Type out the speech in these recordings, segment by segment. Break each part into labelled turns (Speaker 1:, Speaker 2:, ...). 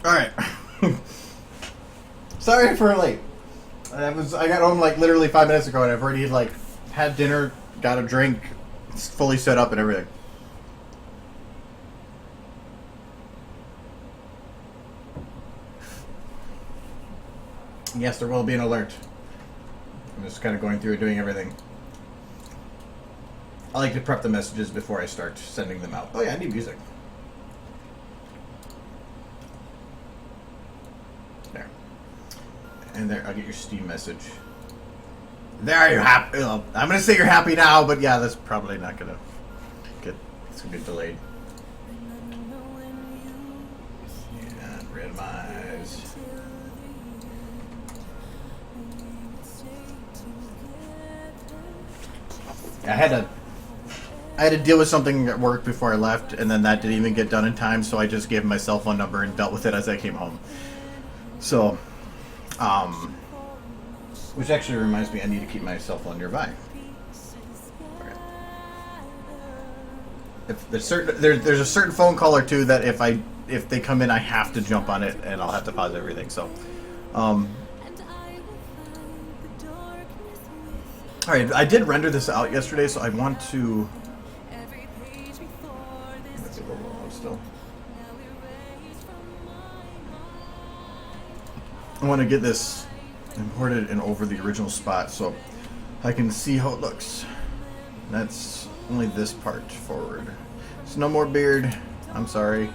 Speaker 1: Alright. Sorry for late. I got home like literally 5 minutes ago and I've already like had dinner, got a drink, it's fully set up and everything. Yes, there will be an alert. I'm just kind of going through and doing everything. I like to prep the messages before I start sending them out. Oh yeah, I need music. There. And there, I'll get your Steam message. There, you're happy. I'm going to say you're happy now, but yeah, that's probably not going to get, it's going to be delayed. And randomize. I had to deal with something at work before I left, and then that didn't even get done in time, so I just gave him my cell phone number and dealt with it as I came home. So, which actually reminds me, I need to keep my cell phone nearby. Okay. If there's a certain phone call or two that if they come in, I have to jump on it, and I'll have to pause everything. So, all right, I did render this out yesterday, so I want to. That's a little low still. I want to get this imported and over the original spot so I can see how it looks. That's only this part forward. So no more beard. I'm sorry.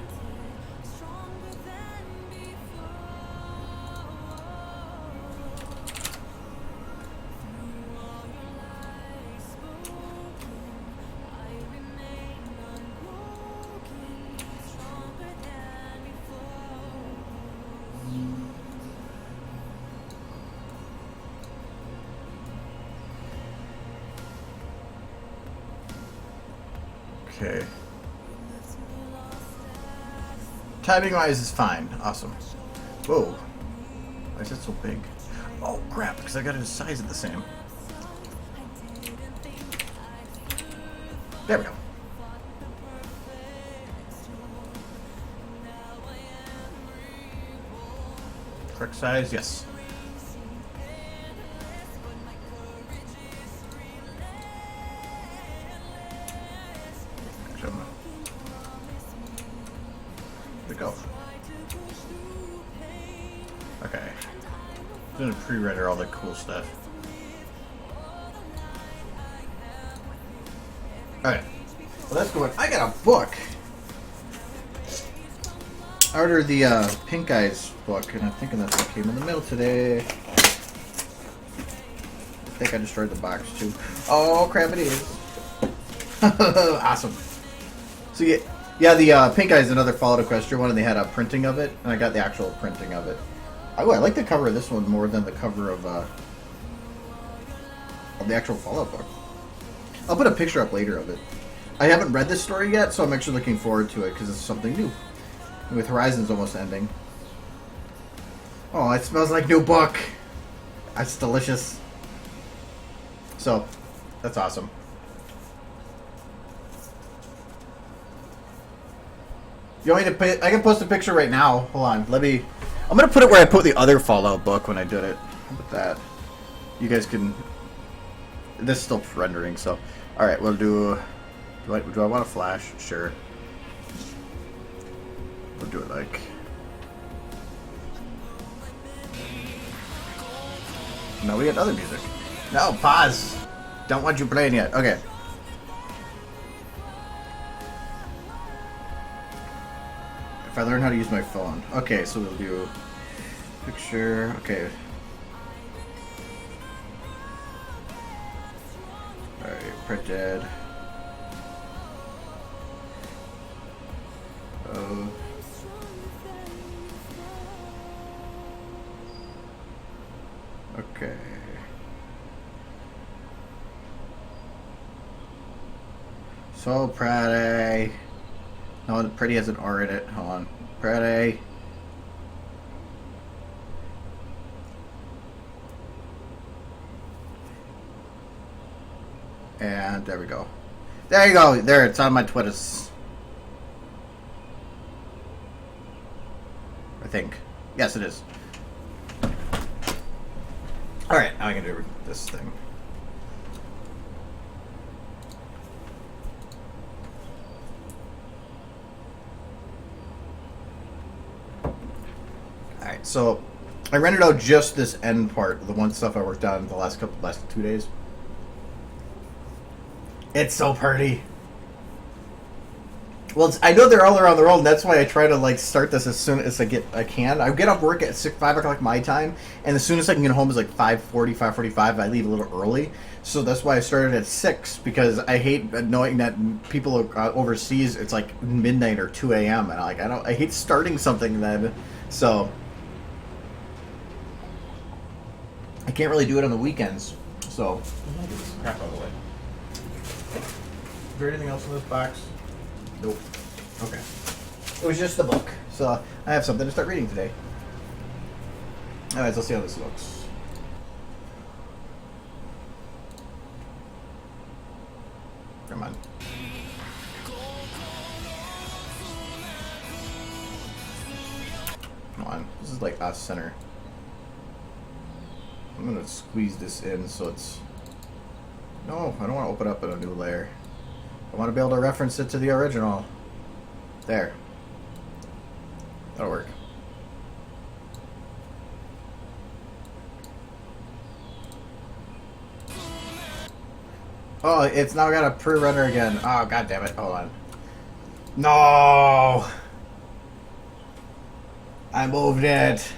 Speaker 1: Okay. Timing wise is fine. Awesome. Whoa. Why is that so big? Oh crap, because I got his size at the same. There we go. Correct size, yes. Go. Okay. I'm gonna pre-render all the cool stuff. Alright. Well, that's going. I got a book. I ordered the Pink Eyes book, and I'm thinking that's what came in the mail today. I think I destroyed the box too. Oh crap! It is. Awesome. So yeah, the Pink Eye is another Fallout Equestria one, and they had a printing of it, and I got the actual printing of it. Oh, I like the cover of this one more than the cover of the actual Fallout book. I'll put a picture up later of it. I haven't read this story yet, so I'm actually looking forward to it, because it's something new. With Horizons almost ending. Oh, it smells like new book! That's delicious. So, that's awesome. You want me to put, I can post a picture right now. Hold on. I'm going to put it where I put the other Fallout book when I did it. How about that? You guys can... This is still rendering, so... Alright, we'll do... Do I want a flash? Sure. We'll do it like... No, we got other music. No, pause! Don't want you playing yet. Okay. If I learn how to use my phone. Okay, so we'll do picture. Okay. Alright, printed. Oh. Okay. So pretty. No, pretty has an R in it. Hold on. Pretty. And there we go. There you go. There, it's on my Twitters. I think. Yes, it is. Alright, now I can do this thing. Alright, so I rented out just this end part, the one stuff I worked on the last 2 days. It's so pretty. Well, I know they're all around the world, and that's why I try to like start this as soon as I can. I get off work at 5 o'clock my time, and as soon as I can get home is like 5:40, 5:45. I leave a little early, so that's why I started at 6, because I hate knowing that people overseas it's like midnight or 2 a.m. and I hate starting something then, so I can't really do it on the weekends. So I'm gonna get this crap out of the way. Is there anything else in this box? Nope. Okay. It was just the book, so I have something to start reading today. Alright, let's see how this looks. Come on. Come on. This is like off center. I'm gonna squeeze this in so it's... No, I don't want to open up in a new layer. I want to be able to reference it to the original. There. That'll work. Oh, it's now got a pre-render again. Oh, god damn it. Hold on. No! I moved it.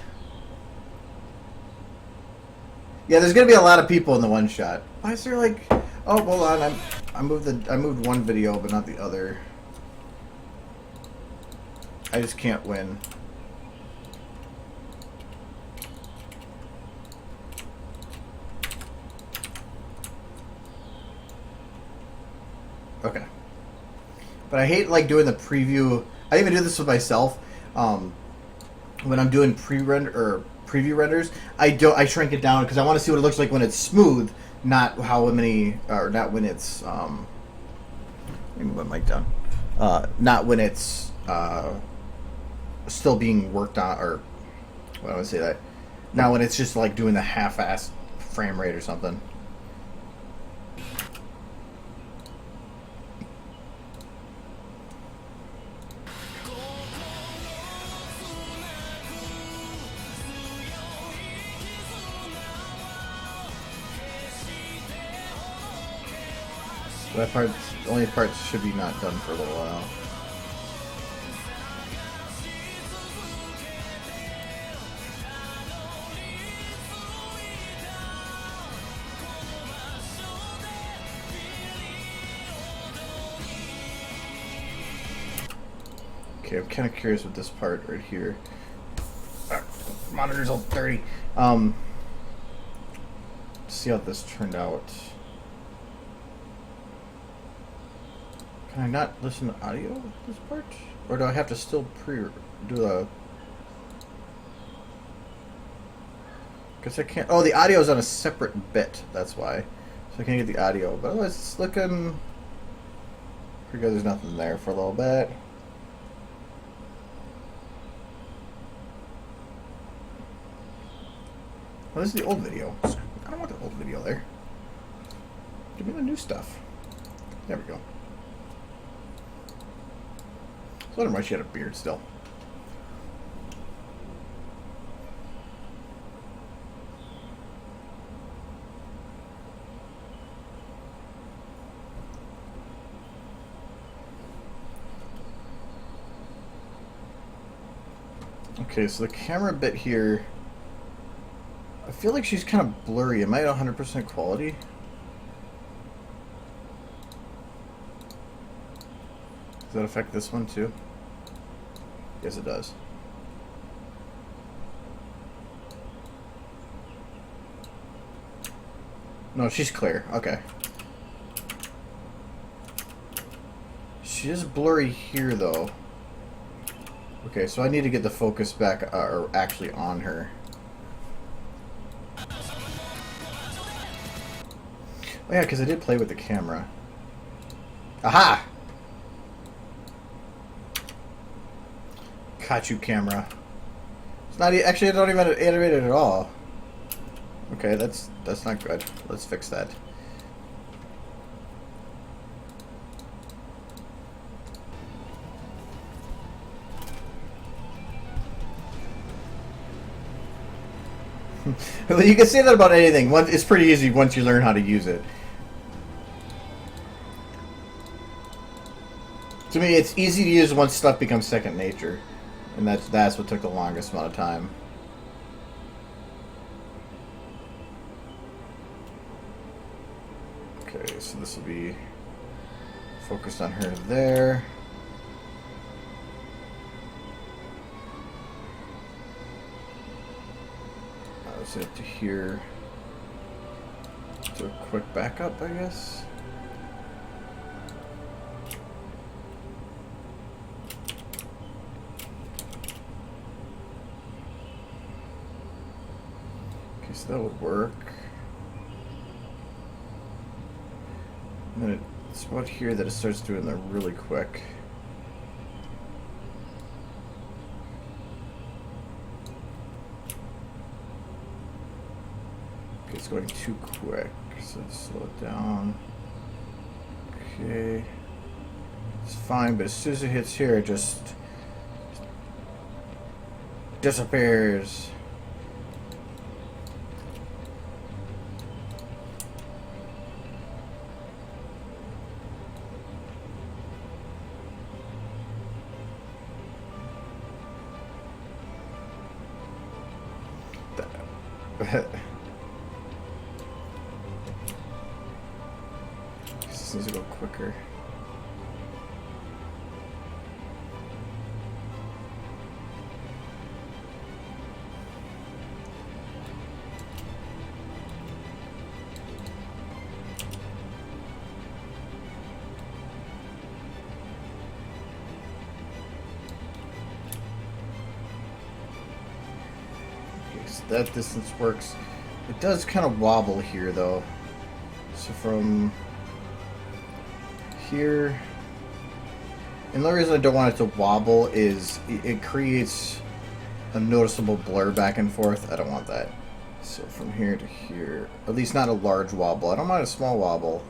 Speaker 1: Yeah, there's gonna be a lot of people in the one shot. Why is there like... Oh, hold on. I moved one video, but not the other. I just can't win. Okay. But I hate like doing the preview. I even do this with myself. When I'm doing pre-render or preview renders, I shrink it down because I want to see what it looks like when it's smooth. Not how many, or not when it's, let me move my mic down. Not when it's, still being worked on, or, why do I want to say that? Not when it's just like doing the half-assed frame rate or something. That part, only parts should be not done for a little while. Okay, I'm kind of curious with this part right here. Monitor's all dirty. See how this turned out. Can I not listen to audio with this part? Or do I have to still do the... Because I can't... Oh, the audio is on a separate bit. That's why. So I can't get the audio. But otherwise, it's looking... Pretty good. There's nothing there for a little bit. Well, this is the old video. I don't want the old video there. Give me the new stuff. There we go. I wonder why she had a beard still. Okay, so the camera bit here, I feel like she's kind of blurry. Am I at 100% quality? Does that affect this one too? Yes, it does. No, she's clear. Okay. She is blurry here, though. Okay, so I need to get the focus back, or actually on her. Oh yeah, because I did play with the camera. Aha! Caught you, camera. Not actually, I don't even animate it at all. Okay, that's not good. Let's fix that. You can say that about anything. It's pretty easy once you learn how to use it. To me, it's easy to use once stuff becomes second nature, and that's what took the longest amount of time. Okay, so this will be focused on her there. So to here, do a quick backup, I guess. Okay, so that would work. And then it's about here that it starts doing that really quick. It's going too quick, so slow it down. Okay, it's fine, but as soon as it hits here, it just disappears. This needs to go quicker. Okay, so that distance works. It does kind of wobble here, though. So from here, and the reason I don't want it to wobble is it creates a noticeable blur back and forth. I don't want that. So from here to here, at least not a large wobble. I don't mind a small wobble.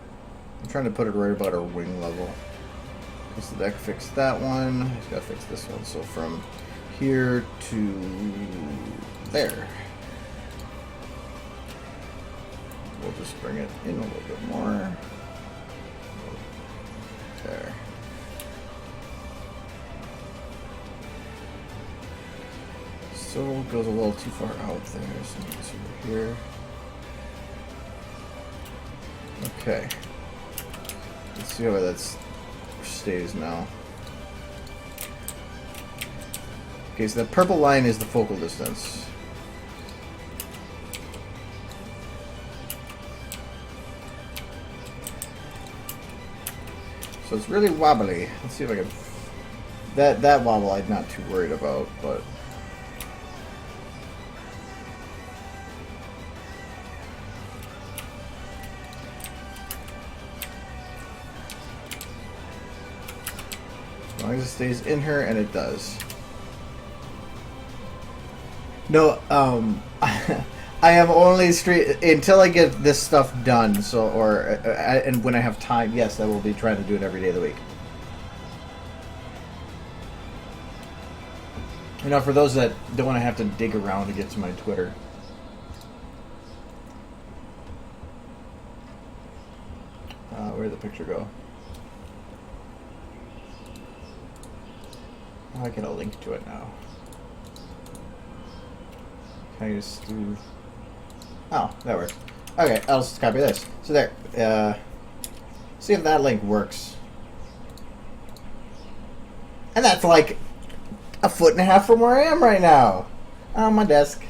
Speaker 1: I'm trying to put it right about our wing level. Okay, so that fixed that one. I just gotta fix this one. So from here to there. We'll just bring it in a little bit more. There. So it goes a little too far out there, so it's over here. Okay. Let's see how that stays now. Okay, so the purple line is the focal distance. So it's really wobbly. Let's see if I can... That wobble I'm not too worried about, but... As long as it stays in her, and it does. No, I am only until I get this stuff done. So, and when I have time, yes, I will be trying to do it every day of the week. You know, for those that don't want to have to dig around to get to my Twitter. Where'd the picture go? Oh, I get a link to it now. Can I just do... Oh, that works. Okay, I'll just copy this. So there. See if that link works. And that's like a foot and a half from where I am right now. On my desk.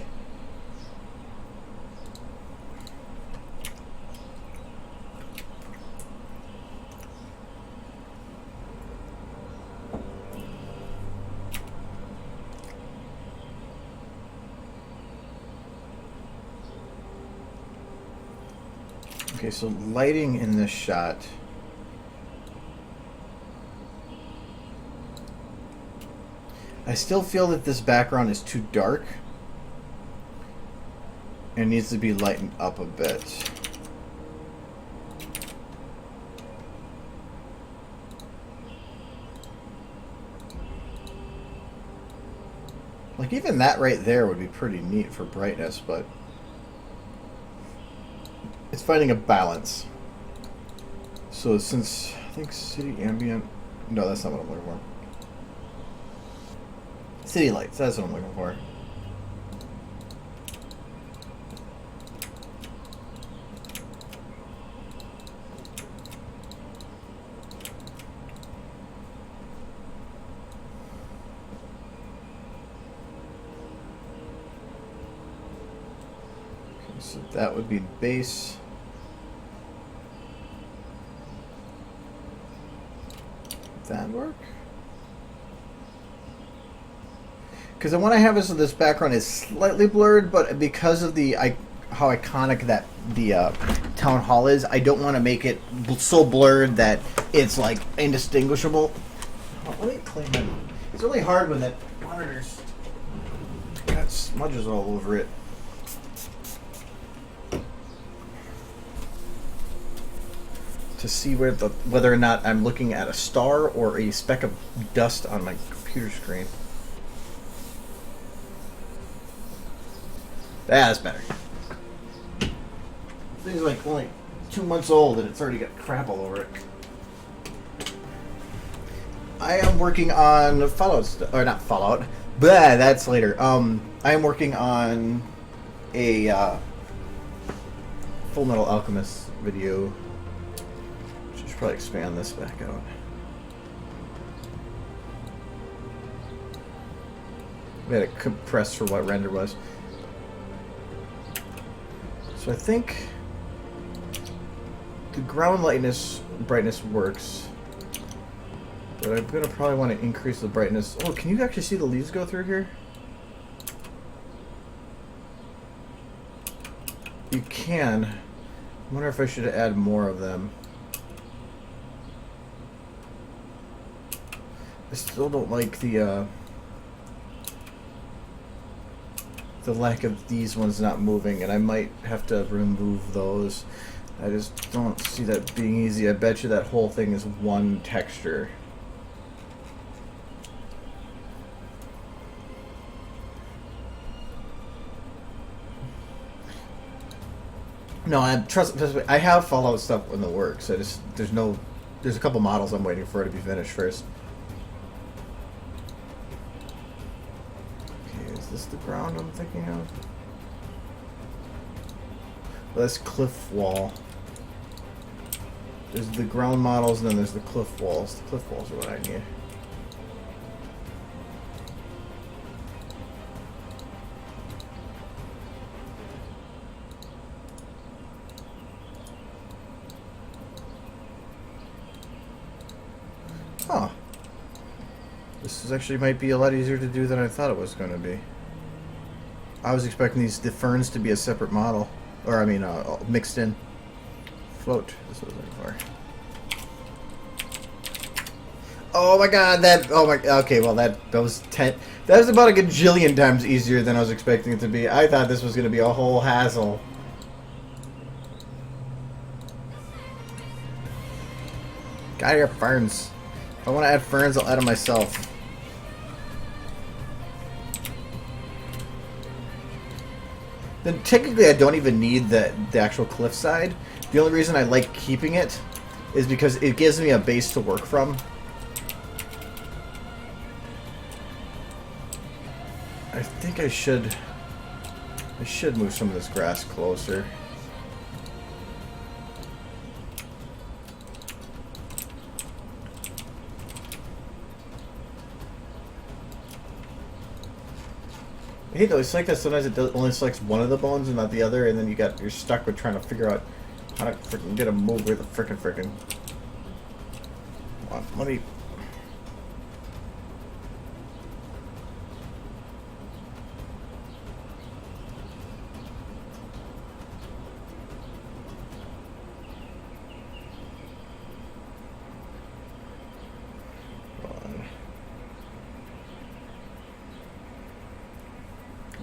Speaker 1: Okay, so lighting in this shot. I still feel that this background is too dark. It needs to be lightened up a bit. Like, even that right there would be pretty neat for brightness, but it's finding a balance. So since, I think city ambient... No, that's not what I'm looking for. City lights, that's what I'm looking for. So that would be base. That work? Because the one I have is this background is slightly blurred, but because of the how iconic that the town hall is, I don't want to make it so blurred that it's like indistinguishable. Oh, let me clean it. It's really hard when that monitor's got smudges all over it. To see whether or not I'm looking at a star or a speck of dust on my computer screen. That's better. Thing's like only 2 months old and it's already got crap all over it. I am working on Fallout, or not Fallout, but that's later. I am working on a Full Metal Alchemist video. Probably expand this back out. We had it compressed for what render was. So I think the ground brightness works. But I'm gonna probably want to increase the brightness. Oh, can you actually see the leaves go through here? You can. I wonder if I should add more of them. I still don't like the lack of these ones not moving, and I might have to remove those. I just don't see that being easy. I bet you that whole thing is one texture. No, trust me, I have Fallout stuff in the works. There's a couple models I'm waiting for to be finished first. Is this the ground I'm thinking of? Well, that's cliff wall. There's the ground models, and then there's the cliff walls. The cliff walls are what I need. Huh. This is actually might be a lot easier to do than I thought it was going to be. I was expecting the ferns to be a separate model, or I mean, mixed in. Float. That's what I was looking for. Oh my god! Okay, well that was 10. That was about a gajillion times easier than I was expecting it to be. I thought this was going to be a whole hassle. Got here, ferns. If I want to add ferns, I'll add them myself. Then technically I don't even need the actual cliffside. The only reason I like keeping it is because it gives me a base to work from. I think I should move some of this grass closer. I hate though, it's like that sometimes it only selects one of the bones and not the other, and then you're stuck with trying to figure out how to freaking get a move with the frickin'. Hold on, let me.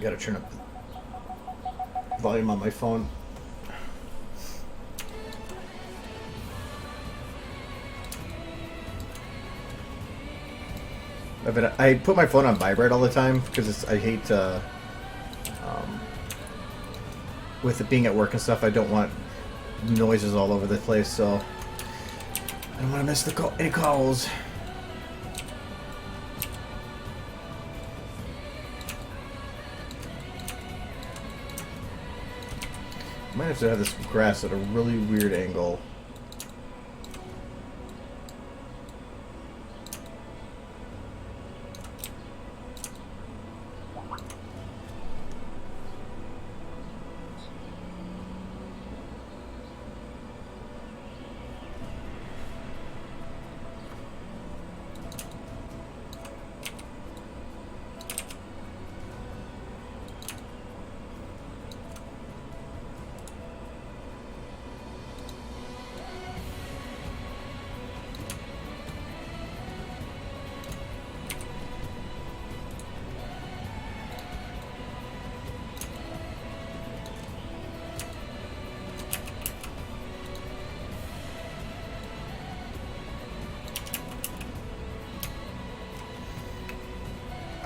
Speaker 1: Gotta turn up volume on my phone. I put my phone on vibrate all the time because I hate with it being at work and stuff. I don't want noises all over the place, so I don't want to miss any calls. I might have to have this grass at a really weird angle.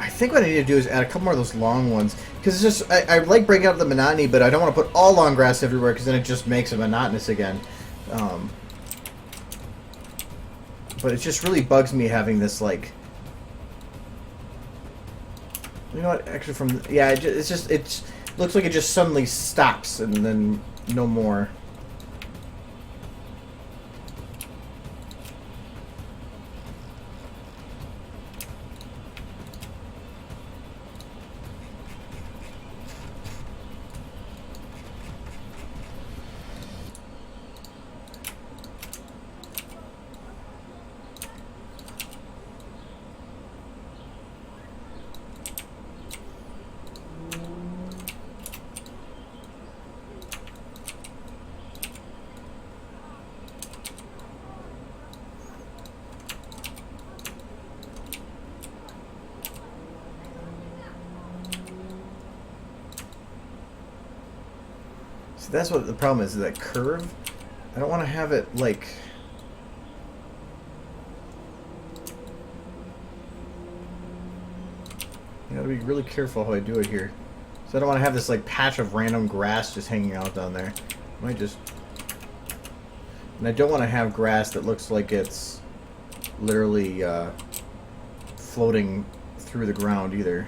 Speaker 1: I think what I need to do is add a couple more of those long ones, because it's just I like breaking up the monotony, but I don't want to put all long grass everywhere because then it just makes it monotonous again. But it just really bugs me having this, like, you know what? Actually, from yeah, it looks like it just suddenly stops and then no more. That's what the problem is, that curve. I don't want to have it like... You gotta be really careful how I do it here. So I don't want to have this like patch of random grass just hanging out down there. I might just... And I don't want to have grass that looks like it's literally floating through the ground either.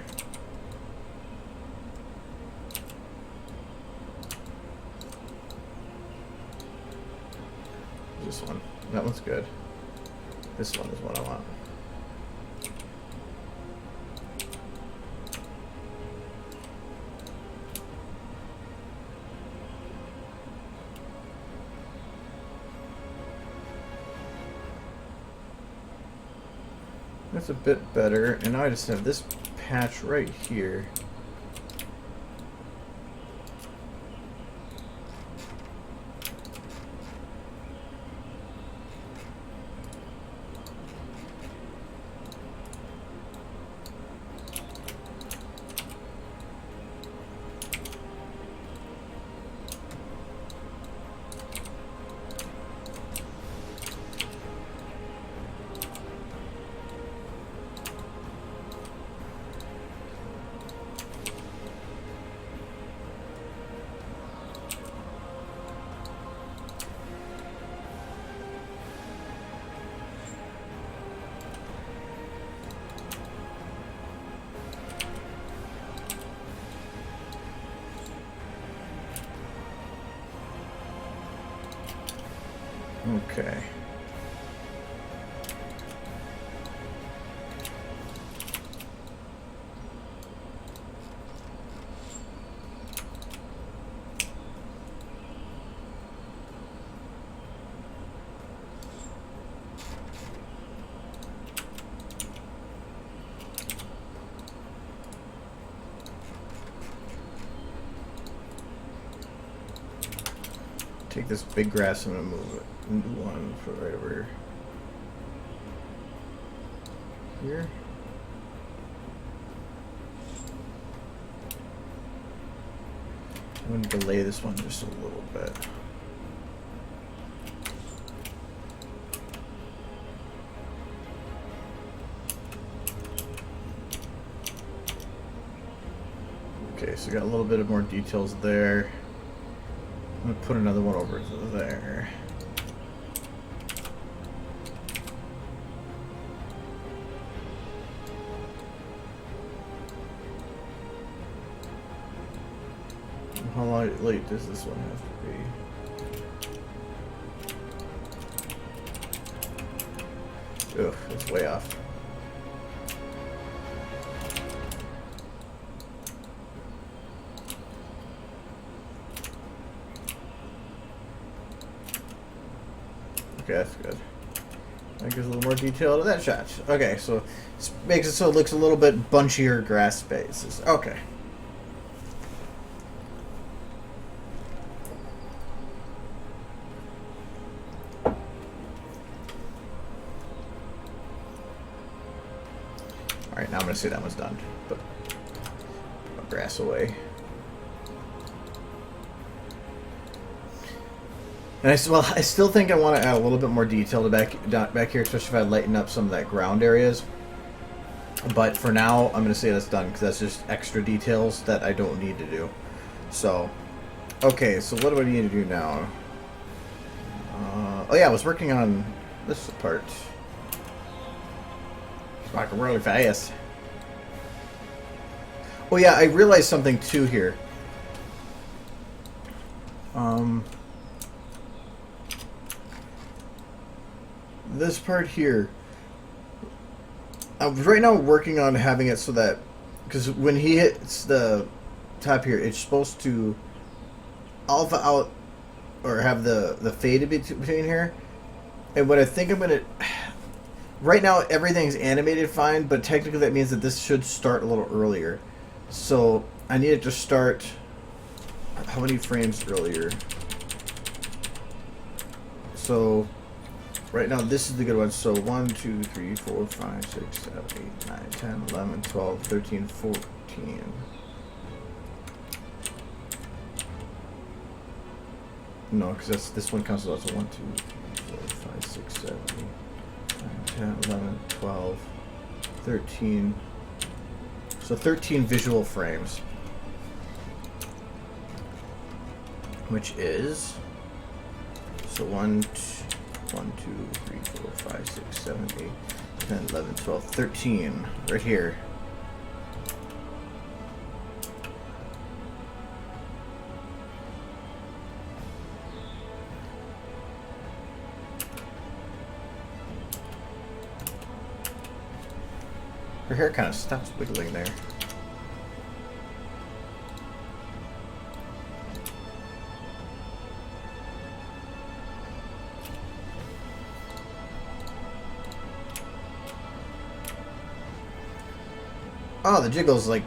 Speaker 1: This one. That one's good. This one is what I want. That's a bit better, and now I just have this patch right here. Okay. Take this big grass and I'm gonna move it into one for right over here. I'm going to delay this one just a little bit. Okay, so we got a little bit of more details there. I'm going to put another one over to there. How late does this one have to be? Ugh, it's way off. Okay, that's good. That gives a little more detail to that shot. Okay, so it makes it so it looks a little bit bunchier grass spaces. Okay. Alright, now I'm going to say that one's done. Put grass away. And I still think I want to add a little bit more detail to back here, especially if I lighten up some of that ground areas. But for now, I'm going to say that's done because that's just extra details that I don't need to do. So, okay, so what do I need to do now? Oh yeah, I was working on this part. It's rocking really fast. Oh yeah, I realized something too here. This part here, I'm right now working on having it so that, because when he hits the top here, it's supposed to alpha out or have the fade between here. And what I think I'm gonna, right now everything's animated fine, but technically that means that this should start a little earlier. So I need it to start how many frames earlier? So right now this is the good one. So 1, 2, 3, 4, 5, 6, 7, 8, 9, 10, 11, 12, 13, 14. No, because this one counts as 1, 2, 3, 4, 5, 6, 7, 8, 9, 10, 11, 12, 13. So 13 visual frames. Which is, so 1, 2, 3, 4, 5, 6, 7, 8, 10, 11, 12, 13, right here. Her hair kind of stops wiggling there. Oh, the jiggles like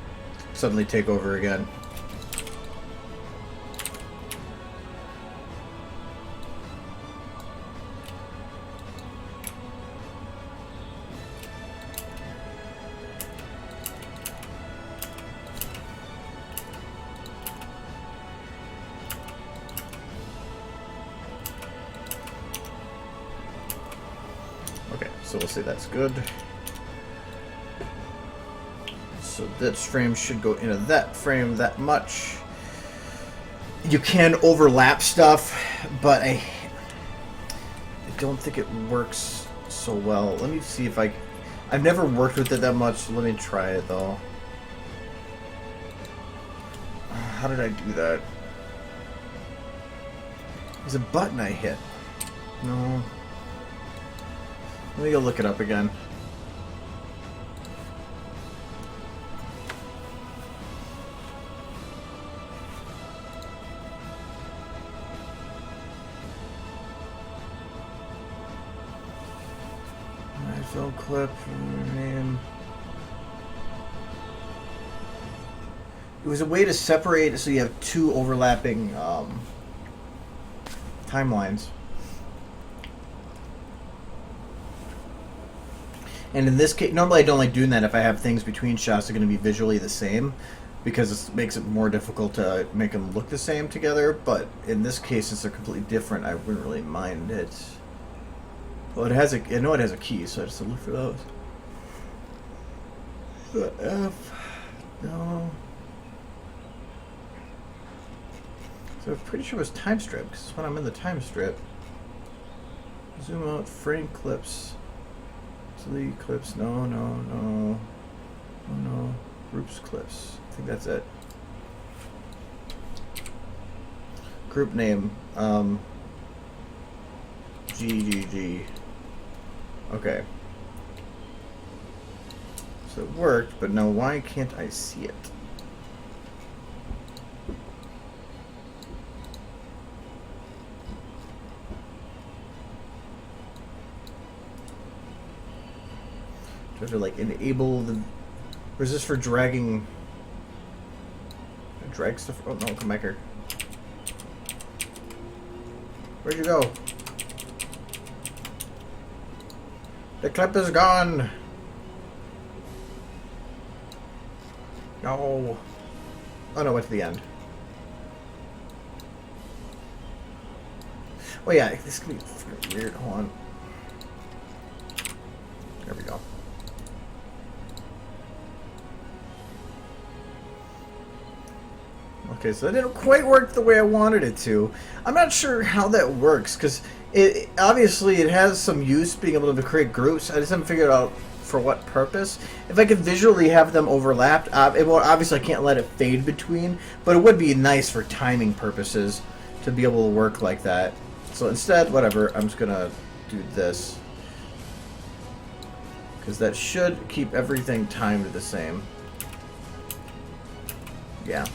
Speaker 1: suddenly take over again. Okay, so we'll say that's good. So this frame should go into that frame that much. You can overlap stuff, but I don't think it works so well. Let me see if I've never worked with it that much, so let me try it though. How did I do that? There's a button I hit. No. Let me go look it up again. Fill clip name. It was a way to separate so you have two overlapping timelines. And in this case, normally I don't like doing that if I have things between shots that are going to be visually the same. because it makes it more difficult to make them look the same together. But in this case, since they're completely different, I wouldn't really mind it. Well, I know it has a key, so I just have to look for those. F, no. So I'm pretty sure it was time strip, because when I'm in the time strip, zoom out, frame clips, delete clips, no, groups clips. I think that's it. Group name, GGG. Okay. So it worked, but now why can't I see it? Do I have to like enable the... Or is this for dragging... Drag stuff? Oh no, come back here. Where'd you go? The clip is gone! No. Oh no, went to the end. Oh yeah, this could be freaking weird. Hold on. There we go. Okay, so that didn't quite work the way I wanted it to. I'm not sure how that works, because it obviously it has some use being able to create groups. I just haven't figured out for what purpose. If I could visually have them overlapped, obviously I can't let it fade between, but it would be nice for timing purposes to be able to work like that. So instead, whatever, I'm just gonna do this, because that should keep everything timed the same. Yeah.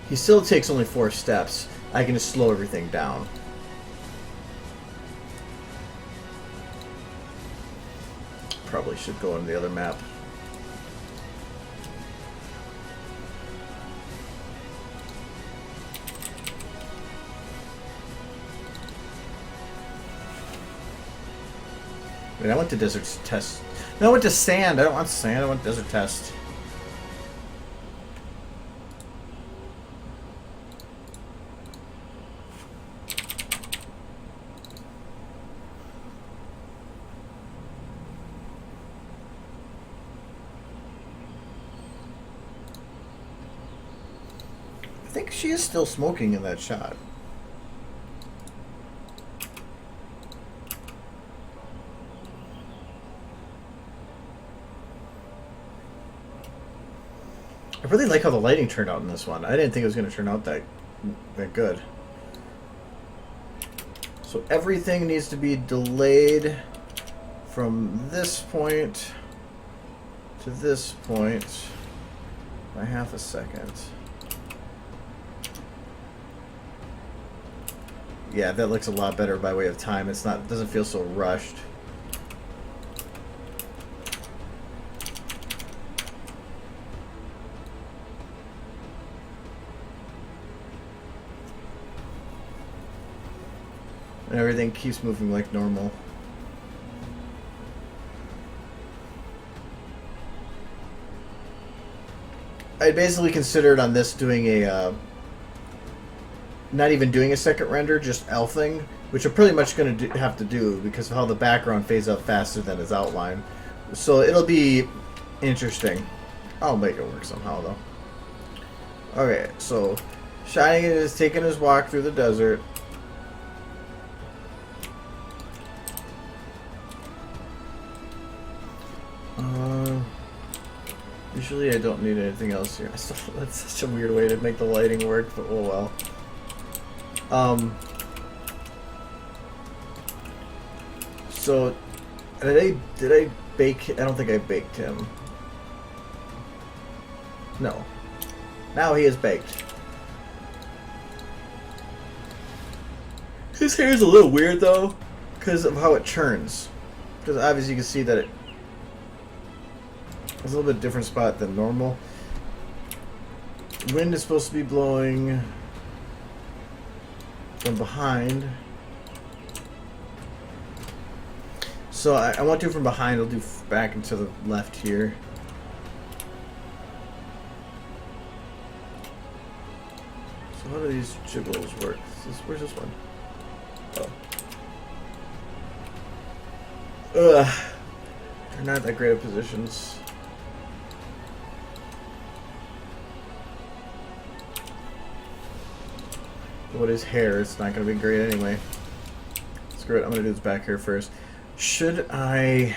Speaker 1: He still takes only 4 steps. I can just slow everything down. Probably should go on the other map. I mean, I went to desert test. No, I went to sand. I don't want sand. I want desert test. I think she is still smoking in that shot. I really like how the lighting turned out in this one. I didn't think it was going to turn out that good. So everything needs to be delayed from this point to this point by half a second. Yeah, that looks a lot better by way of time. It doesn't feel so rushed. And everything keeps moving like normal. I basically considered on this doing a not even doing a second render, just elfing, which I'm pretty much going to have to do because of how the background fades out faster than its outline. So it'll be interesting. I'll make it work somehow, though. Okay, so Shining is taking his walk through the desert. Usually I don't need anything else here. That's such a weird way to make the lighting work, but oh well. So did I bake? I don't think I baked him. No. Now he is baked. His hair is a little weird though, because of how it churns. Because obviously you can see that it's a little bit different spot than normal. Wind is supposed to be blowing from behind. So I won't do from behind. I'll do back and to the left here. So how do these jiggles work? Where's this one? Oh. Ugh. They're not that great of positions. What is hair? It's not going to be great anyway. Screw it. I'm going to do this back here first. Should I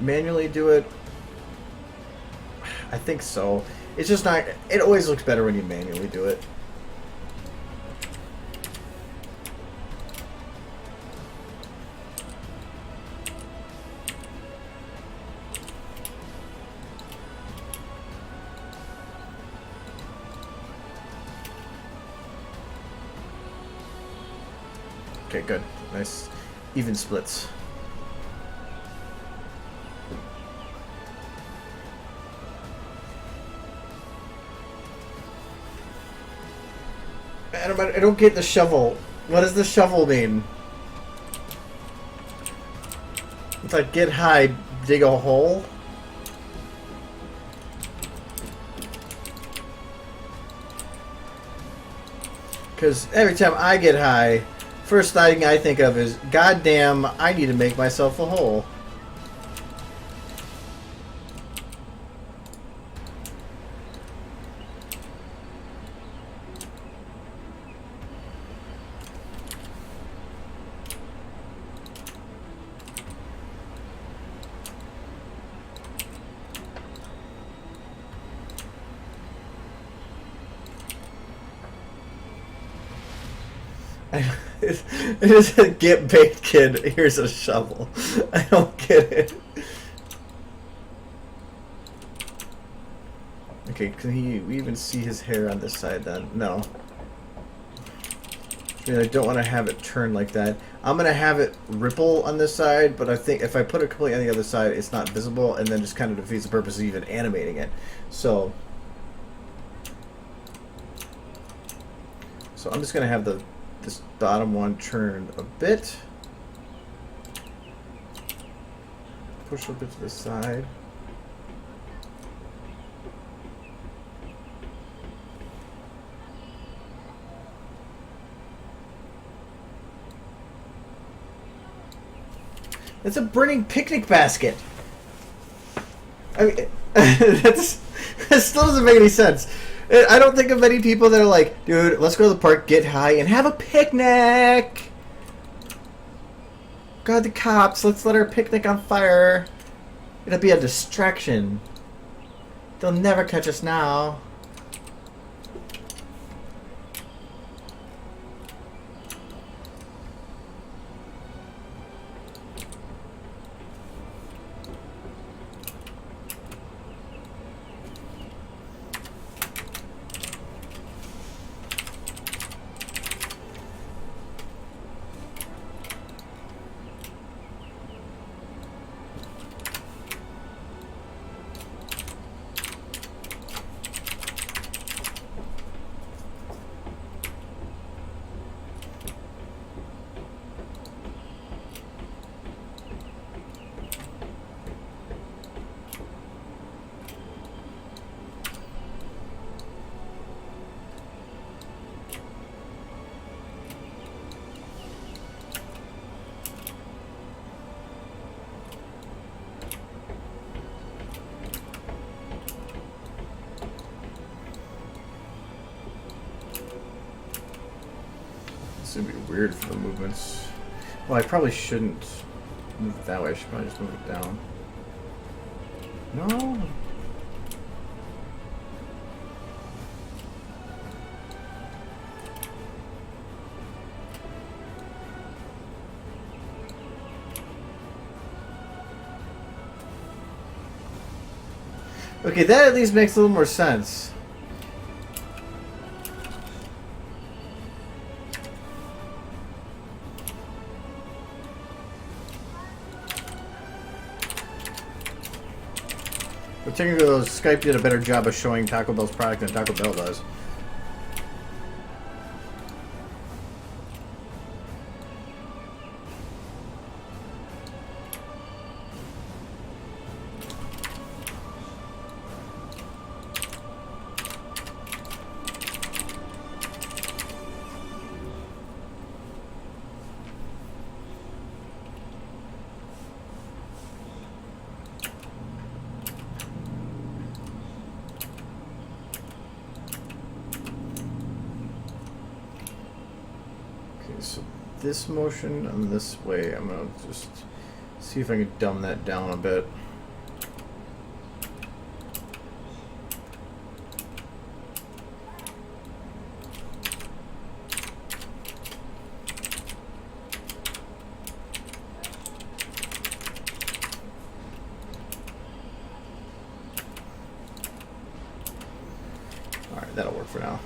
Speaker 1: manually do it? I think so. It's just not... It always looks better when you manually do it. Okay, good. Nice. Even splits. I don't get the shovel. What does the shovel mean? It's like get high, dig a hole? Because every time I get high, first thing I think of is, goddamn, I need to make myself a hole. It is a get baked kid. Here's a shovel. I don't get it. Okay, can we even see his hair on this side then? No. I mean, I don't want to have it turn like that. I'm going to have it ripple on this side, but I think if I put it completely on the other side, it's not visible, and then just kind of defeats the purpose of even animating it. So I'm just going to have this bottom one turn a bit. Push a bit to the side. It's a burning picnic basket. I mean, that still doesn't make any sense. I don't think of many people that are like, dude, let's go to the park, get high, and have a picnic. God, the cops, let's let our picnic on fire. It'll be a distraction. They'll never catch us now. It's gonna be weird for the movements. Well, I probably shouldn't move it that way. I should probably just move it down. No. Okay, that at least makes a little more sense. But technically, Skype did a better job of showing Taco Bell's product than Taco Bell does. this motion and this way. I'm gonna just see if I can dumb that down a bit. Alright, that'll work for now.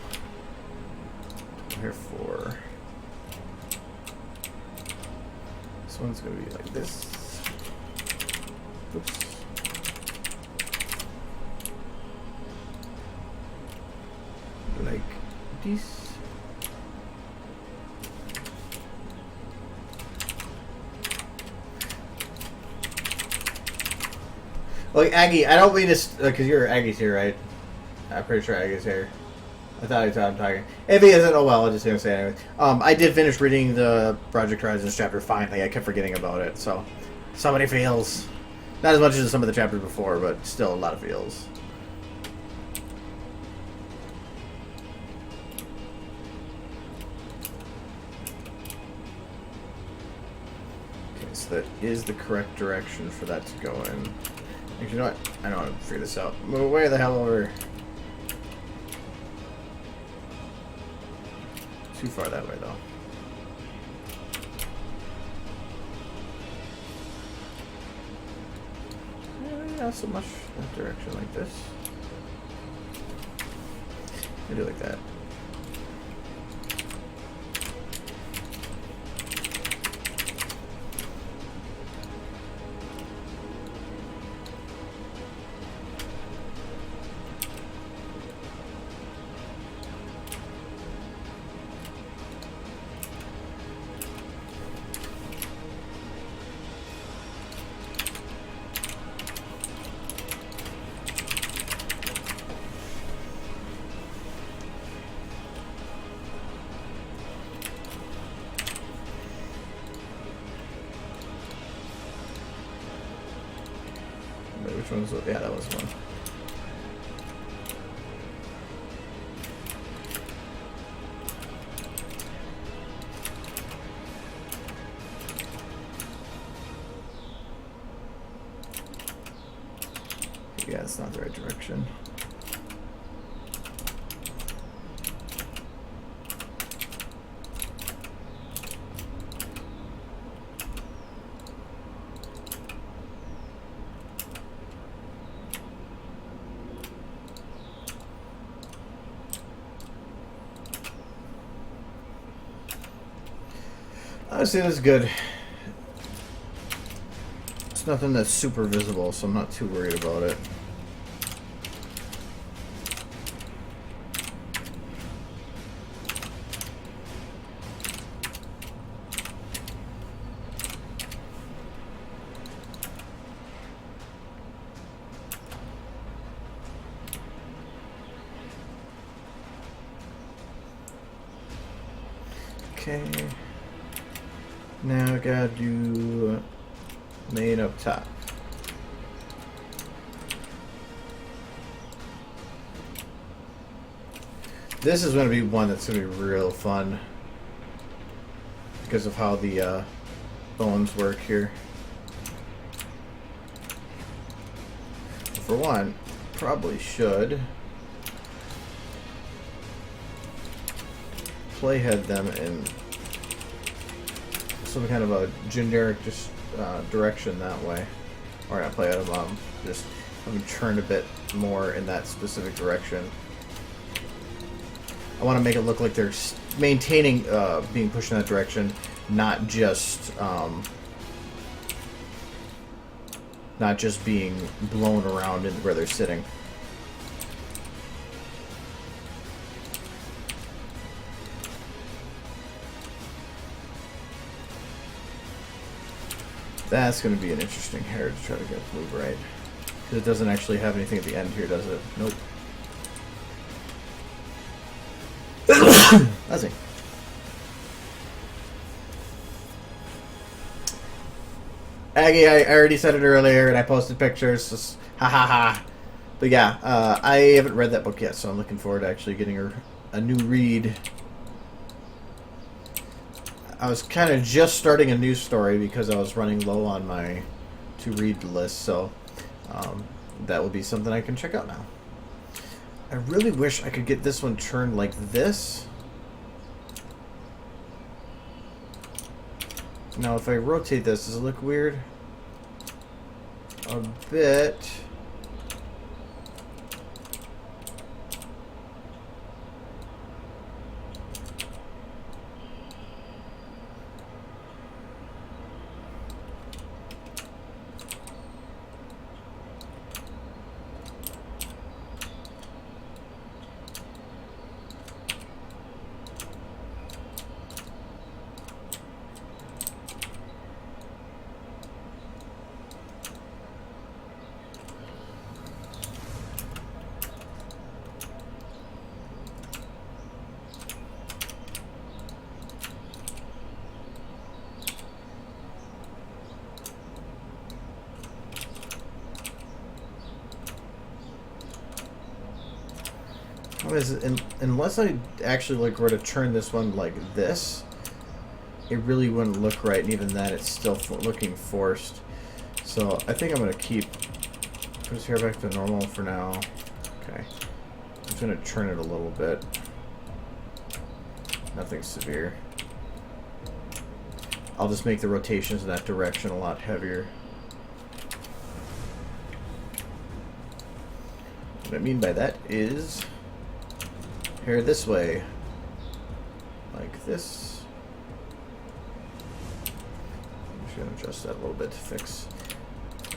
Speaker 1: Here for this one's gonna be like this. Oops. Like this. Like Aggie, I don't mean to, because you're Aggie's here, right? I'm pretty sure Aggie's here. I thought he thought I'm talking. If he isn't, oh well, I'm just going to say it anyway. I did finish reading the Project Horizons chapter finally. I kept forgetting about it, so many feels. Not as much as some of the chapters before, but still a lot of feels. Okay, so that is the correct direction for that to go in. Actually, you know what? I know how to figure this out. Move away the hell over. Too far that way, though. Not so much that direction like this. I do like that. Which one was it? Yeah, that was one. Yeah, it's not the right direction. Honestly, that's good. It's nothing that's super visible, so I'm not too worried about it. Okay. Now I gotta do main up top. This is going to be one that's going to be real fun because of how the bones work here. For one, probably should playhead them in some kind of a generic direction that way, or not playhead them, just have them turn a bit more in that specific direction. I want to make it look like they're maintaining being pushed in that direction, not just being blown around in where they're sitting. That's going to be an interesting hair to try to get to move right. Because it doesn't actually have anything at the end here, does it? Nope. Nothing. Aggie, I already said it earlier, and I posted pictures. Just, ha ha ha. But yeah, I haven't read that book yet, so I'm looking forward to actually getting her a new read. I was kind of just starting a new story because I was running low on my to-read list, so that will be something I can check out now. I really wish I could get this one turned like this. Now, if I rotate this, does it look weird? A bit. Unless I actually were to turn this one like this, it really wouldn't look right, and even then it's still looking forced. So I think I'm going to put his hair back to normal for now. Okay. I'm just going to turn it a little bit. Nothing severe. I'll just make the rotations in that direction a lot heavier. What I mean by that is hair this way, like this. I'm just going to adjust that a little bit to fix.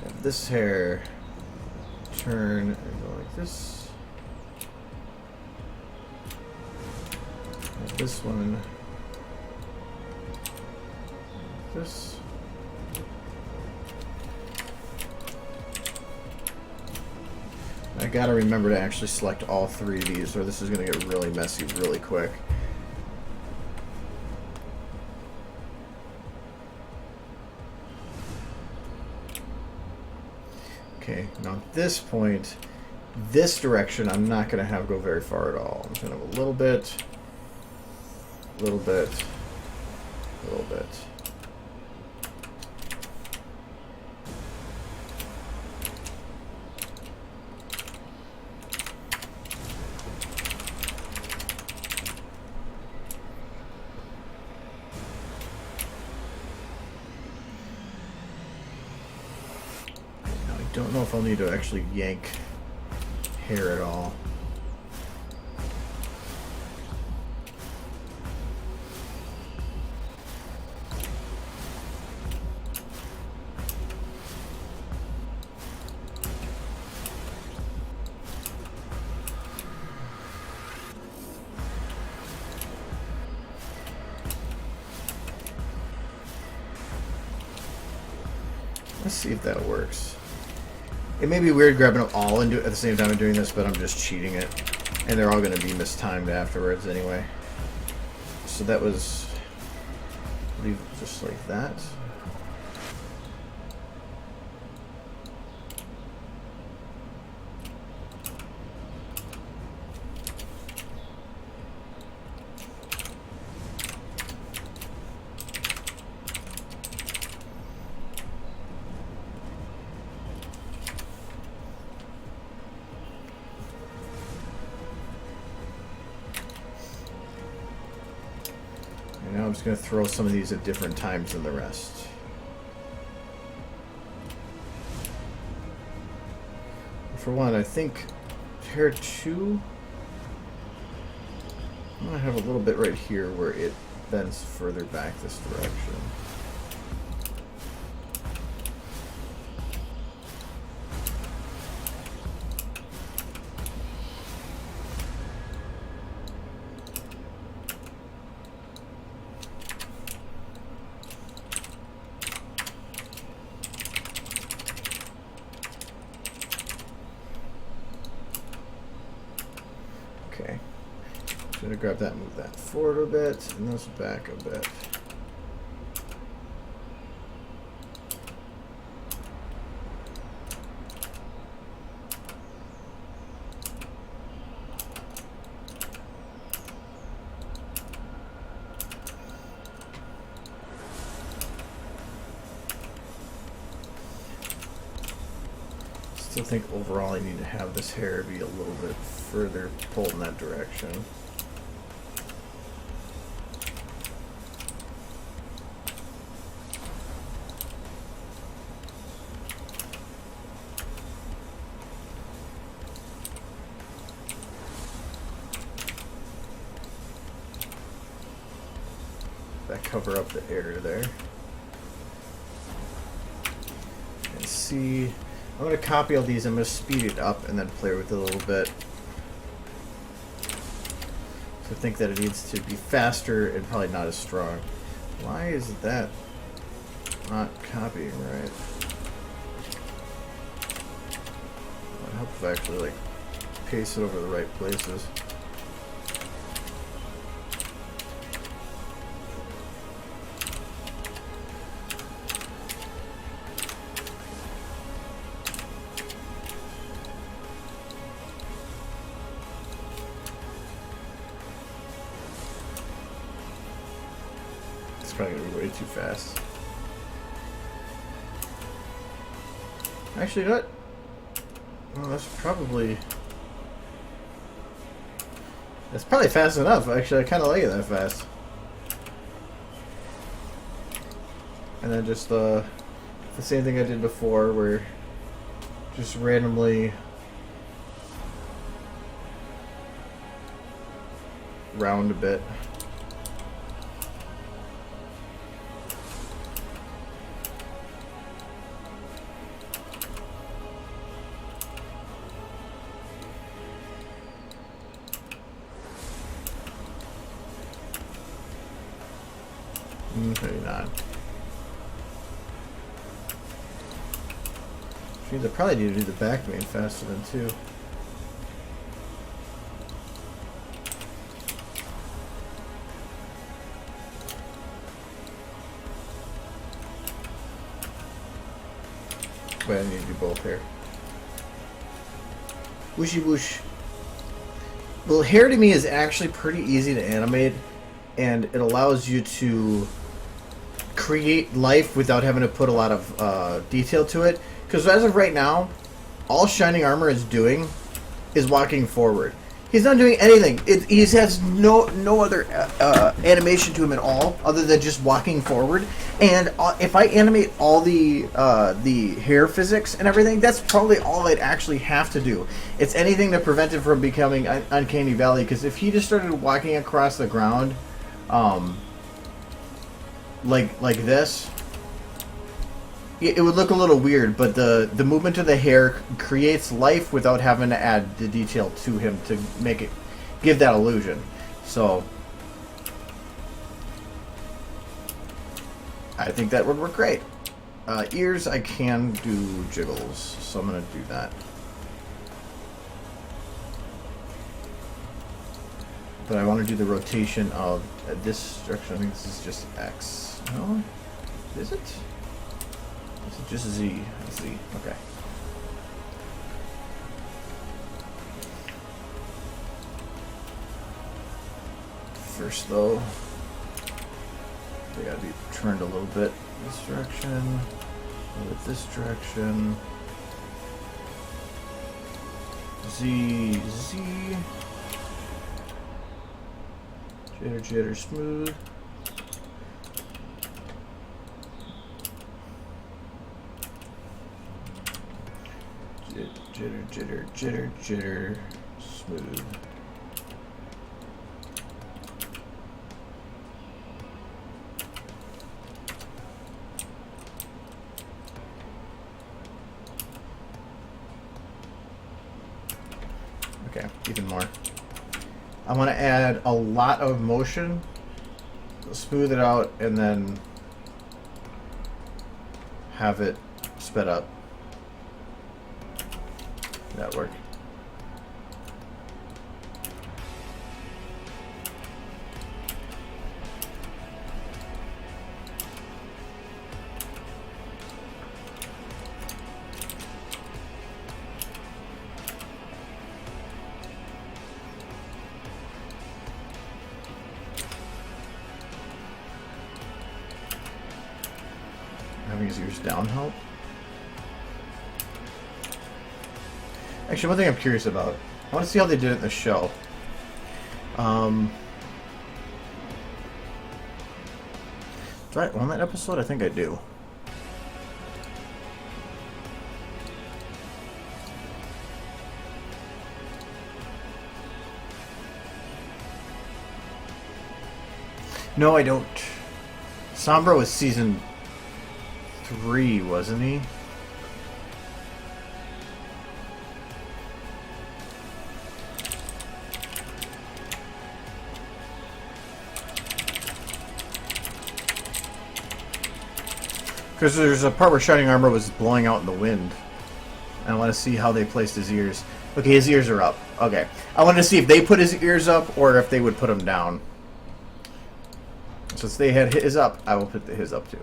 Speaker 1: Have this hair turn and go like this. Have this one like this. I gotta remember to actually select all three of these, or this is gonna get really messy really quick. Okay, now at this point, this direction I'm not gonna have go very far at all. I'm gonna have a little bit, a little bit, a little bit. Don't know if I'll need to actually yank hair at all. Let's see if that works. It may be weird grabbing them all and at the same time I'm doing this, but I'm just cheating it. And they're all going to be mistimed afterwards anyway. So that was... leave it just like that. Now I'm just going to throw some of these at different times than the rest. For one, I think pair 2, I'm going to have a little bit right here where it bends further back this direction. Okay, I'm going to grab that and move that forward a bit, and this back a bit. Still think overall I need to have this hair be a little bit further pulled in that direction. That cover up the area there. And see. I'm going to copy all these, I'm going to speed it up and then play with it a little bit. So I think that it needs to be faster and probably not as strong. Why is that not copying right? I hope if I actually like paste it over the right places. It's probably gonna be way too fast. Actually, you know what? Well, that's probably fast enough. Actually, I kind of like it that fast. And then just the same thing I did before, where just randomly round a bit. Maybe not. Which means I probably need to do the back main faster than two. But I need to do both here. Whooshy whoosh. Well, hair to me is actually pretty easy to animate, and it allows you to create life without having to put a lot of detail to it. Because as of right now, all Shining Armor is doing is walking forward. He's not doing anything. He has no other animation to him at all, other than just walking forward. And if I animate all the hair physics and everything, that's probably all I'd actually have to do. It's anything to prevent it from becoming Uncanny Valley. Because if he just started walking across the ground, like this, it would look a little weird, but the movement of the hair creates life without having to add the detail to him to make it give that illusion. So I think that would work great. Ears, I can do jiggles, so I'm going to do that. But I want to do the rotation of this direction. I think this is just X. No? Is it? Is it just Z? Z. Okay. First, though, they gotta be turned a little bit this direction, a little bit this direction. Z, Z. Jitter, jitter, smooth. Jitter, jitter, jitter, jitter, smooth. Okay, even more. I want to add a lot of motion, smooth it out, and then have it sped up. That work. Having his ears down help. Actually, one thing I'm curious about. I want to see how they did it in the show. Do I own that episode? I think I do. No, I don't. Sombra was season 3, wasn't he? Because there's a part where Shining Armor was blowing out in the wind. And I want to see how they placed his ears. Okay, his ears are up. Okay. I wanted to see if they put his ears up or if they would put them down. Since they had his up, I will put his up too.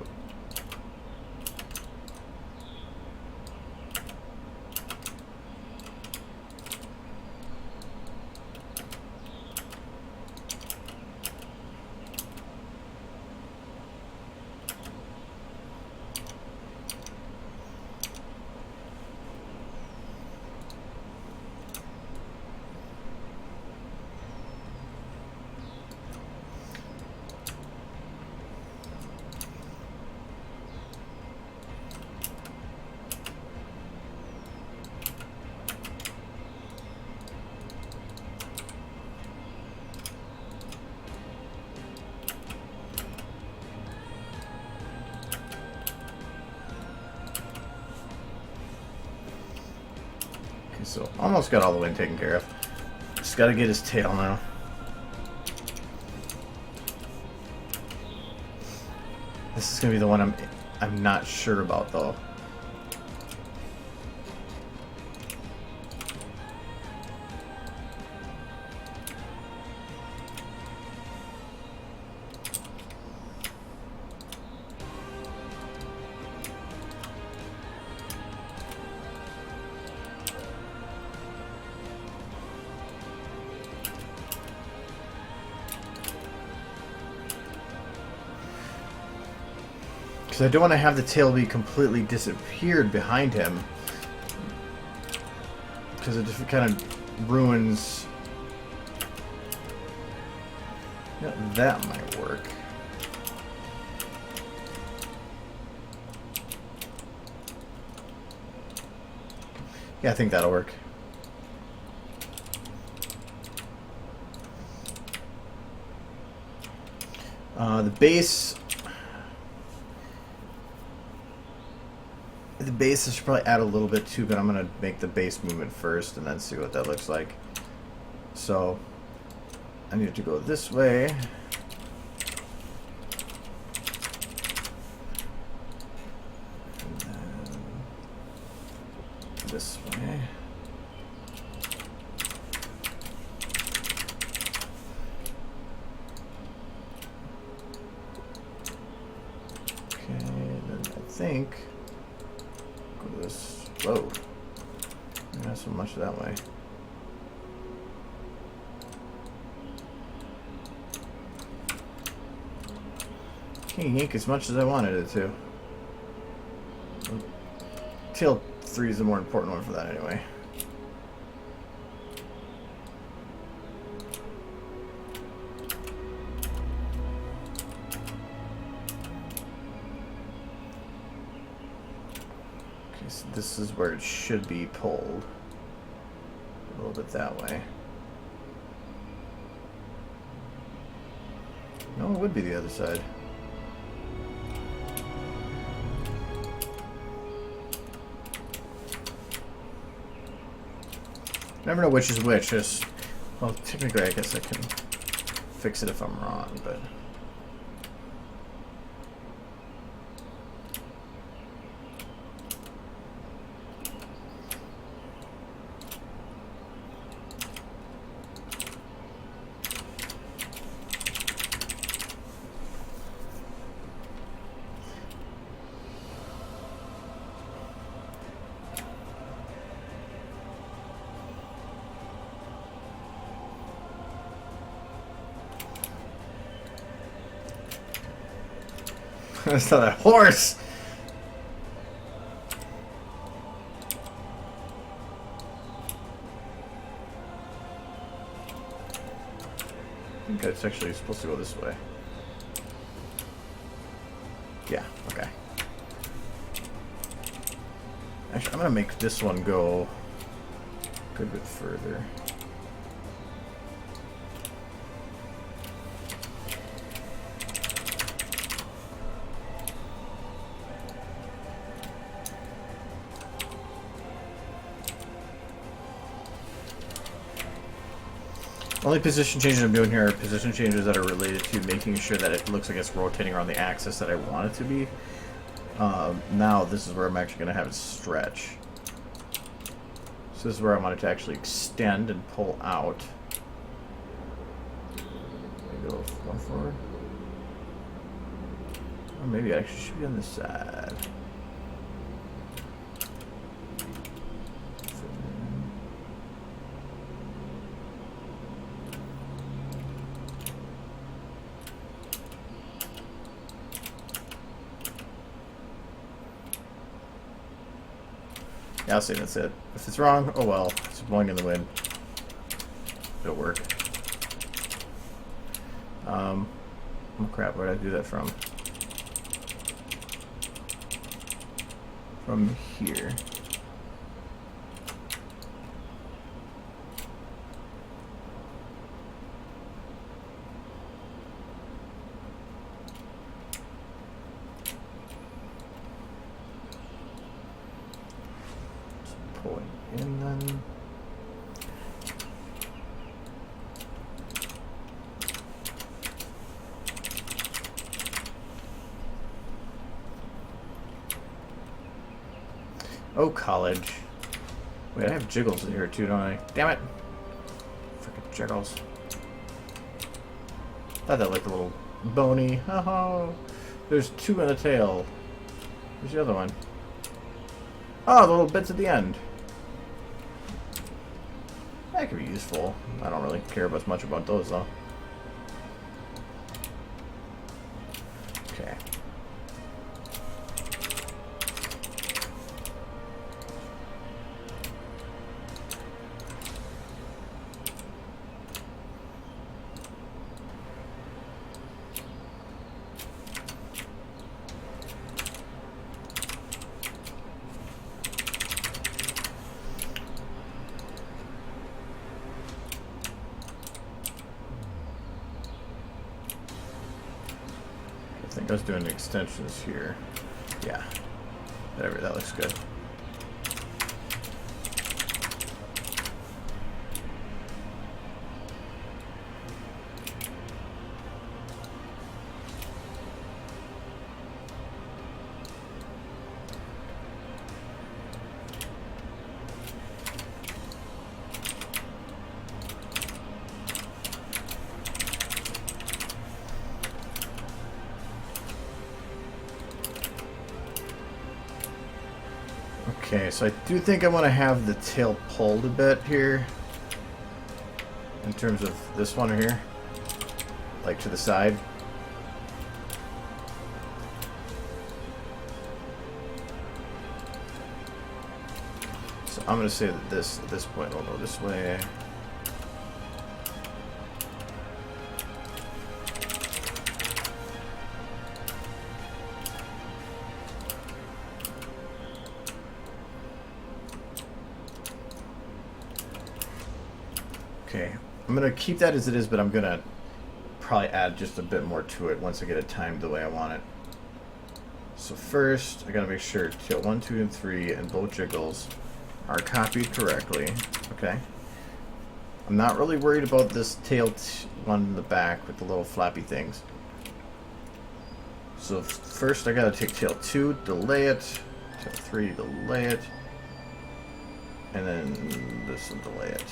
Speaker 1: So, almost got all the wind taken care of. Just gotta get his tail now. This is gonna be the one I'm not sure about though. I don't want to have the tail be completely disappeared behind him, because it just kind of ruins. Yeah, that might work. Yeah, I think that'll work. The base. The base I should probably add a little bit too, but I'm going to make the base movement first and then see what that looks like. So I need to go this way. And then this way. Okay, then I think this. Whoa. Not so much that way. Can't yank as much as I wanted it to. Tail 3 is the more important one for that anyway. This is where it should be pulled. A little bit that way. No, it would be the other side. Never know which is which. Just, well, technically I guess I can fix it if I'm wrong, but... That's not a horse! think it's actually supposed to go this way. Yeah, okay. Actually, I'm gonna make this one go a good bit further. Only position changes I'm doing here are position changes that are related to making sure that it looks like it's rotating around the axis that I want it to be. Now this is where I'm actually going to have it stretch. So this is where I want it to actually extend and pull out. Maybe a little more forward. Or maybe it actually should be on this side. Yeah, I'll say that's it. If it's wrong, oh well. It's blowing in the wind. It'll work. Oh crap, where did I do that from? From here. Pulling in then. Oh, college. Wait, I have jiggles in here too, don't I? Damn it! Frickin' jiggles. Thought that looked a little bony. Oh, there's two in the tail. Where's the other one? Oh, the little bits at the end. That could be useful. I don't really care as much about those though. Okay. I think I was doing the extensions here. Yeah. Whatever, that looks good. Okay, so I do think I want to have the tail pulled a bit here. In terms of this one here. Like to the side. So I'm going to say that this, at this point, will go this way. Okay, I'm going to keep that as it is, but I'm going to probably add just a bit more to it once I get it timed the way I want it. So first, I got to make sure tail 1, 2, and 3 and both jiggles are copied correctly. Okay. I'm not really worried about this tail one in the back with the little flappy things. So first I got to take tail 2, delay it, tail 3, delay it, and then this will delay it.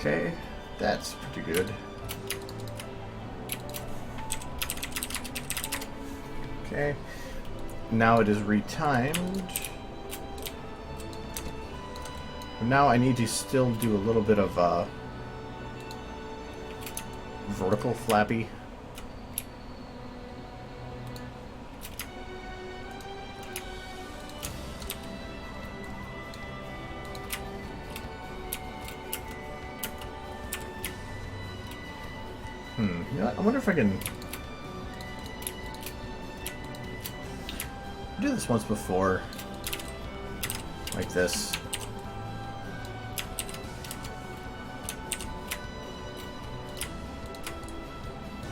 Speaker 1: Okay, that's pretty good. Okay, now it is retimed. Now I need to still do a little bit of vertical flappy. You know what? I wonder if I can do this once before, like this.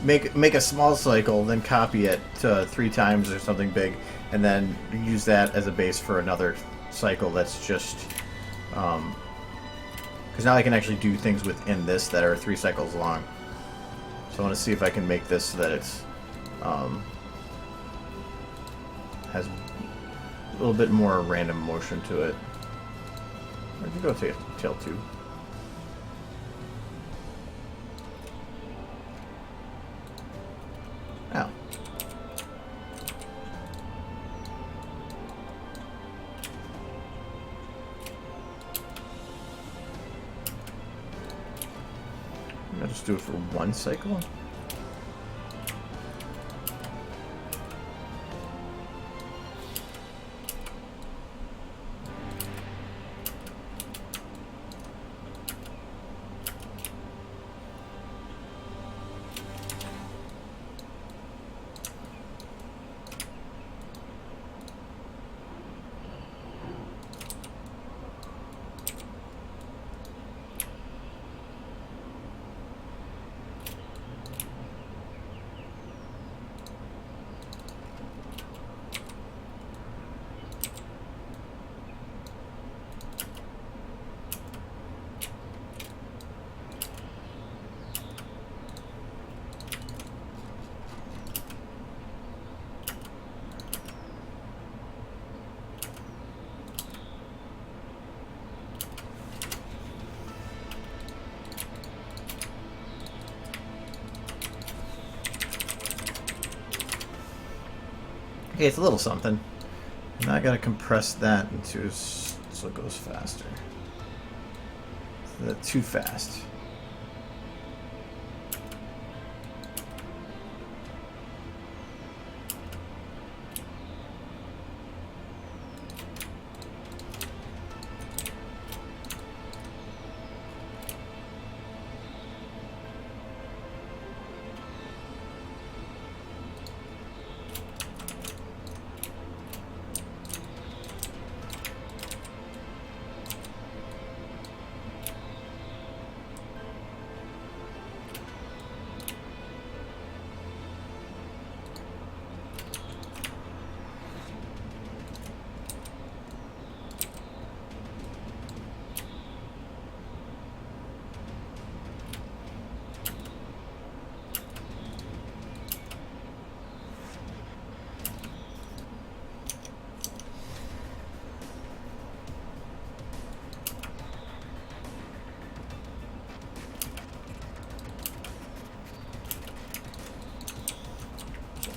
Speaker 1: Make a small cycle, then copy it 3 times or something big, and then use that as a base for another cycle that's just... because now I can actually do things within this that are 3 cycles long. So I want to see if I can make this so that it's has a little bit more random motion to it. I can go to tail 2. Ow. I'll just do it for 1 cycle. Okay, it's a little something. Now I gotta compress that into so it goes faster. That's too fast.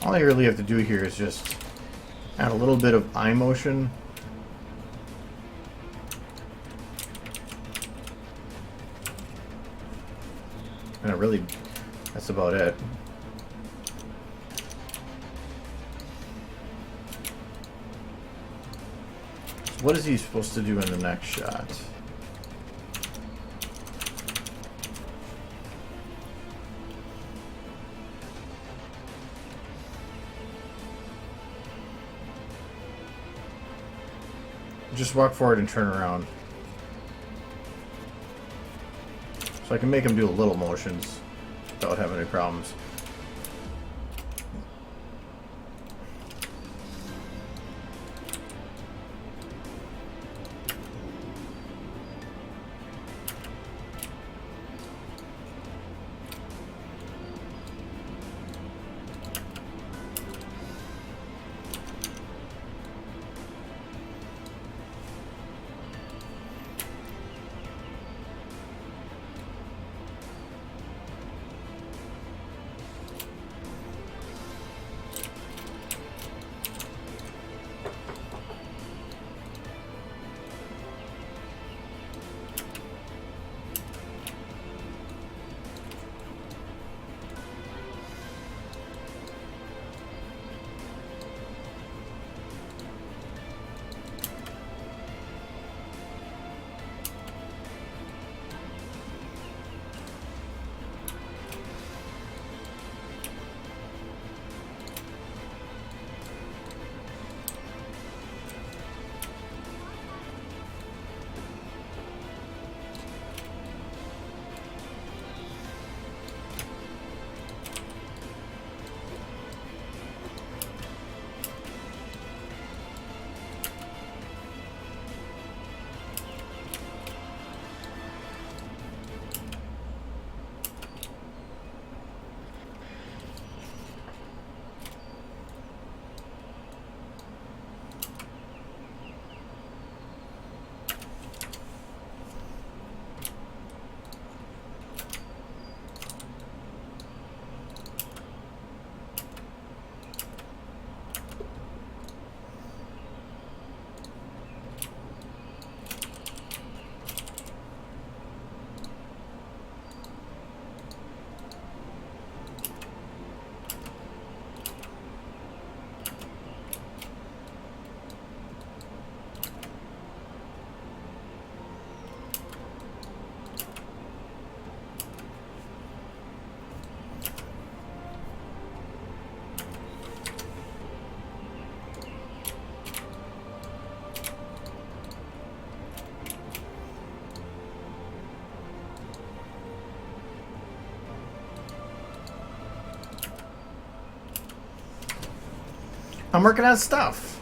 Speaker 1: All I really have to do here is just add a little bit of eye motion. And really, that's about it. So what is he supposed to do in the next shot? Just walk forward and turn around. So I can make him do little motions without having any problems. I'm working on stuff.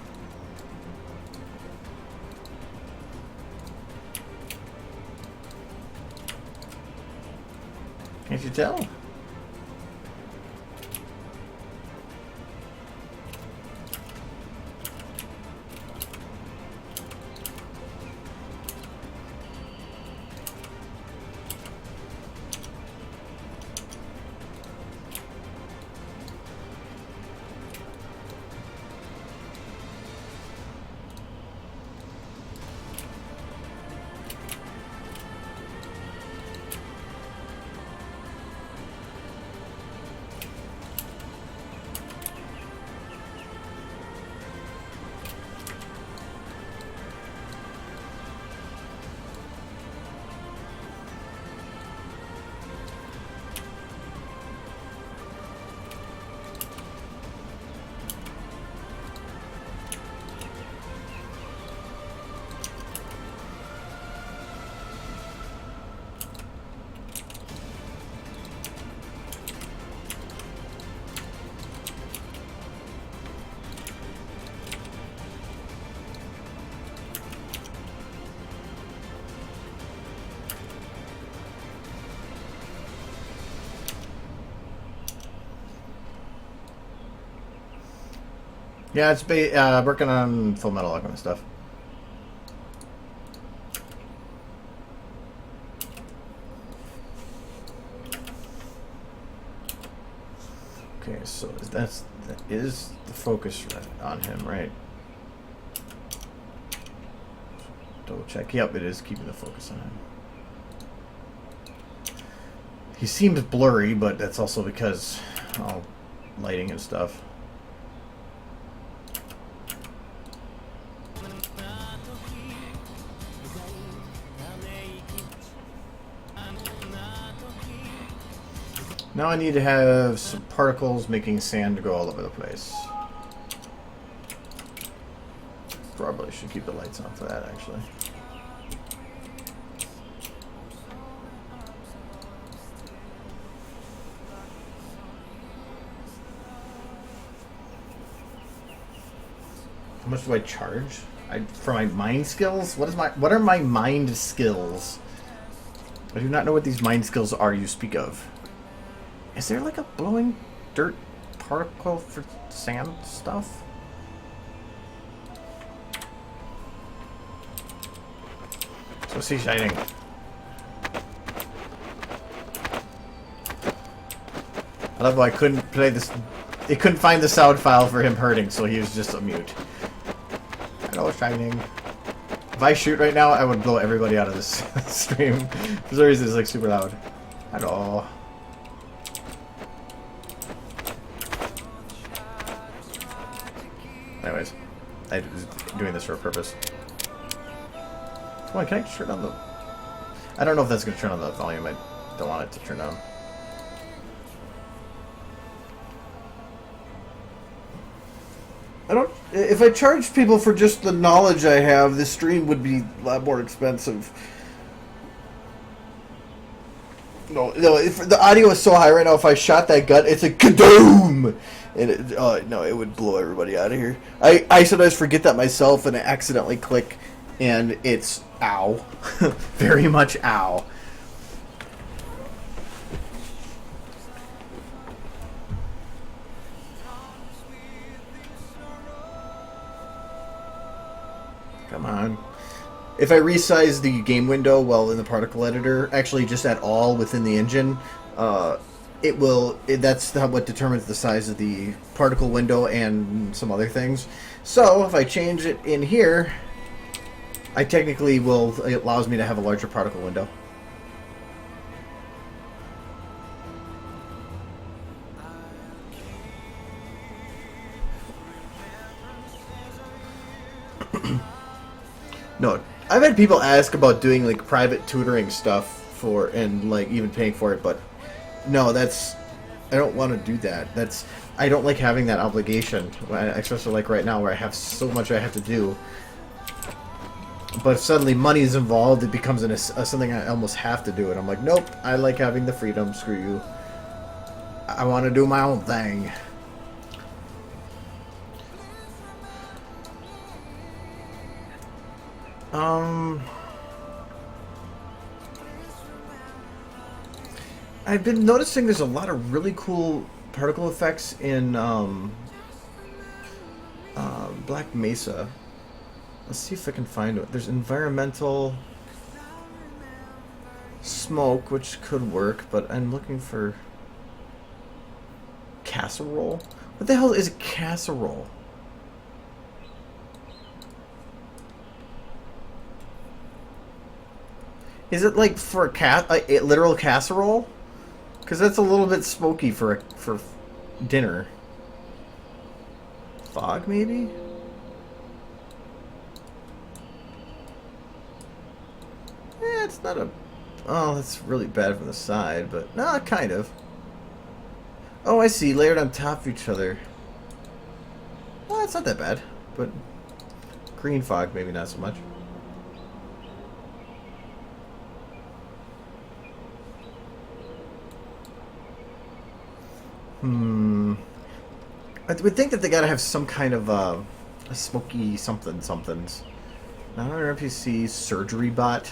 Speaker 1: Can't you tell? Yeah, it's working on Full Metal Alchemist stuff. Okay, so that is the focus on him, right? Double check. Yep, it is keeping the focus on him. He seems blurry, but that's also because all lighting and stuff. Now I need to have some particles making sand go all over the place. Probably should keep the lights on for that, actually. How much do I charge? For my mind skills? What are my mind skills? I do not know what these mind skills are you speak of. Is there like a blowing dirt particle for sand stuff? So see shining. I love how I couldn't play this. It couldn't find the sound file for him hurting, so he was just a mute. Hello, shining. If I shoot right now, I would blow everybody out of this stream. For some reason, it's like super loud. Hello. Anyways, I was doing this for a purpose. Come on, can I turn on the... I don't know if that's going to turn on the volume. I don't want it to turn on. If I charged people for just the knowledge I have, this stream would be a lot more expensive. No, if the audio is so high right now, if I shot that gun, it's a kadoom! And it would blow everybody out of here. I sometimes forget that myself, and I accidentally click, and it's ow. Very much ow. Come on. If I resize the game window while in the particle editor, actually just at all within the engine, that's what determines the size of the particle window and some other things. So if I change it in here, it allows me to have a larger particle window. No, I've had people ask about doing like private tutoring stuff and like even paying for it, but no, I don't want to do that. I don't like having that obligation, especially like right now where I have so much I have to do. But if suddenly money is involved, it becomes something I almost have to do, and I'm like, nope, I like having the freedom, screw you. I want to do my own thing. I've been noticing there's a lot of really cool particle effects in Black Mesa. Let's see if I can find it. There's environmental smoke, which could work, but I'm looking for casserole. What the hell is a casserole? Is it like for a literal casserole? Because that's a little bit smoky for dinner. Fog, maybe? It's not a... Oh, that's really bad from the side, but... No, kind of. Oh, I see. Layered on top of each other. Well, it's not that bad, but... Green fog, maybe not so much. I would think that they gotta have some kind of a smoky somethings. Another NPC surgery bot.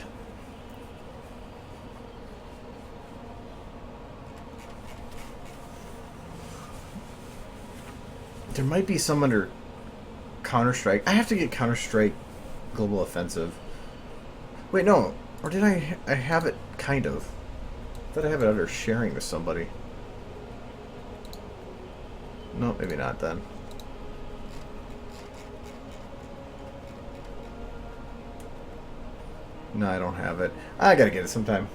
Speaker 1: There might be some under Counter-Strike. I have to get Counter-Strike Global Offensive. Wait, no. Or did I have it kind of? I thought I have it under sharing with somebody. No, maybe not then. No, I don't have it. I gotta get it sometime.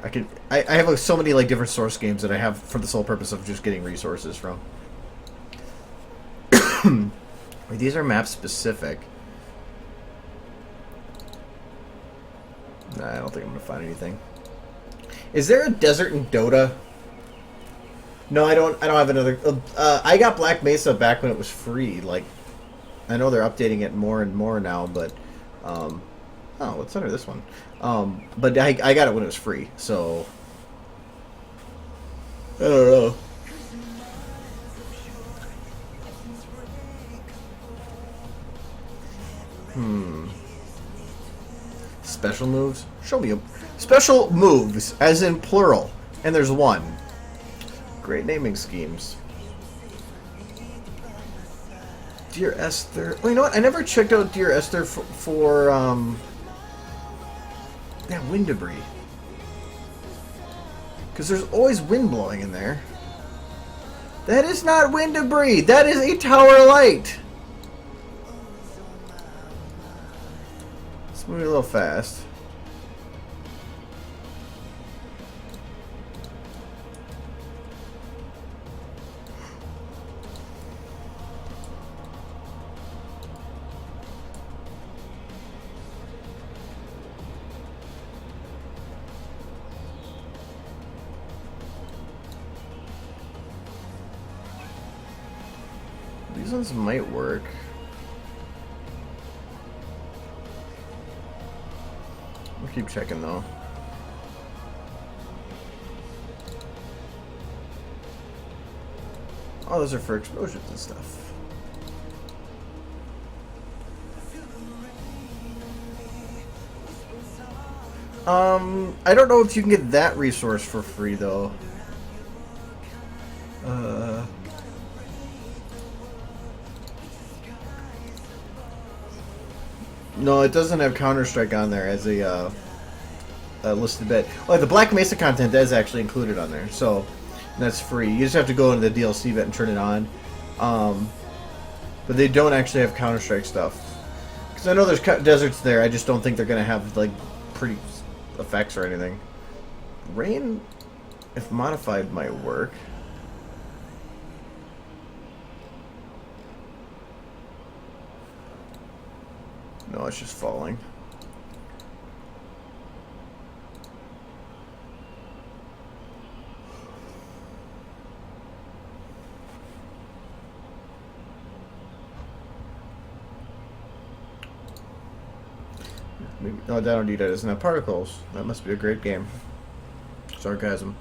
Speaker 1: I have like so many like different source games that I have for the sole purpose of just getting resources from. Wait, these are map specific. Nah, I don't think I'm gonna find anything. Is there a desert in Dota? No, I don't have another. I got Black Mesa back when it was free. Like, I know they're updating it more and more now, but oh, what's under this one? But I got it when it was free, so I don't know. Special moves? Show me a special moves, as in plural, and there's one. Great naming schemes. Dear Esther. Oh, you know what? I never checked out Dear Esther for that wind debris. Because there's always wind blowing in there. That is not wind debris. That is a tower light. Let's move a little fast. These ones might work. We'll keep checking though. Oh, those are for explosions and stuff. I don't know if you can get that resource for free though. No, it doesn't have Counter-Strike on there as a listed bet. Well, the Black Mesa content is actually included on there, so that's free. You just have to go into the DLC vet and turn it on. But they don't actually have Counter-Strike stuff. Because I know there's deserts there, I just don't think they're going to have like pretty effects or anything. Rain, if modified, might work. No, it's just falling. Maybe, no, Dino doesn't have particles. That must be a great game. Sarcasm.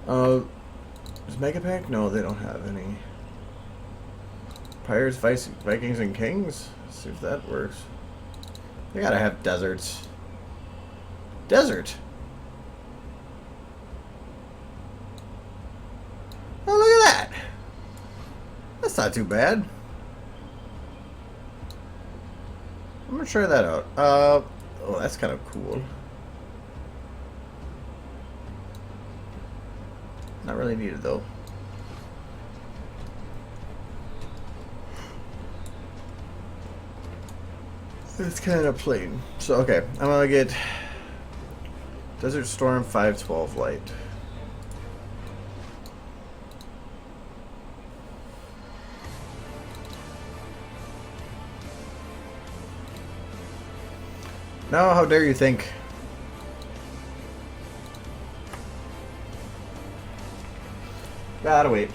Speaker 1: Is Mega Pack? No, they don't have any. Pirates, Vikings, and Kings? Let's see if that works. They gotta have deserts. Desert. Oh, look at that. That's not too bad. I'm gonna try that out. Oh, that's kind of cool. Not really needed though. It's kind of plain. So okay, I'm gonna get Desert Storm 512 light. No, how dare you think? Gotta wait.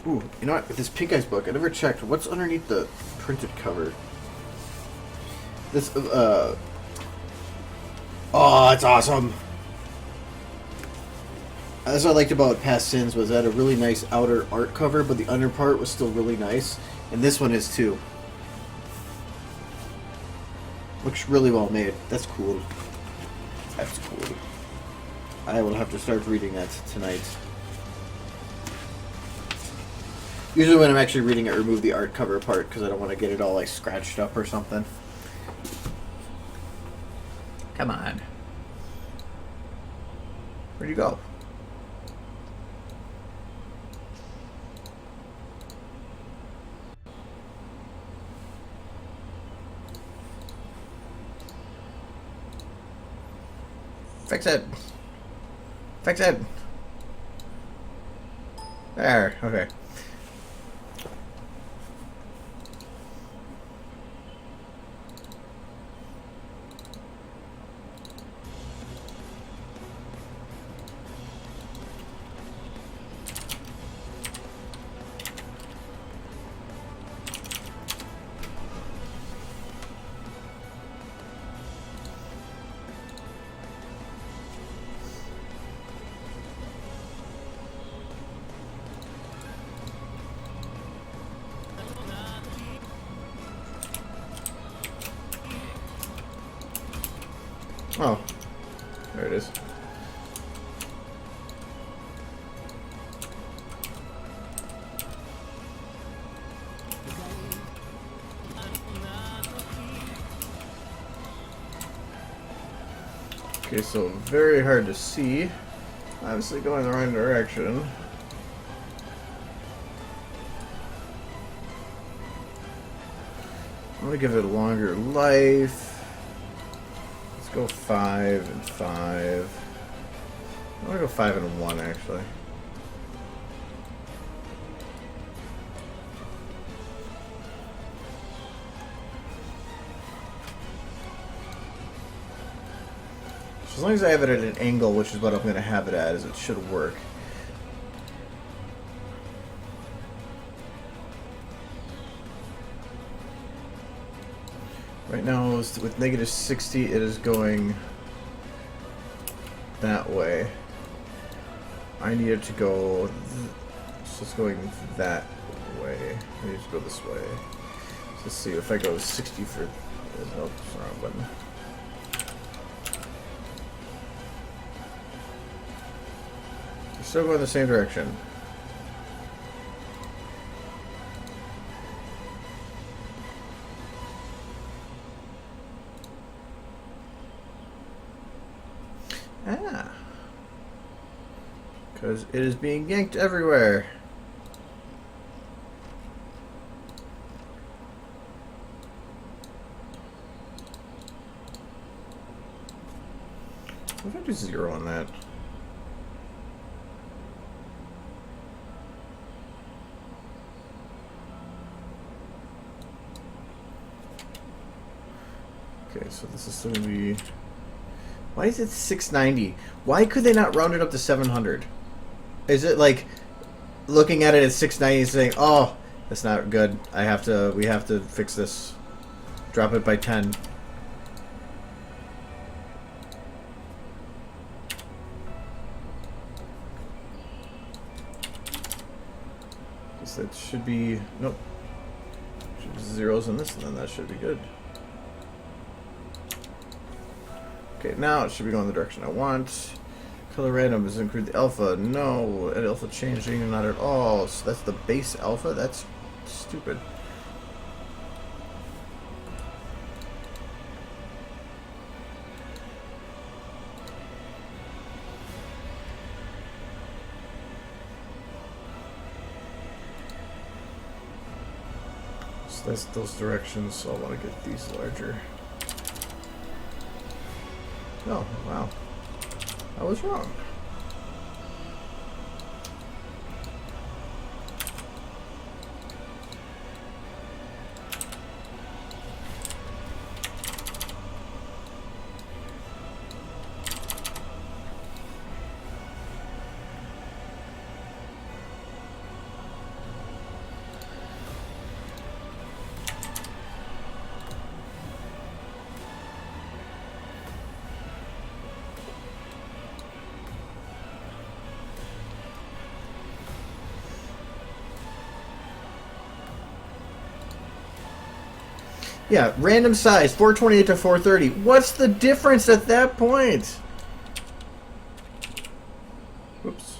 Speaker 1: Ooh, you know what? With this Pink Eyes book, I never checked what's underneath the printed cover. This, oh, it's awesome! That's what I liked about Past Sins, was that a really nice outer art cover, but the under part was still really nice. And this one is too. Looks really well made. That's cool. That's cool. I will have to start reading that tonight. Usually when I'm actually reading it, I remove the art cover part because I don't want to get it all like scratched up or something. Come on. Where'd you go? Fix it. Fix it. There. Okay. Oh, there it is. Okay, so very hard to see. Obviously going the right direction. I'm gonna give it a longer life. Go 5 and 5. I'm gonna go 5 and 1 actually. So as long as I have it at an angle, which is what I'm gonna have it at, it should work. Right now, with negative 60, it is going that way. I need it to go. So it's going that way. I need to go this way. So let's see if I go 60 for. Oh, wrong button. We're still going the same direction. Ah. Because it is being yanked everywhere. What if I do 0 on that? Okay, so this is going to be... Why is it 690? Why could they not round it up to 700? Is it like looking at it at 690 and saying, oh, That's not good. We have to fix this. Drop it by 10. Guess that should be, nope. Should be zeros in this, and then that should be good. Okay, now it should be going the direction I want. Color random does include the alpha. No, and alpha changing, not at all. So that's the base alpha? That's stupid. So that's those directions, so I want to get these larger. Oh, wow. I was wrong. Yeah, random size, 428 to 430. What's the difference at that point? Oops.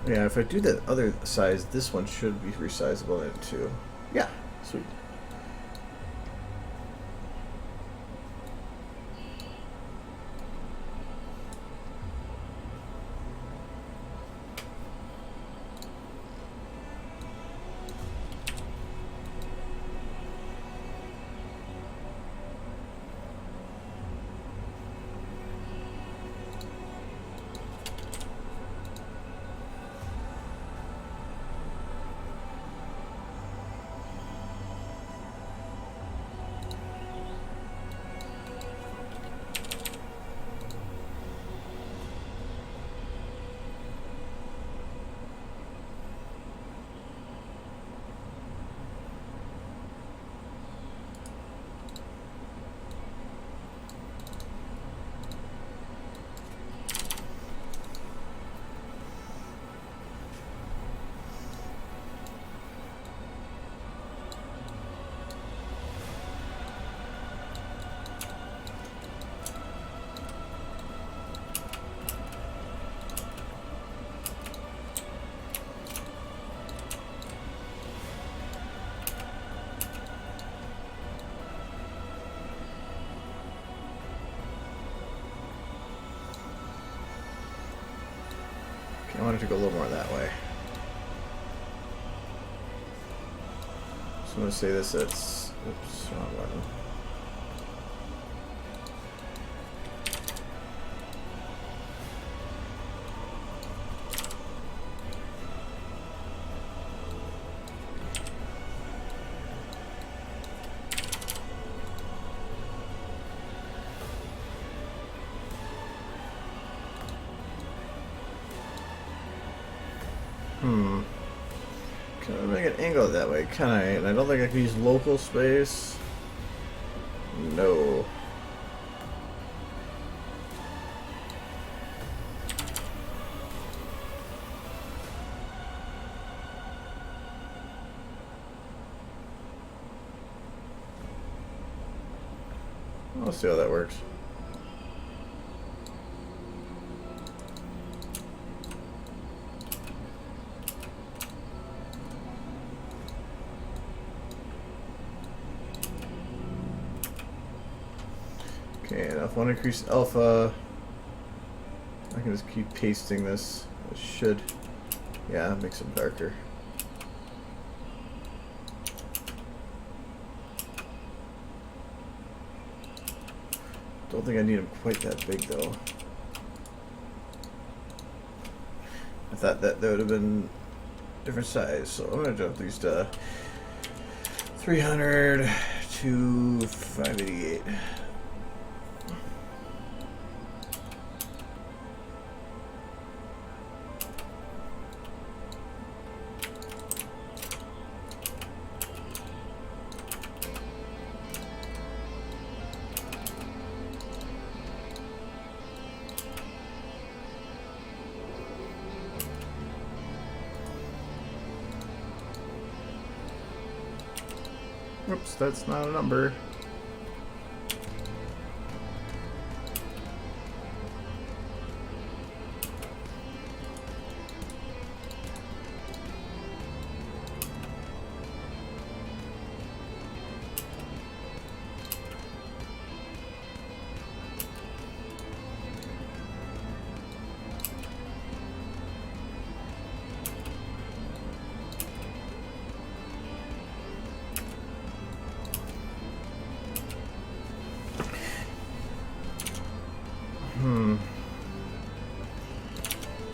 Speaker 1: Yeah, if I do that other size, this one should be resizable in too. Yeah, sweet. I wanted to go a little more that way. So I'm going to say this at, oops, wrong button. Can I make an angle that way? Can I? And I don't think I can use local space. No. Let's see how that works. Okay, and if I want to increase alpha, I can just keep pasting this. It should, yeah, make them darker. Don't think I need them quite that big though. I thought that would have been different size, so I'm gonna jump these to 300 to 588. Oops, that's not a number.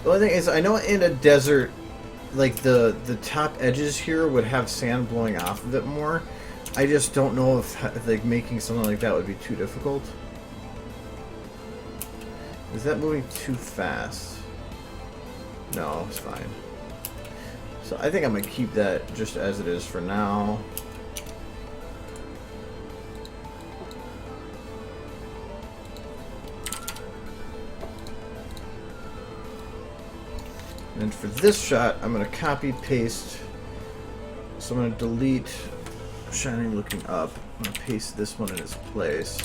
Speaker 1: The only thing is, I know in a desert, like the top edges here would have sand blowing off of it more. I just don't know if like making something like that would be too difficult. Is that moving too fast? No, it's fine. So I think I'm gonna keep that just as it is for now. And for this shot, I'm going to copy paste. So I'm going to delete shining looking up. I'm going to paste this one in its place.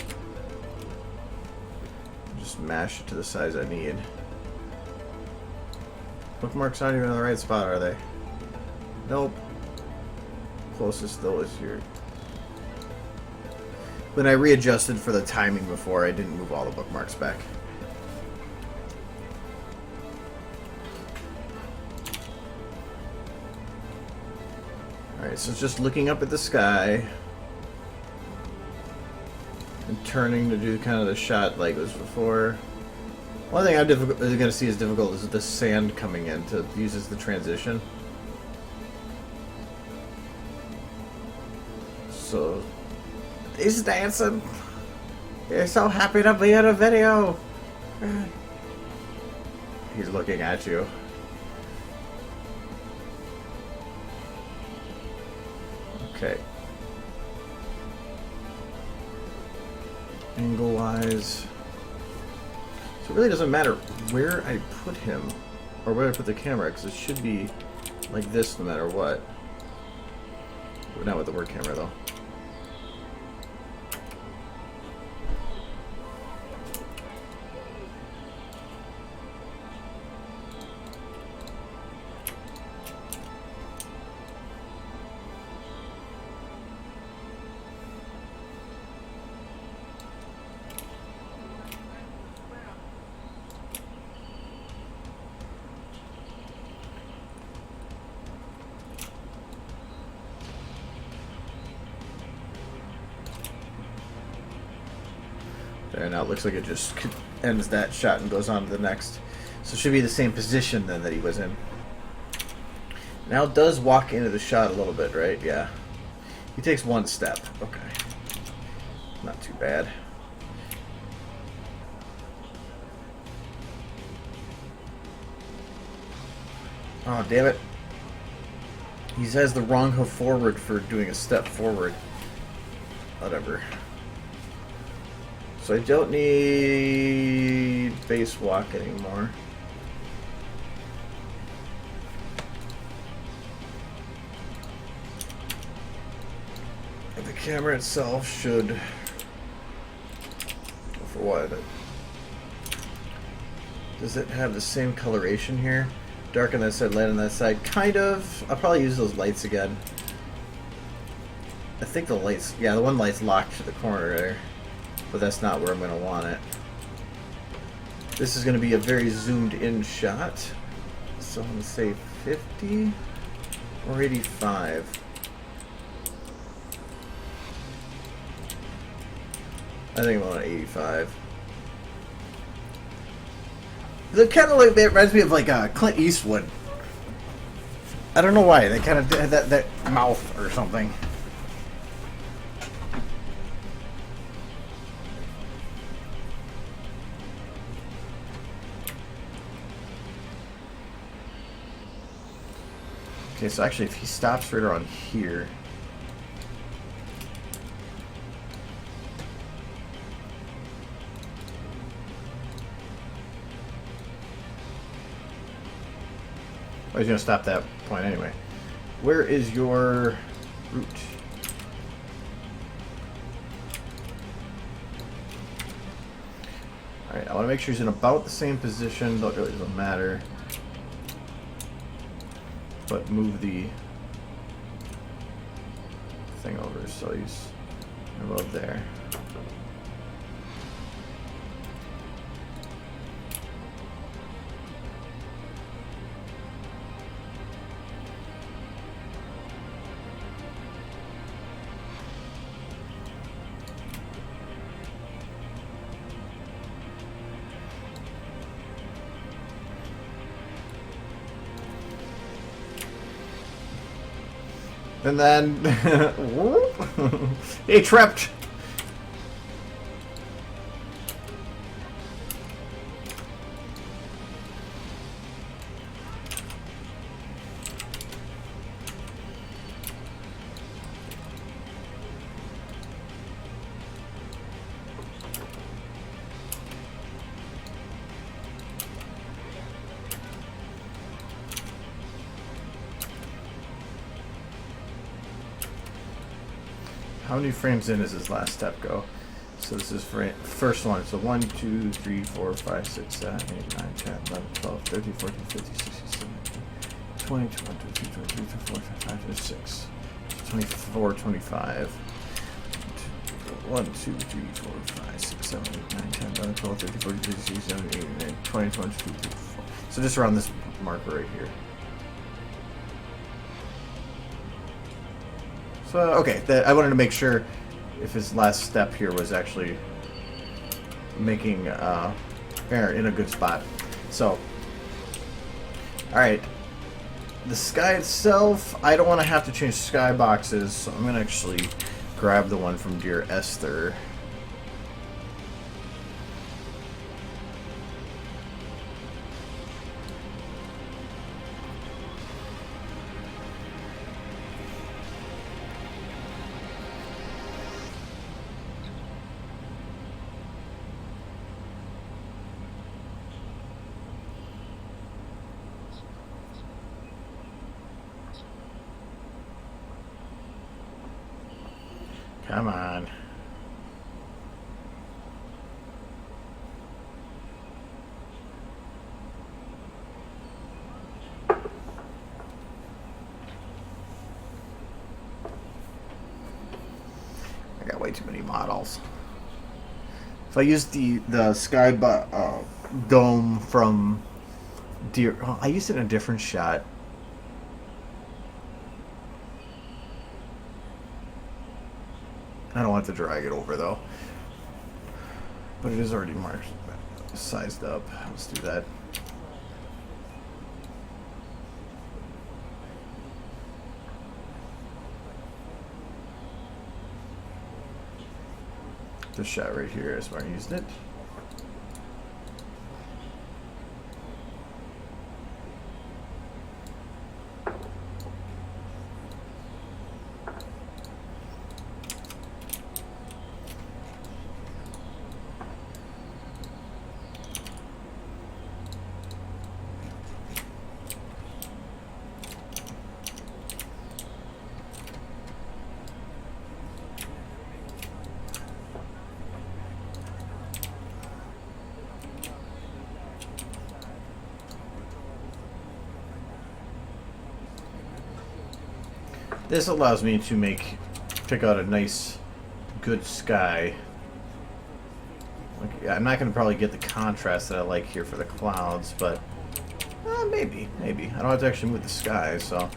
Speaker 1: Just mash it to the size I need. Bookmarks aren't even in the right spot, are they? Nope. Closest though is here. When I readjusted for the timing before, I didn't move all the bookmarks back. Alright, so it's just looking up at the sky and turning to do kind of the shot like it was before. One thing I'm going to see as difficult is the sand coming in to use as the transition. So, he's dancing. You're so happy to be in a video. He's looking at you. Okay. Angle-wise. So it really doesn't matter where I put him or where I put the camera, because it should be like this no matter what. Not with the word camera though. There, now it looks like it just ends that shot and goes on to the next. So it should be the same position then that he was in. Now it does walk into the shot a little bit, right? Yeah. He takes one step. Okay. Not too bad. Oh, damn it. He says the wrong hoof forward for doing a step forward. Whatever. So I don't need base walk anymore. And the camera itself should go for what? Does it have the same coloration here? Dark on that side, light on that side. Kind of. I'll probably use those lights again. I think the lights, yeah, the one light's locked to the corner there. But that's not where I'm going to want it. This is going to be a very zoomed in shot. So I'm going to say 50 or 85. I think I'm on 85. It kind of like, it reminds me of like Clint Eastwood. I don't know why. They kind of had that mouth or something. Okay, so actually if he stops right around here. Oh, he's going to stop that point anyway. Where is your route? Alright, I want to make sure he's in about the same position, though it really doesn't matter. But move the thing over so he's above there. And then, he tripped. How many frames in does his last step go? So this is first one. So 1, 2, 3, 4, 5, 6, 7, 8, 9, 10, 11, 12, 13, 14, 15, 16, 17, 20, 21, 22, 23, 24, 25, 26, 24, 25. 1, 2, 3, 4, 5, 6, 7, 8, 9, 10, 11, 12, 13, 14, 15, 16, 17, 18, 19, 20, 22, 23, 24. So just around this marker right here. So, okay, I wanted to make sure if his last step here was actually making air in a good spot. So, alright. The sky itself, I don't want to have to change sky boxes, so I'm going to actually grab the one from Dear Esther. Come on. I got way too many models. If I use the sky dome from Deer, oh, I used it in a different shot. I don't want to drag it over though, but it is already marked, sized up. Let's do that. This shot right here is where I used it. This allows me to pick out a nice, good sky. Like, yeah, I'm not going to probably get the contrast that I like here for the clouds, but maybe. I don't have to actually move the sky, so.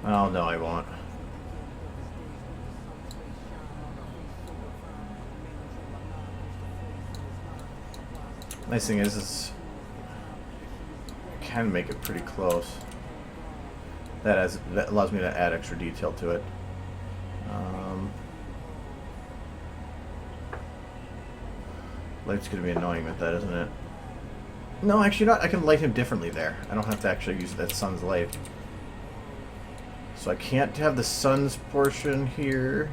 Speaker 1: Oh, no, I won't. Nice thing is I can make it pretty close. That allows me to add extra detail to it. Light's going to be annoying with that, isn't it? No, actually not. I can light him differently there. I don't have to actually use that sun's light. So I can't have the sun's portion here.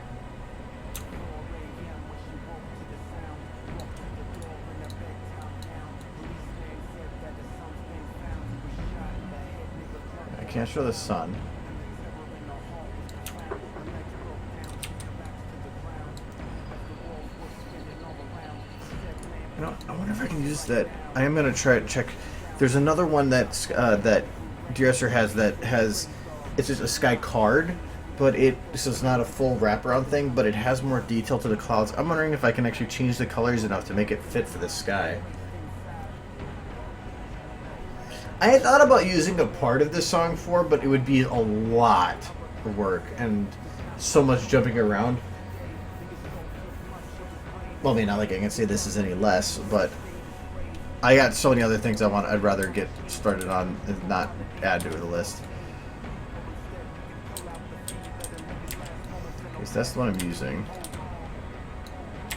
Speaker 1: I can't show the sun. know, I wonder if I can use that. I am gonna try to check. There's another one that's that DRSer has that has. It's just a sky card, but so it's not a full wraparound thing, but it has more detail to the clouds. I'm wondering if I can actually change the colors enough to make it fit for the sky. I had thought about using a part of this song for, but it would be a lot of work and so much jumping around. Well, I mean, not like I can say this is any less, but I got so many other things I'd rather get started on and not add to the list. Okay, so that's the one I'm using.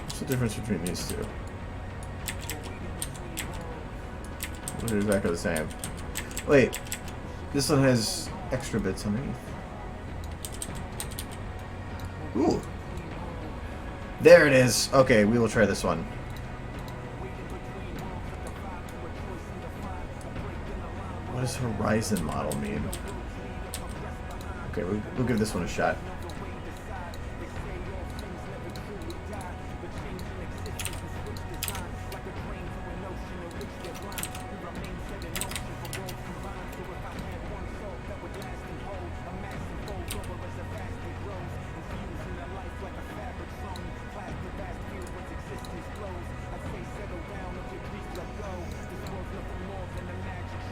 Speaker 1: What's the difference between these two? They're exactly the same. Wait, this one has extra bits underneath. Ooh. There it is. Okay, we will try this one. What does horizon model mean? Okay, we'll give this one a shot.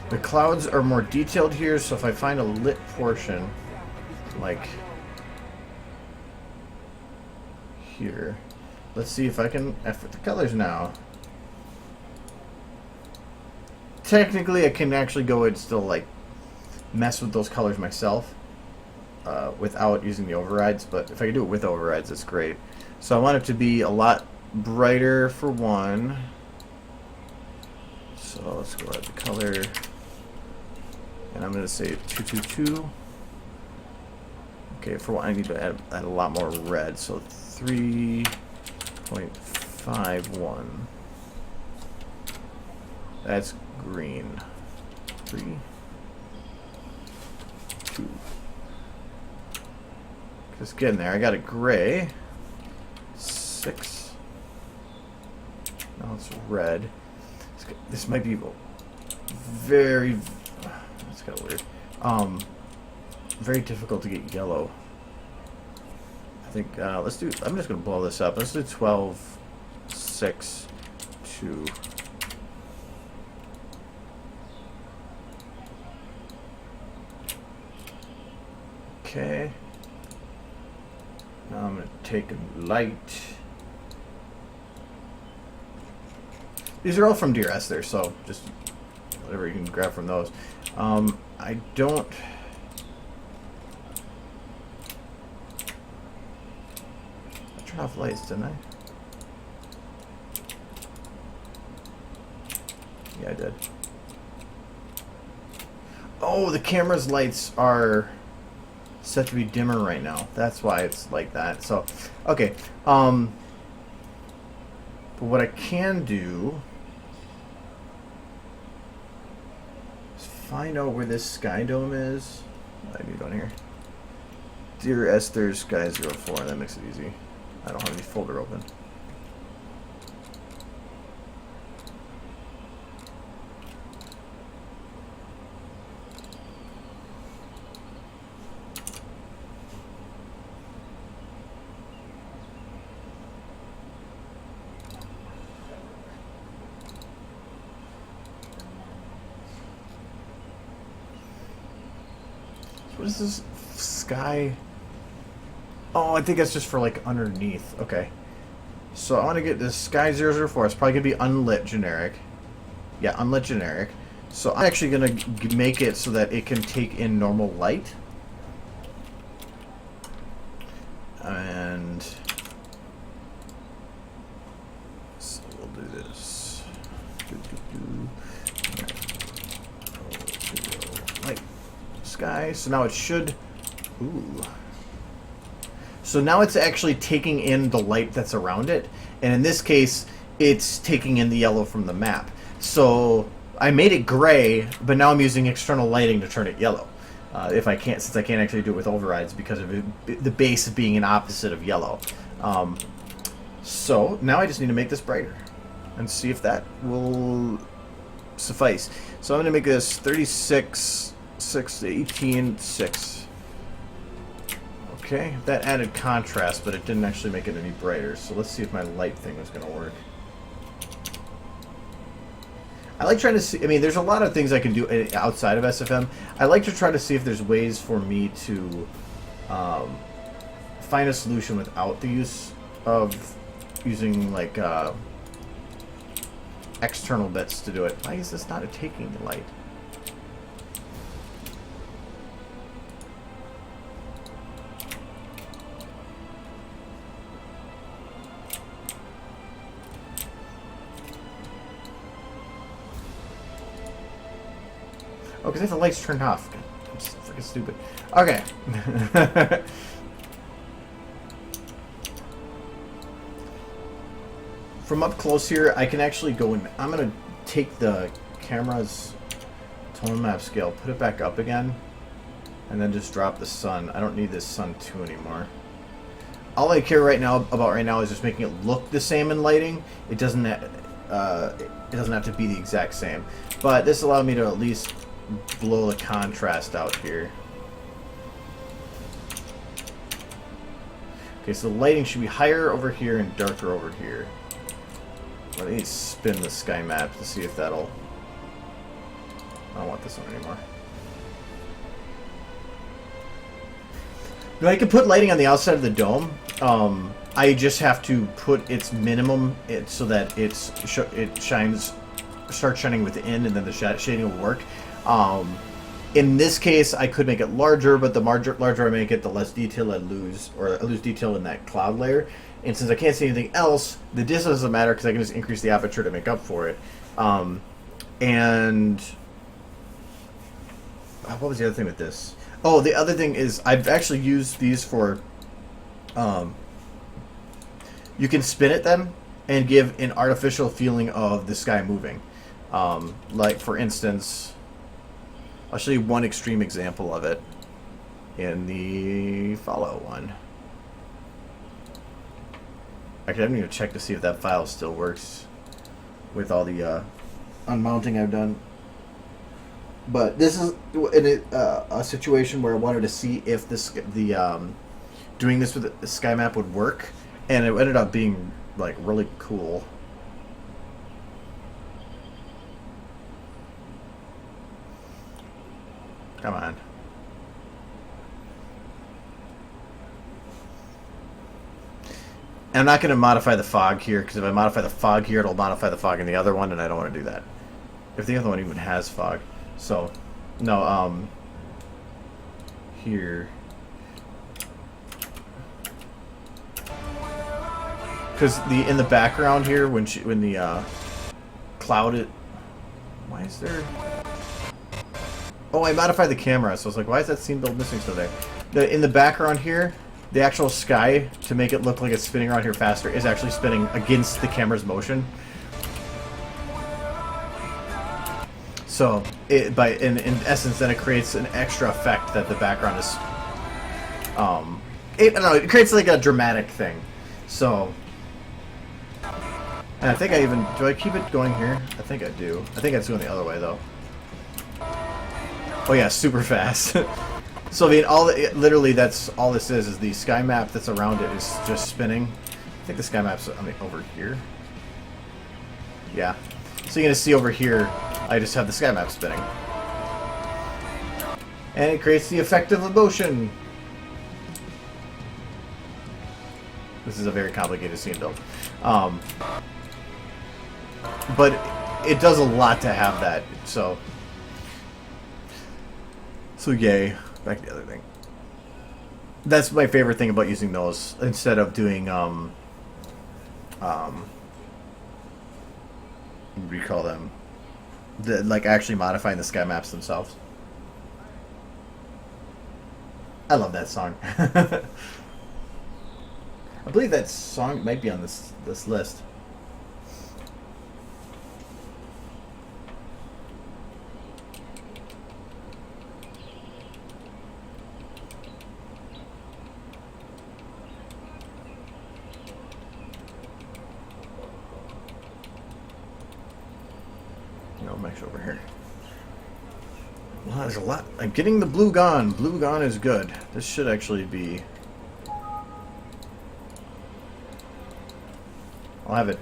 Speaker 1: The clouds are more detailed here, so if I find a lit portion, like here, let's see if I can F with the colors now. Technically, I can actually go and still like mess with those colors myself without using the overrides, but if I can do it with overrides, it's great. So I want it to be a lot brighter for one. So let's go add the color. And I'm going to say 222. Okay, for one, I need to add a lot more red. So 3.51. That's green. 3, 2. Just getting there. I got a gray. 6. Now it's red. This might be very. That's kind of weird. Very difficult to get yellow. I think let's do. I'm just gonna blow this up. Let's do 12, 6, 2. Okay. Now I'm gonna take a light. These are all from DRS there, so just whatever you can grab from those. I don't. I turned off lights, didn't I? Yeah, I did. Oh, the camera's lights are set to be dimmer right now. That's why it's like that. So, okay. But what I can do is find out where this sky dome is. I need on here. Dear Esther Sky 04. That makes it easy. I don't have any folder open. What is this sky? Oh, I think that's just for like underneath. Okay. So I want to get this sky 004. It's probably going to be unlit generic. Yeah, unlit generic. So I'm actually going to make it so that it can take in normal light. And so we'll do this. Light. Sky. So now it should. Ooh. So now it's actually taking in the light that's around it, and in this case, it's taking in the yellow from the map. So I made it gray, but now I'm using external lighting to turn it yellow. If I can't, since I can't actually do it with overrides because of the base being an opposite of yellow. So now I just need to make this brighter. and see if that will suffice. So I'm going to make this 36, 6, 18, 6. Okay, that added contrast, but it didn't actually make it any brighter. So let's see if my light thing was going to work. I like trying to see, I mean, there's a lot of things I can do outside of SFM. I like to try to see if there's ways for me to find a solution without the use of using, like, external bits to do it. Why is this not taking the light? Oh, because if the light's turned off. I'm so freaking stupid. Okay. From up close here, I can actually go and I'm going to take the camera's tone map scale, put it back up again, and then just drop the sun. I don't need this sun 2 anymore. All I care about right now is just making it look the same in lighting. It doesn't have to be the exact same. But this allowed me to at least blow the contrast out here. Okay, so the lighting should be higher over here and darker over here. Let me spin the sky map to see if that'll... I don't want this one anymore. No, I can put lighting on the outside of the dome. I just have to put its minimum so that it shines, starts shining within, and then the shading will work. In this case, I could make it larger, but the larger I make it, the less detail I lose, or I lose detail in that cloud layer. And since I can't see anything else, the distance doesn't matter because I can just increase the aperture to make up for it. And what was the other thing with this? Oh, the other thing is I've actually used these for... you can spin it then and give an artificial feeling of the sky moving. Like, for instance... I'll show you one extreme example of it in the follow one. Actually, I haven't even checked to see if that file still works with all the unmounting I've done. But this is a situation where I wanted to see if doing this with the sky map would work, and it ended up being like really cool. Come on. And I'm not going to modify the fog here, because if I modify the fog here, it'll modify the fog in the other one, and I don't want to do that. If the other one even has fog. So, no, here. Because in the background here, when the cloud why is there... Oh, I modified the camera, so I was like, why is that scene build missing still there? In the background here, the actual sky, to make it look like it's spinning around here faster, is actually spinning against the camera's motion. So, in essence, then it creates an extra effect that the background is... I don't know, it creates like a dramatic thing. So... And I think I even... Do I keep it going here? I think I do. I think it's going the other way, though. Oh yeah, super fast. So I mean, literally that's all this is the sky map that's around it is just spinning. I think the sky map's over here. Yeah. So you're gonna see over here, I just have the sky map spinning, and it creates the effect of motion. This is a very complicated scene build, but it does a lot to have that. So yay. Back to the other thing. That's my favorite thing about using those instead of doing what do you call them? Like actually modifying the sky maps themselves. I love that song. I believe that song might be on this list. I'm actually over here. Well, there's a lot. I'm getting the blue gone. Blue gone is good. This should actually be... I'll have it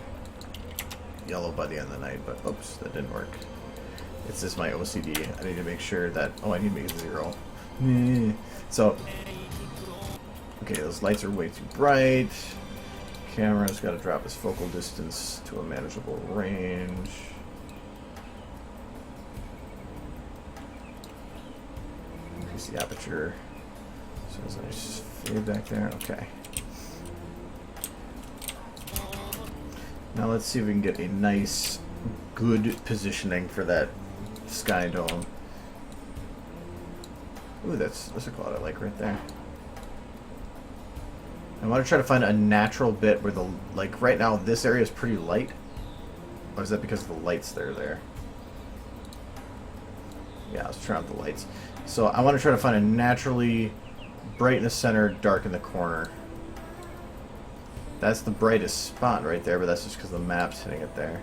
Speaker 1: yellow by the end of the night, but oops, that didn't work. It's just my OCD. I need to make sure that... Oh, I need to make it 0. So... Okay, those lights are way too bright. Camera's got to drop its focal distance to a manageable range. Increase the aperture. So there's a nice fade back there. Okay. Now let's see if we can get a nice, good positioning for that sky dome. Ooh, that's a cloud I like right there. I want to try to find a natural bit where the, like right now this area is pretty light. Or is that because of the lights that are there? Yeah, let's try out the lights. So I want to try to find a naturally bright in the center, dark in the corner. That's the brightest spot right there, but that's just because the map's hitting it there.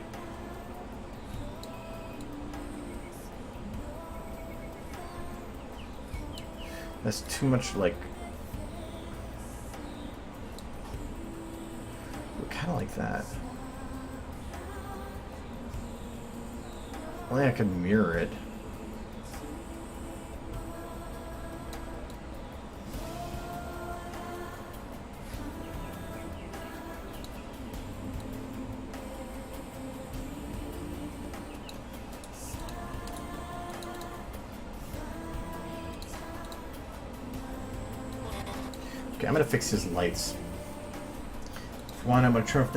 Speaker 1: That's too much like... Kind of like that. Only I can mirror it. Okay, I'm gonna fix his lights. One, I'm going to turn off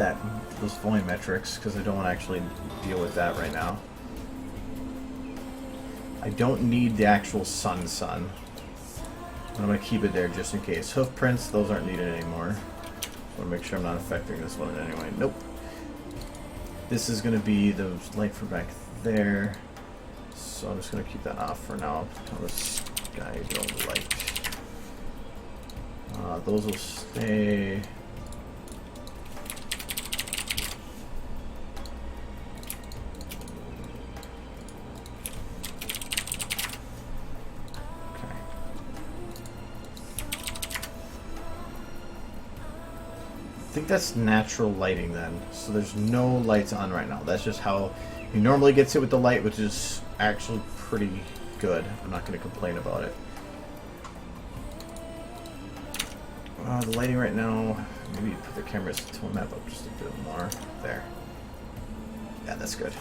Speaker 1: those volumetrics because I don't want to actually deal with that right now. I don't need the actual sun. But I'm going to keep it there just in case. Hoof prints, those aren't needed anymore. I want to make sure I'm not affecting this one in any way. Nope. This is going to be the light from back there. So I'm just going to keep that off for now. The sky dome light. Those will stay. I think that's natural lighting then. So there's no lights on right now. That's just how he normally gets it with the light, which is actually pretty good. I'm not going to complain about it. The lighting right now, maybe put the camera's tone map up just a bit more. There. Yeah, that's good.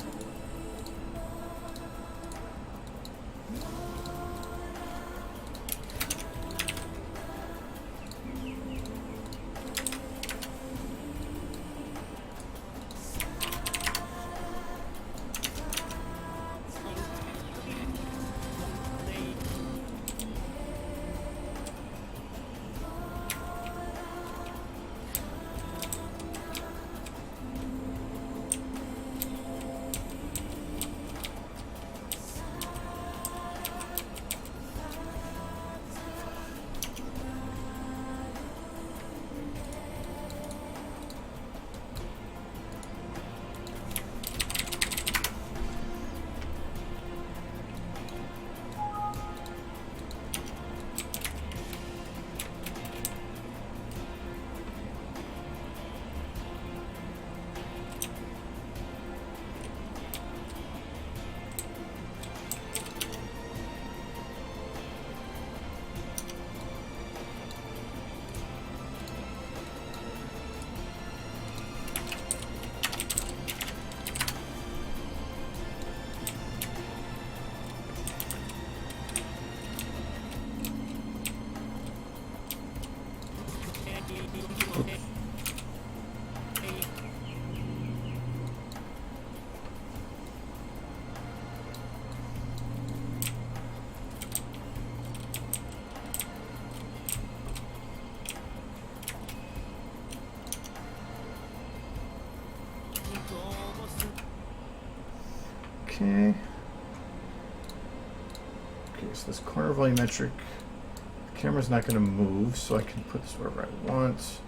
Speaker 1: Okay. Okay, so this corner volumetric, the camera's not going to move, so I can put this wherever I want.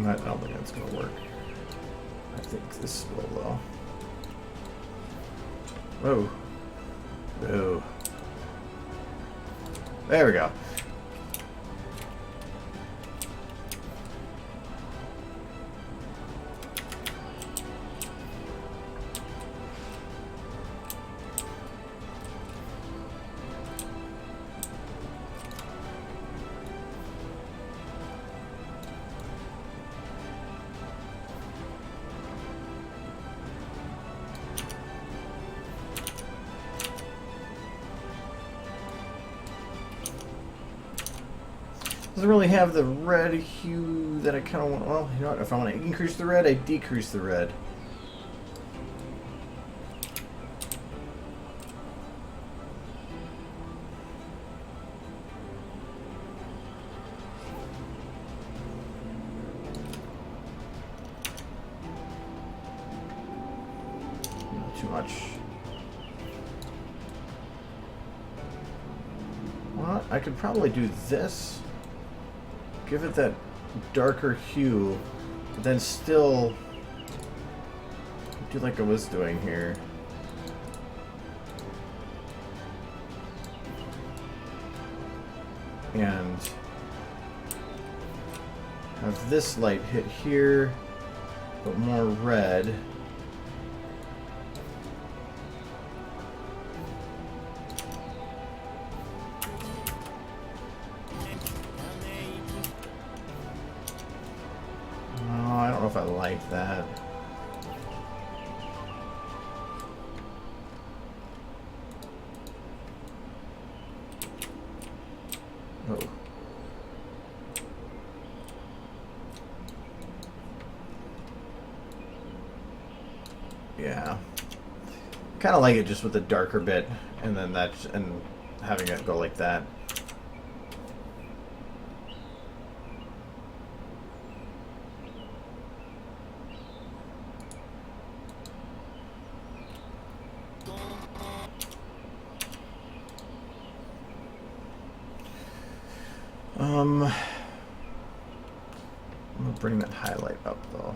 Speaker 1: I don't think that's going to work. I think this will, though. Whoa. Whoa. There we go. Doesn't really have the red hue that I kind of want. Well, you know what? If I want to increase the red, I decrease the red. Not too much. Well, I could probably do this. Give it that darker hue, but then still do like I was doing here. And have this light hit here, but more red. If I like that. Oh. Yeah. Kind of like it just with the darker bit, and then that's, and having it go like that. I'm gonna bring that highlight up though.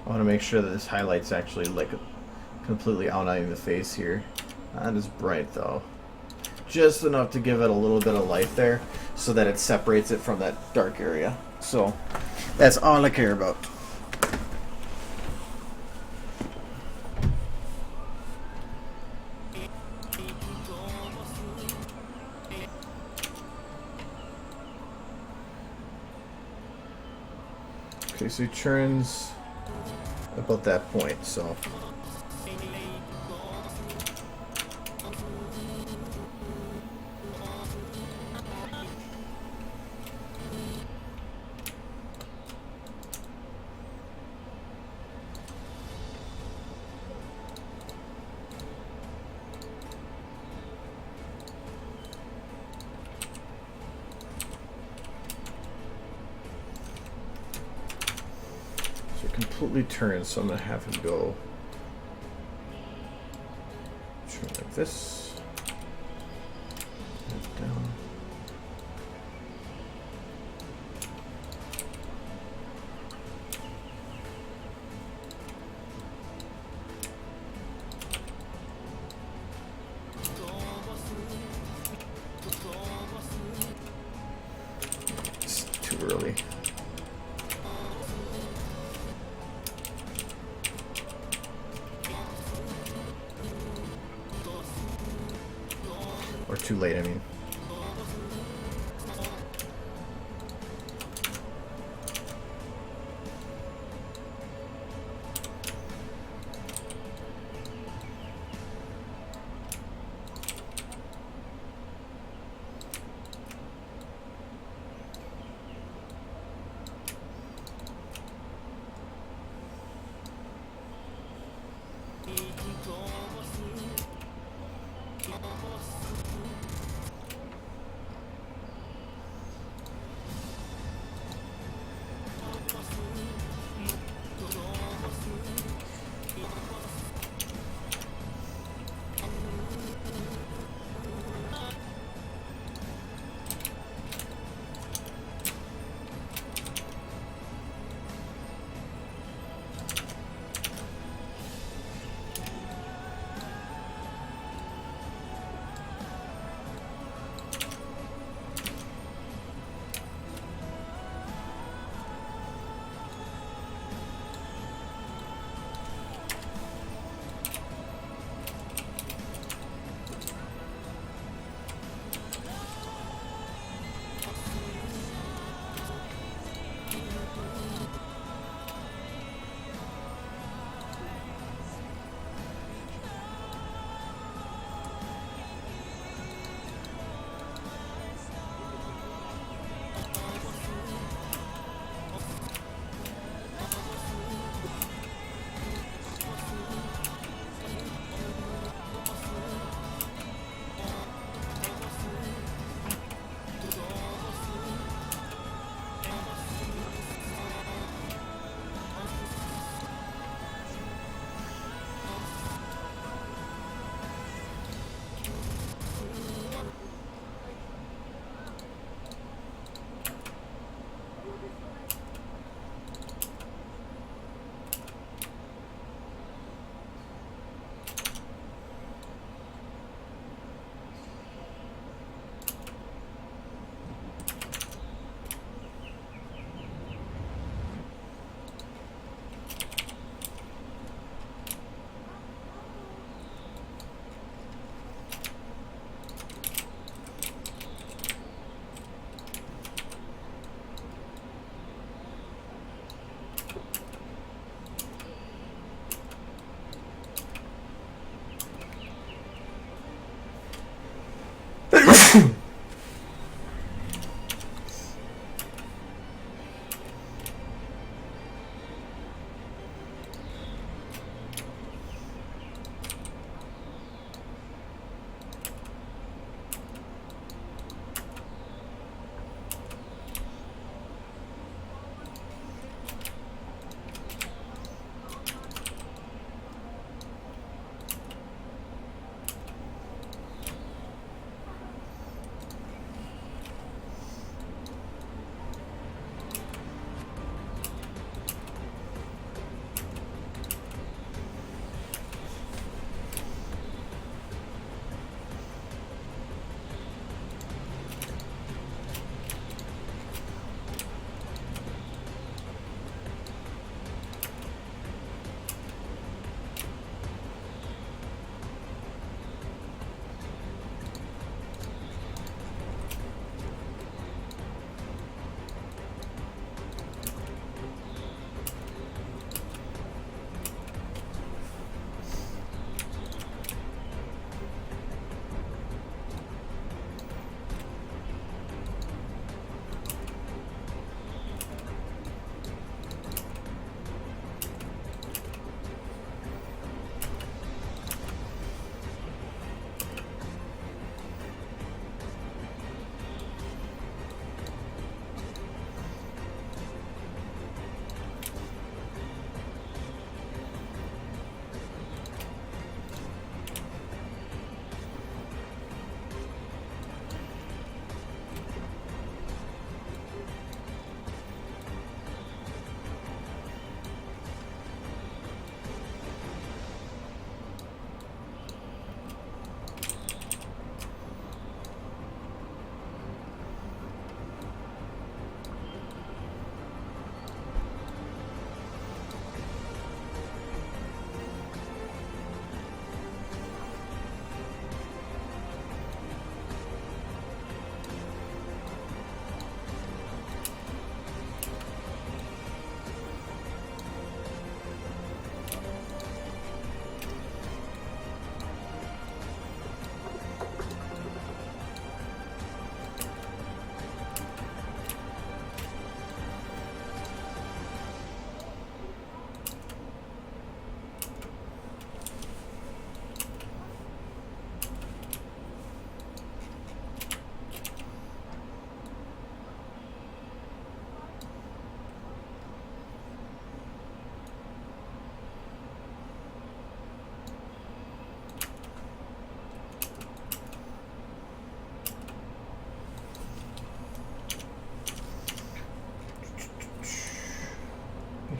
Speaker 1: I want to make sure that this highlight's actually like completely outlining the face here. Not as bright though. Just enough to give it a little bit of light there so that it separates it from that dark area. So that's all I care about. Okay, so he turns about that point, so. Completely turns, so I'm going to have him go turn like this, down. It's too early. Or too late, I mean.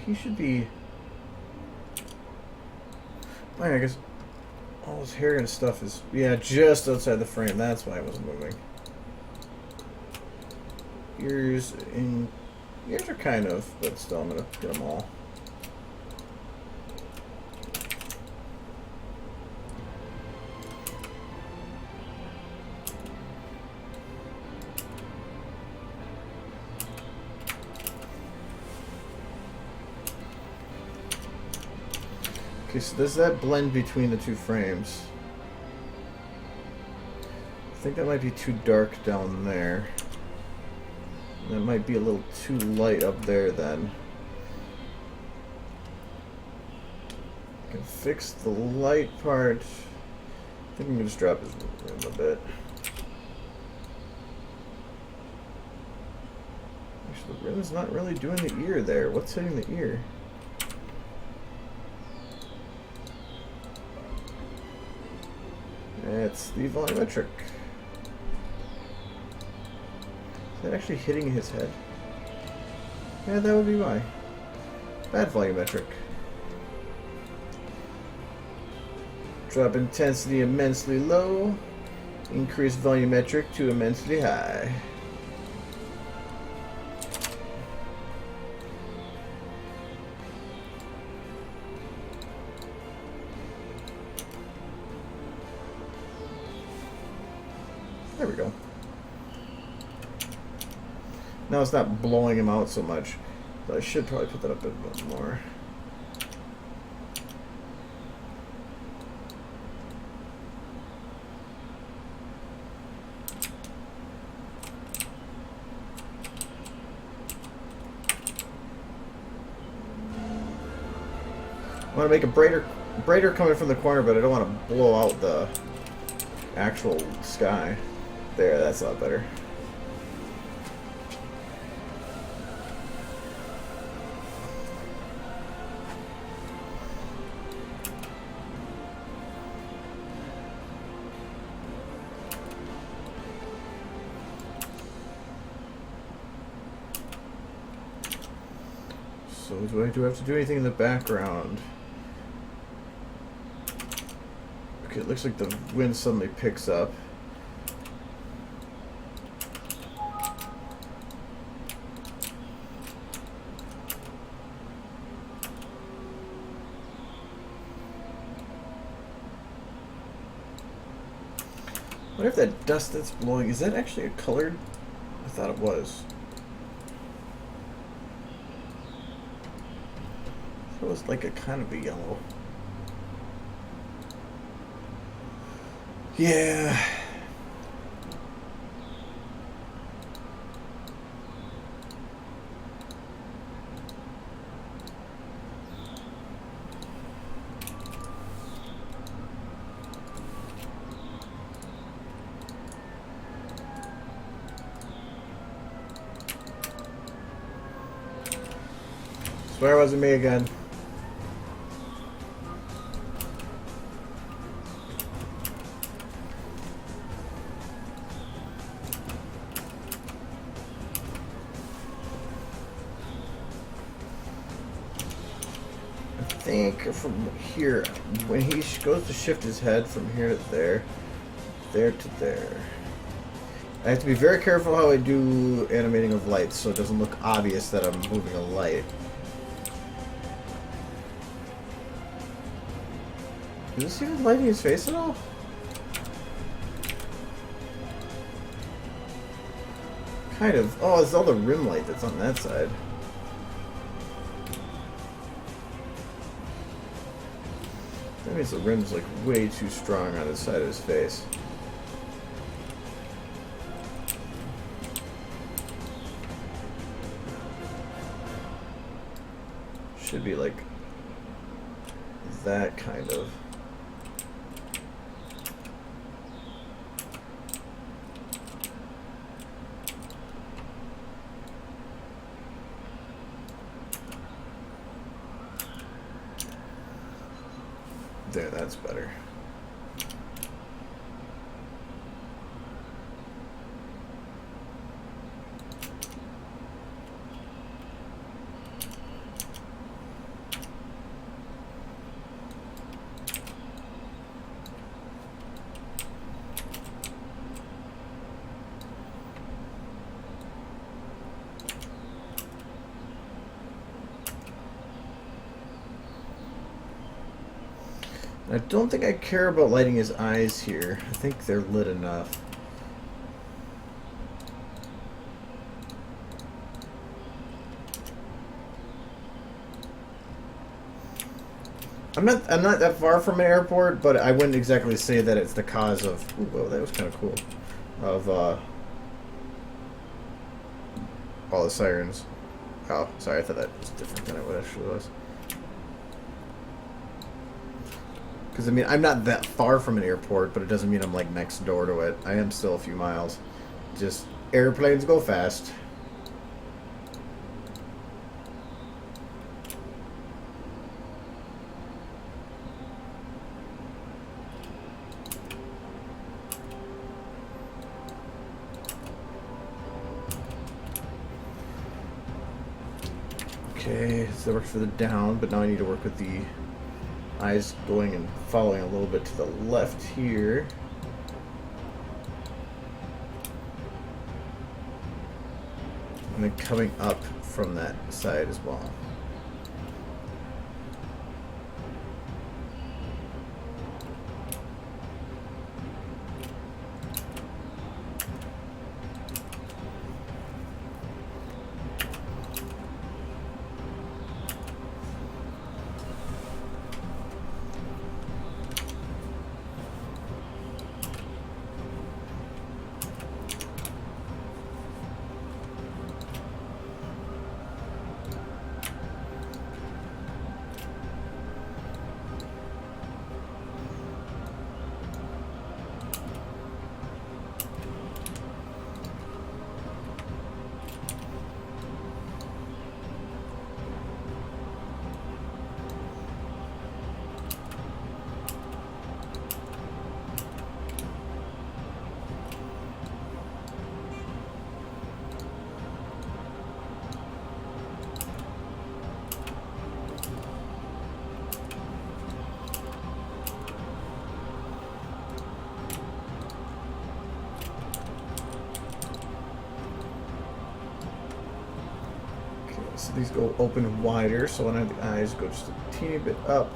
Speaker 1: He should be... I guess all his hair and stuff is... Yeah, just outside the frame. That's why it wasn't moving. Ears are kind of, but still I'm going to get them all. Okay, so there's that blend between the two frames. I think that might be too dark down there. That might be a little too light up there then. I can fix the light part. I think we can just drop his rim a bit. Actually, the rim's not really doing the ear there. What's hitting the ear? It's the volumetric. Is that actually hitting his head? Yeah, that would be why. Bad volumetric. Drop intensity immensely low. Increase volumetric to immensely high. There we go. Now it's not blowing him out so much, but I should probably put that up a bit more. want to make a brighter coming from the corner, but I don't want to blow out the actual sky. There, that's a lot better. So do I have to do anything in the background? Okay, it looks like the wind suddenly picks up. I wonder if that dust that's blowing, is that actually a colored? I thought it was. It was like a kind of a yellow. Yeah. Swear it wasn't me again. I think from here, when he goes to shift his head from here to there, there to there, I have to be very careful how I do animating of lights so it doesn't look obvious that I'm moving a light. Is this even lighting his face at all? Kind of. Oh, it's all the rim light that's on that side. That means the rim's like way too strong on his side of his face. Should be like that kind of. There, that's better. I don't think I care about lighting his eyes here. I think they're lit enough. I'm not that far from an airport, but I wouldn't exactly say that it's the cause of. Ooh, whoa, that was kind of cool. Of all the sirens. Oh, sorry, I thought that was different than it actually was. Because, I mean, I'm not that far from an airport, but it doesn't mean I'm, like, next door to it. I am still a few miles. Just, airplanes go fast. Okay, so that works for the down, but now I need to work with the eyes going and following a little bit to the left here. And then coming up from that side as well. So these go open wider, so when I have the eyes go just a teeny bit up.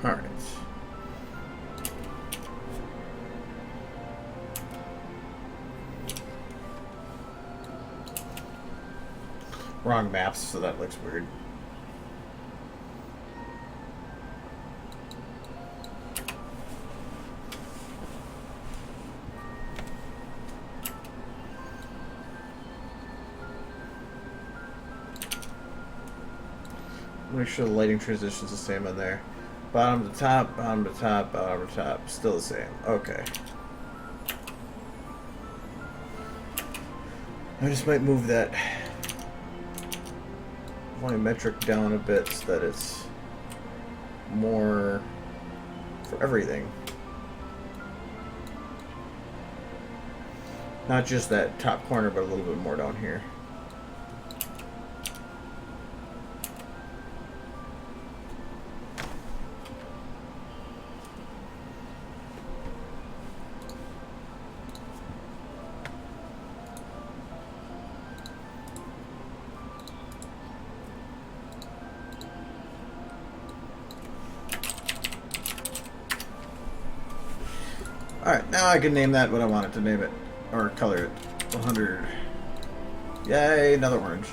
Speaker 1: Alright. Wrong maps, so that looks weird. Make sure the lighting transition's the same in there. Bottom to top, bottom to top, bottom to top. Still the same. Okay. I just might move that volumetric down a bit so that it's more for everything. Not just that top corner, but a little bit more down here. Alright, now I can name that what I wanted to name it. Or color it. 100. Yay, another orange.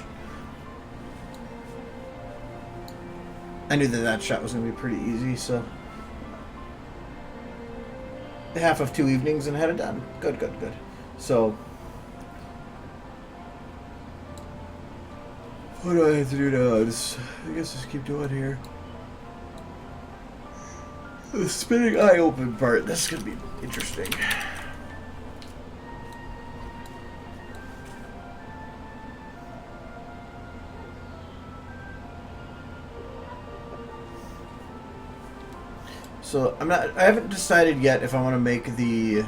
Speaker 1: I knew that that shot was going to be pretty easy, so... half of 2 evenings and had it done. Good, good, good. So, what do I have to do now? I guess just keep doing here. The spinning eye open part. This is gonna be interesting. So I haven't decided yet if I want to make the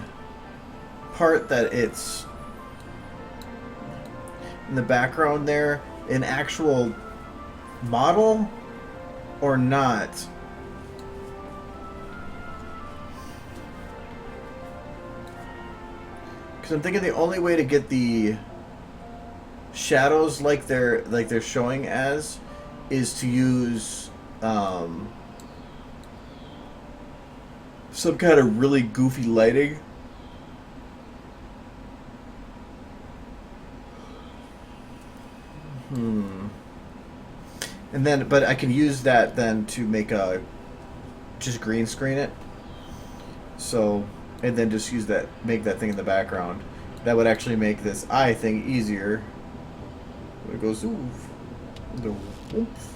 Speaker 1: part that it's in the background there an actual model or not. Because I'm thinking the only way to get the shadows like they're showing as is to use some kind of really goofy lighting. And then, but I can use that then to make just green screen it. So, and then just use that, make that thing in the background. That would actually make this eye thing easier. It goes, oof. Oof.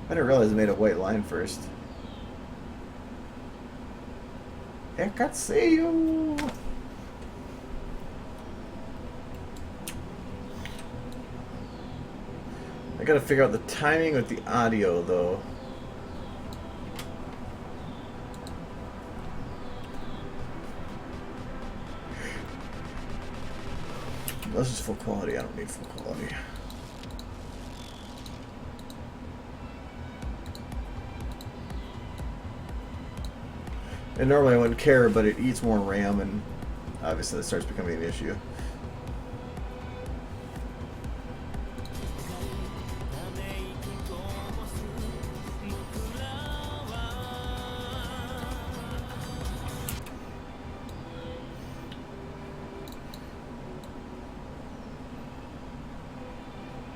Speaker 1: I didn't realize it made a white line first. I can't see you. I gotta figure out the timing with the audio though. This is full quality. I don't need full quality. And normally I wouldn't care, but it eats more RAM, and obviously that starts becoming an issue.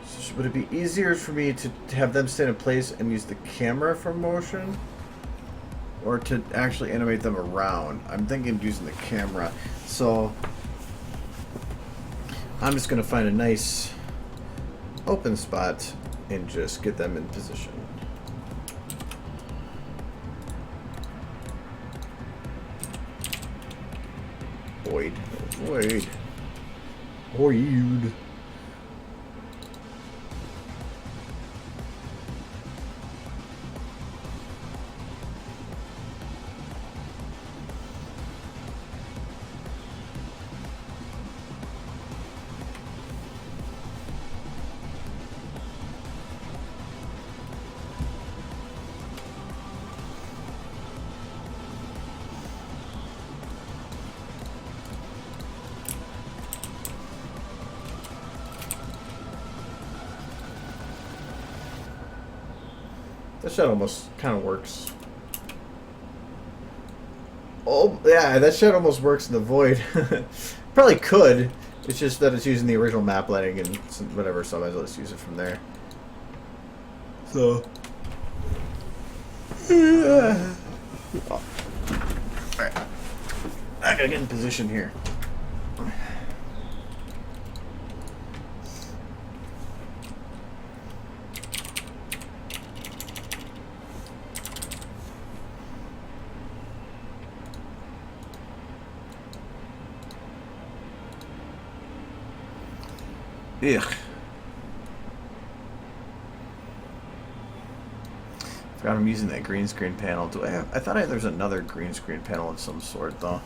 Speaker 1: So would it be easier for me to have them stand in place and use the camera for motion? Or to actually animate them around? I'm thinking of using the camera. So I'm just going to find a nice open spot and just get them in position. Void. Void. Void. That shot almost kind of works. Oh, yeah, that shot almost works in the void. Probably could. It's just that it's using the original map lighting and whatever, so I might as well just use it from there. So. Yeah. Oh. Alright. I gotta get in position here. Ugh. Forgot I'm using that green screen panel. Do I have? I thought there's another green screen panel of some sort, though.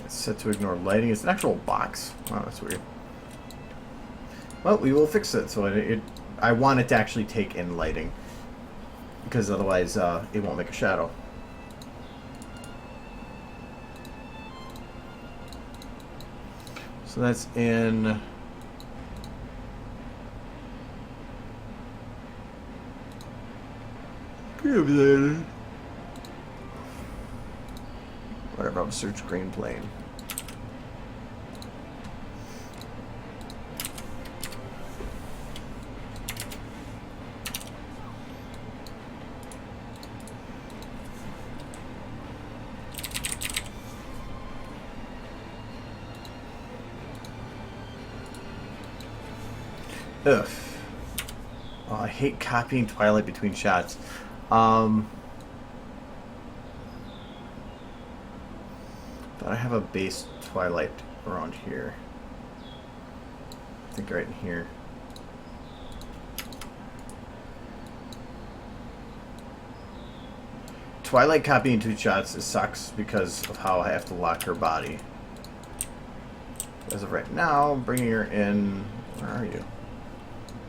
Speaker 1: Set to ignore lighting. It's an actual box. Wow, that's weird. Well, we will fix it. So I want it to actually take in lighting, because otherwise it won't make a shadow. So that's in... Whatever, I'll search Green Plain. Ugh. Oh, I hate copying Twilight between shots. But I have a base Twilight around here. I think right in here. Twilight copying two shots, it sucks because of how I have to lock her body. As of right now, bringing her in. Where are you?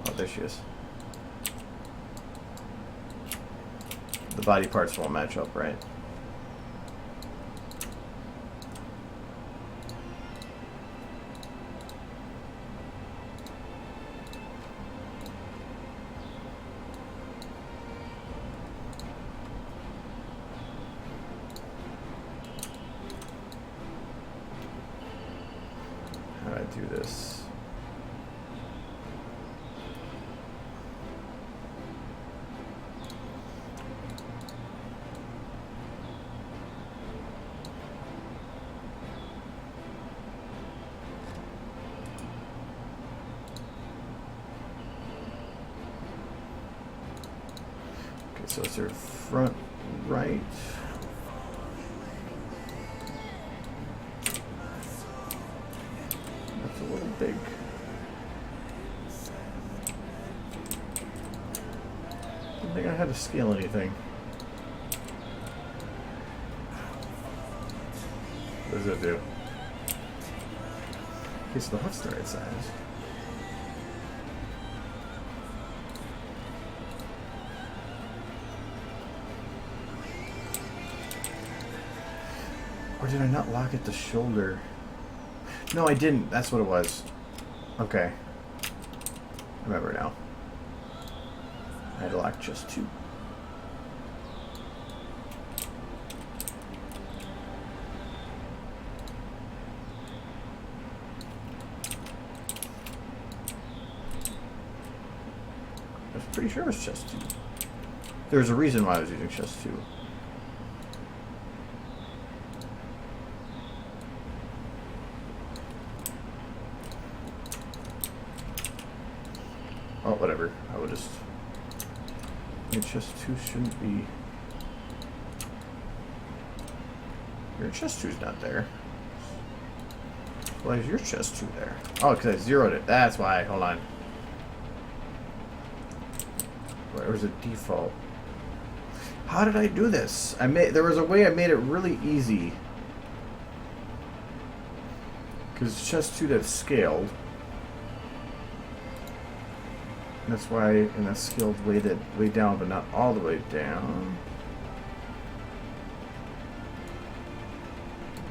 Speaker 1: Oh, there she is. The body parts won't match up, right? How do I do this? So it's your front right. That's a little big. I don't think I had to scale anything. What does it do? Okay, so the hook's the right size. Or did I not lock at the shoulder? No, I didn't. That's what it was. Okay. I remember now. I had to lock just two. I was pretty sure it was chest two. There's a reason why I was using chest two. Oh, whatever. I would just... Your chest 2 shouldn't be... Your chest 2's not there. Why is your chest 2 there? Oh, because I zeroed it. That's why. Hold on. Where was the default? How did I do this? There was a way I made it really easy. Because chest 2 that's scaled. That's why, and that's scaled way down, but not all the way down.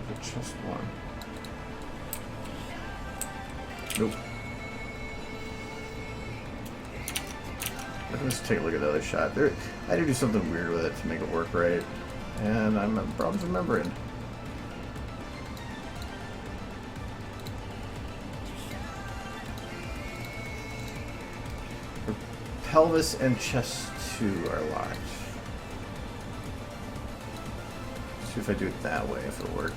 Speaker 1: There's a chest one. Nope. Let's take a look at the other shot. There, I had to do something weird with it to make it work right, and I'm having problems remembering. Pelvis and chest 2 are locked. Let's see if I do it that way, if it'll work.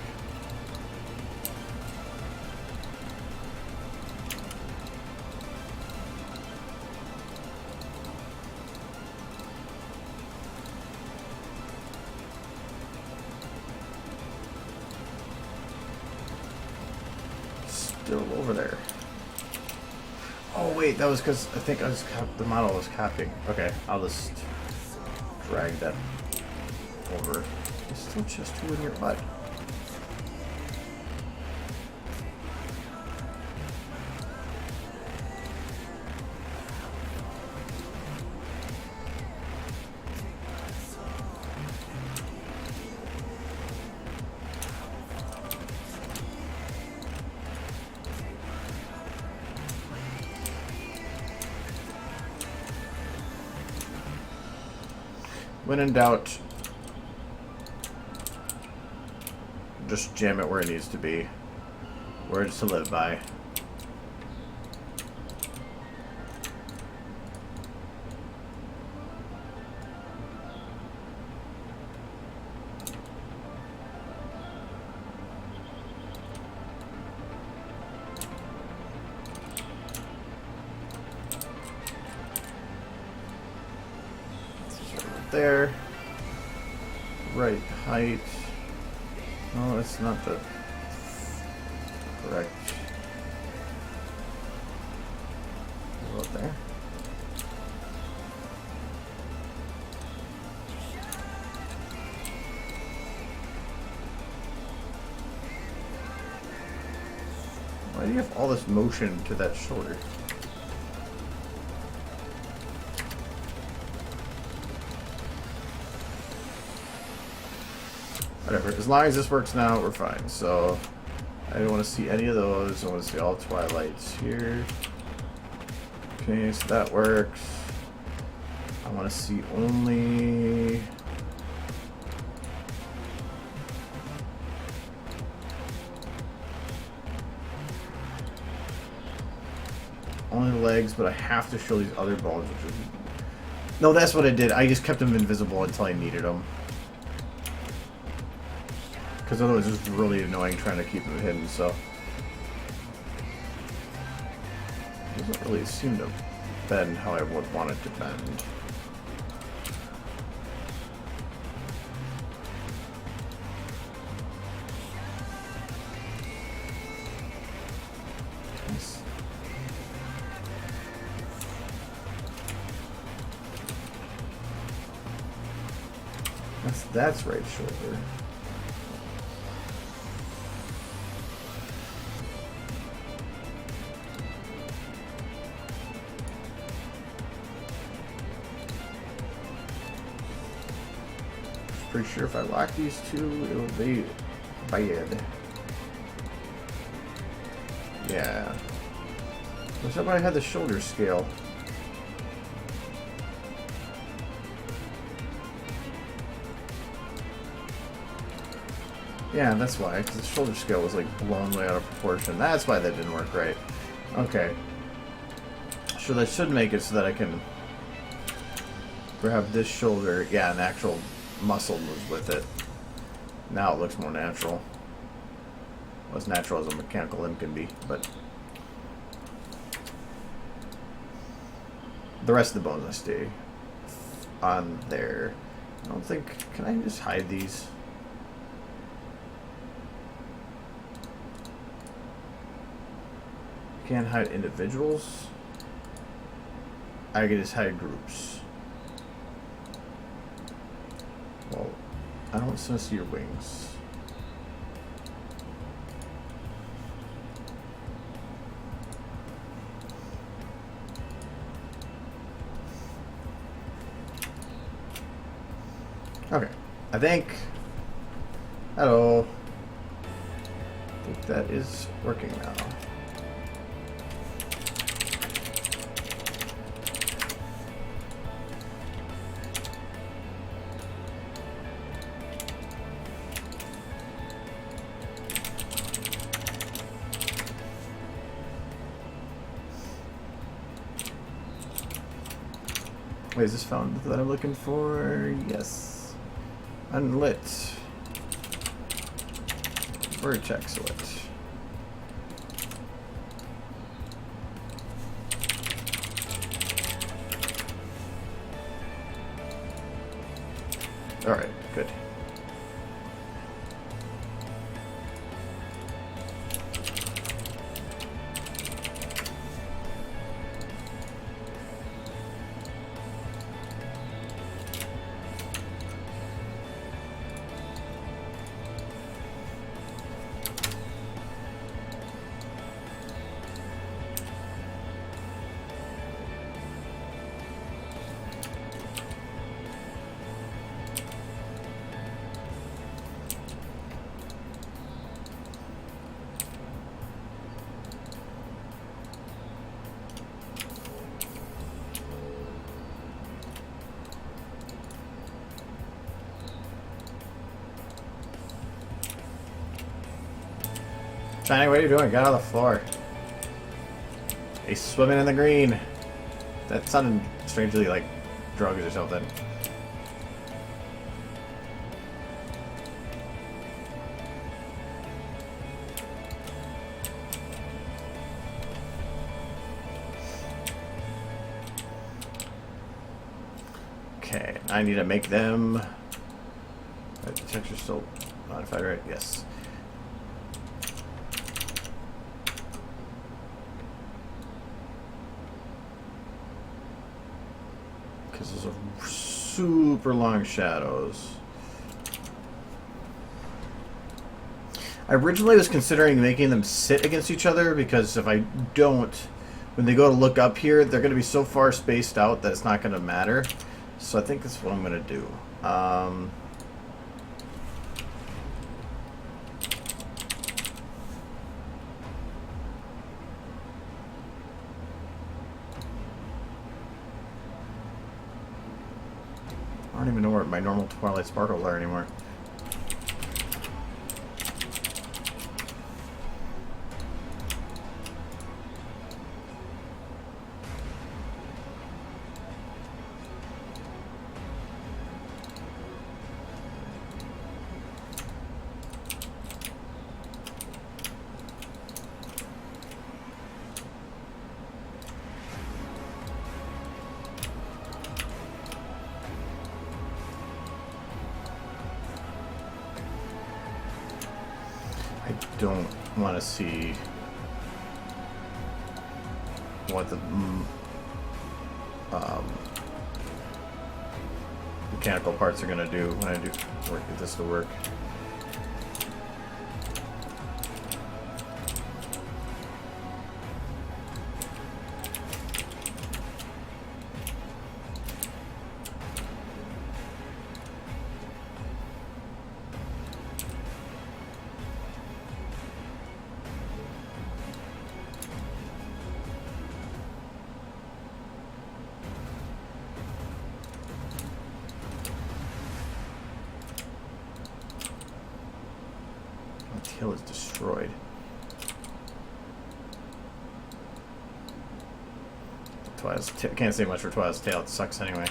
Speaker 1: Still over there. Oh wait, that was because I think the model was copying. Okay, I'll just drag that over. There's still chest 2 in your butt. When in doubt, just jam it where it needs to be. Words to live by. There. Right height. No, that's not the correct. About there. Why do you have all this motion to that shoulder? Whatever. As long as this works now, we're fine. So, I don't want to see any of those. I want to see all twilights here. Okay, so that works. I want to see only... only the legs, but I have to show these other bones, which is... No, that's what I did. I just kept them invisible until I needed them. Because otherwise it's really annoying trying to keep them hidden, so... It doesn't really seem to bend how I would want it to bend. Nice. That's right shoulder. Pretty sure if I lock these two, it will be bad. Yeah. So somebody had the shoulder scale. Yeah, that's why, because the shoulder scale was like blown way out of proportion. That's why that didn't work right. Okay. So that should make it so that I can grab this shoulder. Yeah, an actual muscle moves with it. Now it looks more natural. Well, as natural as a mechanical limb can be, but the rest of the bones I stay on there. I don't think... Can I just hide these? Can't hide individuals. I can just hide groups. Well, I don't want to see your wings. Okay, I think... Hello. I think that is working now. Wait, is this found that I'm looking for? Yes. Unlit. Vertex lit. Alright, good.
Speaker 2: Shiny, what are you doing? Get out of the floor. He's swimming in the green. That sounded strangely like drugs or something. Okay, I need to make them. The texture's still modified, right? Yes. Because those are super long shadows. I originally was considering making them sit against each other because if I don't, when they go to look up here, they're going to be so far spaced out that it's not going to matter. So I think that's what I'm going to do. I don't even know where my normal Twilight Sparkles are anymore. I don't want to see what the mechanical parts are going to do when I do get this to work. Tail is destroyed. Can't say much for Twilight's tail. It sucks anyway.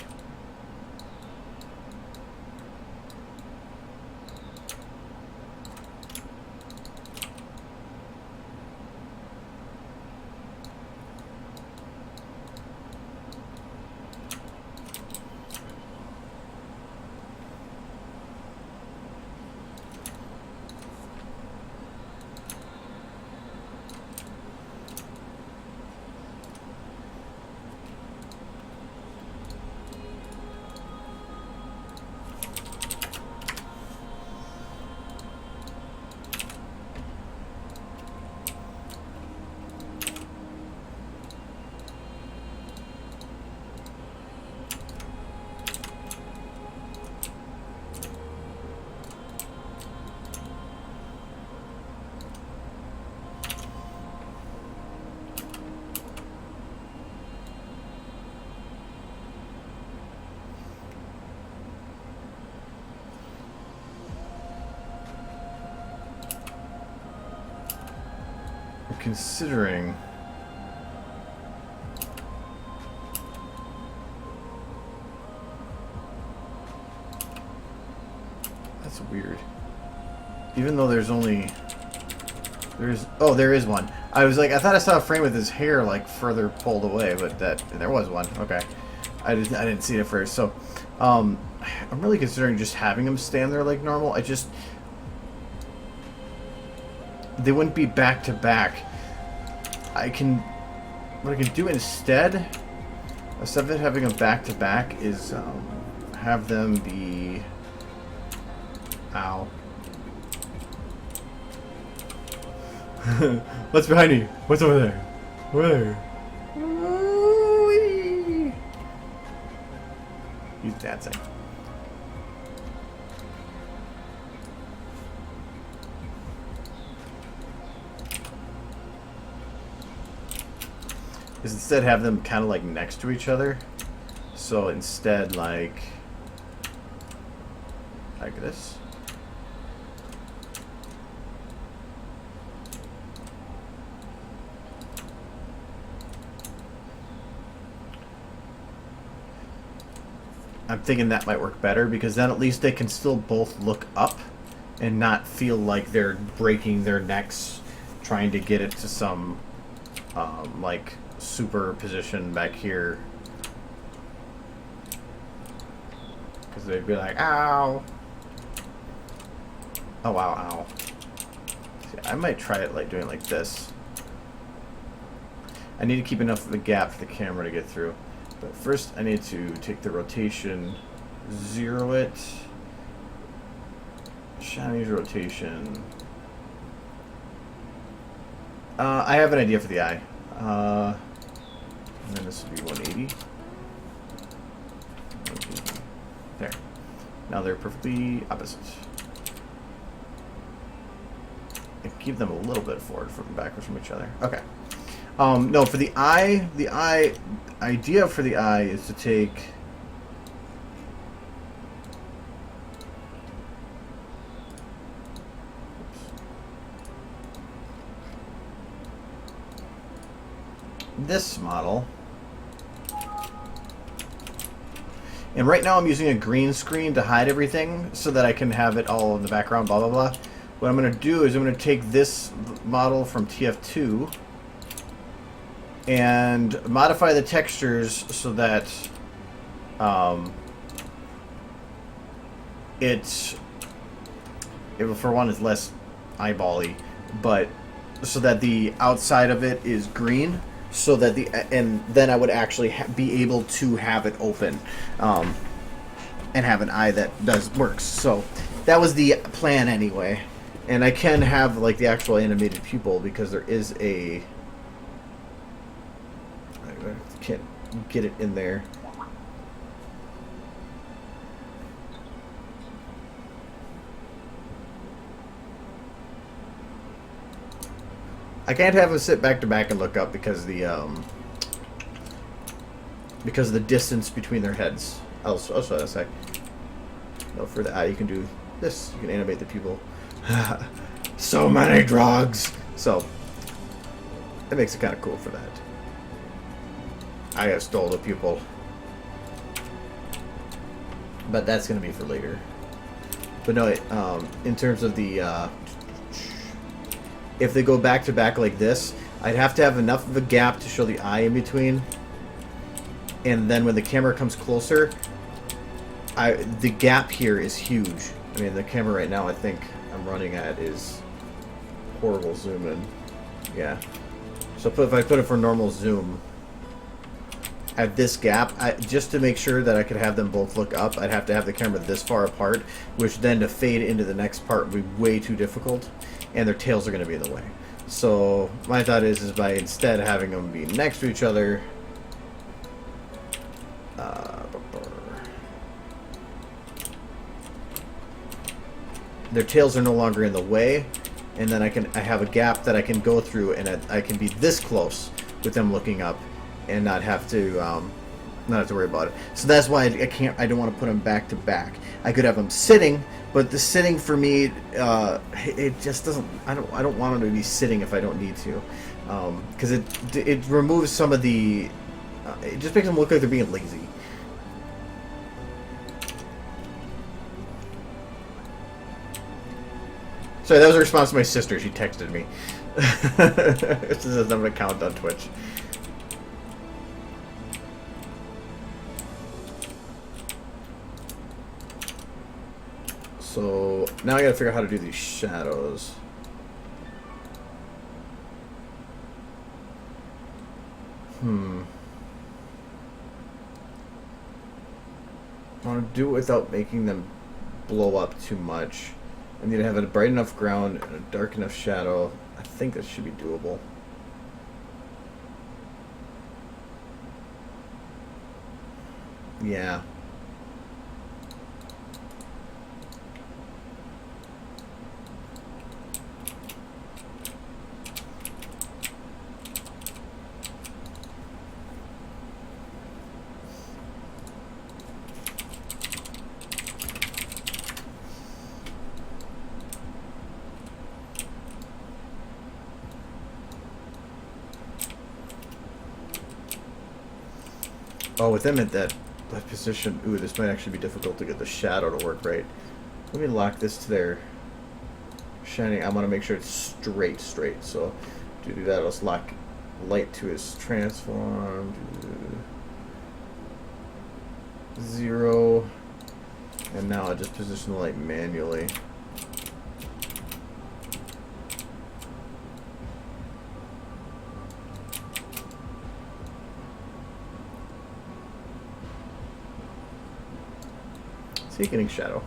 Speaker 2: Considering that's weird. Even though there is one. I was like, I thought I saw a frame with his hair like further pulled away, but there was one. Okay, I didn't see it at first. So I'm really considering just having him stand there like normal. They wouldn't be back to back. What I can do instead of having them back to back is have them be. Ow. What's behind you? What's over there? Where? Ooh-wee. He's dancing. Is instead have them kind of like next to each other. So instead like this. I'm thinking that might work better because then at least they can still both look up and not feel like they're breaking their necks trying to get it to some like super position back here. Because they'd be like, ow. Oh, wow, ow. See, I might try it like doing it like this. I need to keep enough of a gap for the camera to get through. But first I need to take the rotation, 0 it. Shiny's rotation. I have an idea for the eye. And then this would be 180. There. Now they're perfectly opposite. I keep them a little bit forward from backwards from each other. Okay. No, for the eye idea for the eye is to take this model. And right now I'm using a green screen to hide everything so that I can have it all in the background, blah, blah, blah. What I'm going to do is I'm going to take this model from TF2 and modify the textures so that for one, is less eyeball-y, but so that the outside of it is green, so that and then I would actually be able to have it open and have an eye that works. So that was the plan anyway, and I can have like the actual animated pupil because there is a. I can't get it in there. I can't have him sit back to back and look up because the distance between their heads. I'll show that a sec. No, for the eye you can do this. You can animate the pupil. So many drugs. So it makes it kind of cool for that. I have stole the pupil, but that's going to be for later. But no, in terms of the if they go back to back like this, I'd have to have enough of a gap to show the eye in between, and then when the camera comes closer, the gap here is huge. I mean, the camera right now I think I'm running at is horrible zoom in. Yeah. So if I put it for normal zoom, at this gap, just to make sure that I could have them both look up, I'd have to have the camera this far apart, which then to fade into the next part would be way too difficult, and their tails are going to be in the way. So my thought is by instead having them be next to each other, their tails are no longer in the way, and then I have a gap that I can go through, and I can be this close with them looking up, and not have to worry about it. So that's why I don't want to put them back to back. I could have them sitting, but the sitting for me, it just doesn't. I don't want them to be sitting if I don't need to, because it removes some of the. It just makes them look like they're being lazy. Sorry, that was a response to my sister. She texted me. It says I'm an account on Twitch. So now I gotta figure out how to do these shadows. I want to do it without making them blow up too much. I need to have a bright enough ground and a dark enough shadow. I think that should be doable. Yeah. Oh, with them at that that position. Ooh, this might actually be difficult to get the shadow to work right. Let me lock this to their shining. I want to make sure it's straight. So to do that, let's lock light to his transform. 0. And now I just position the light manually. Getting shadow.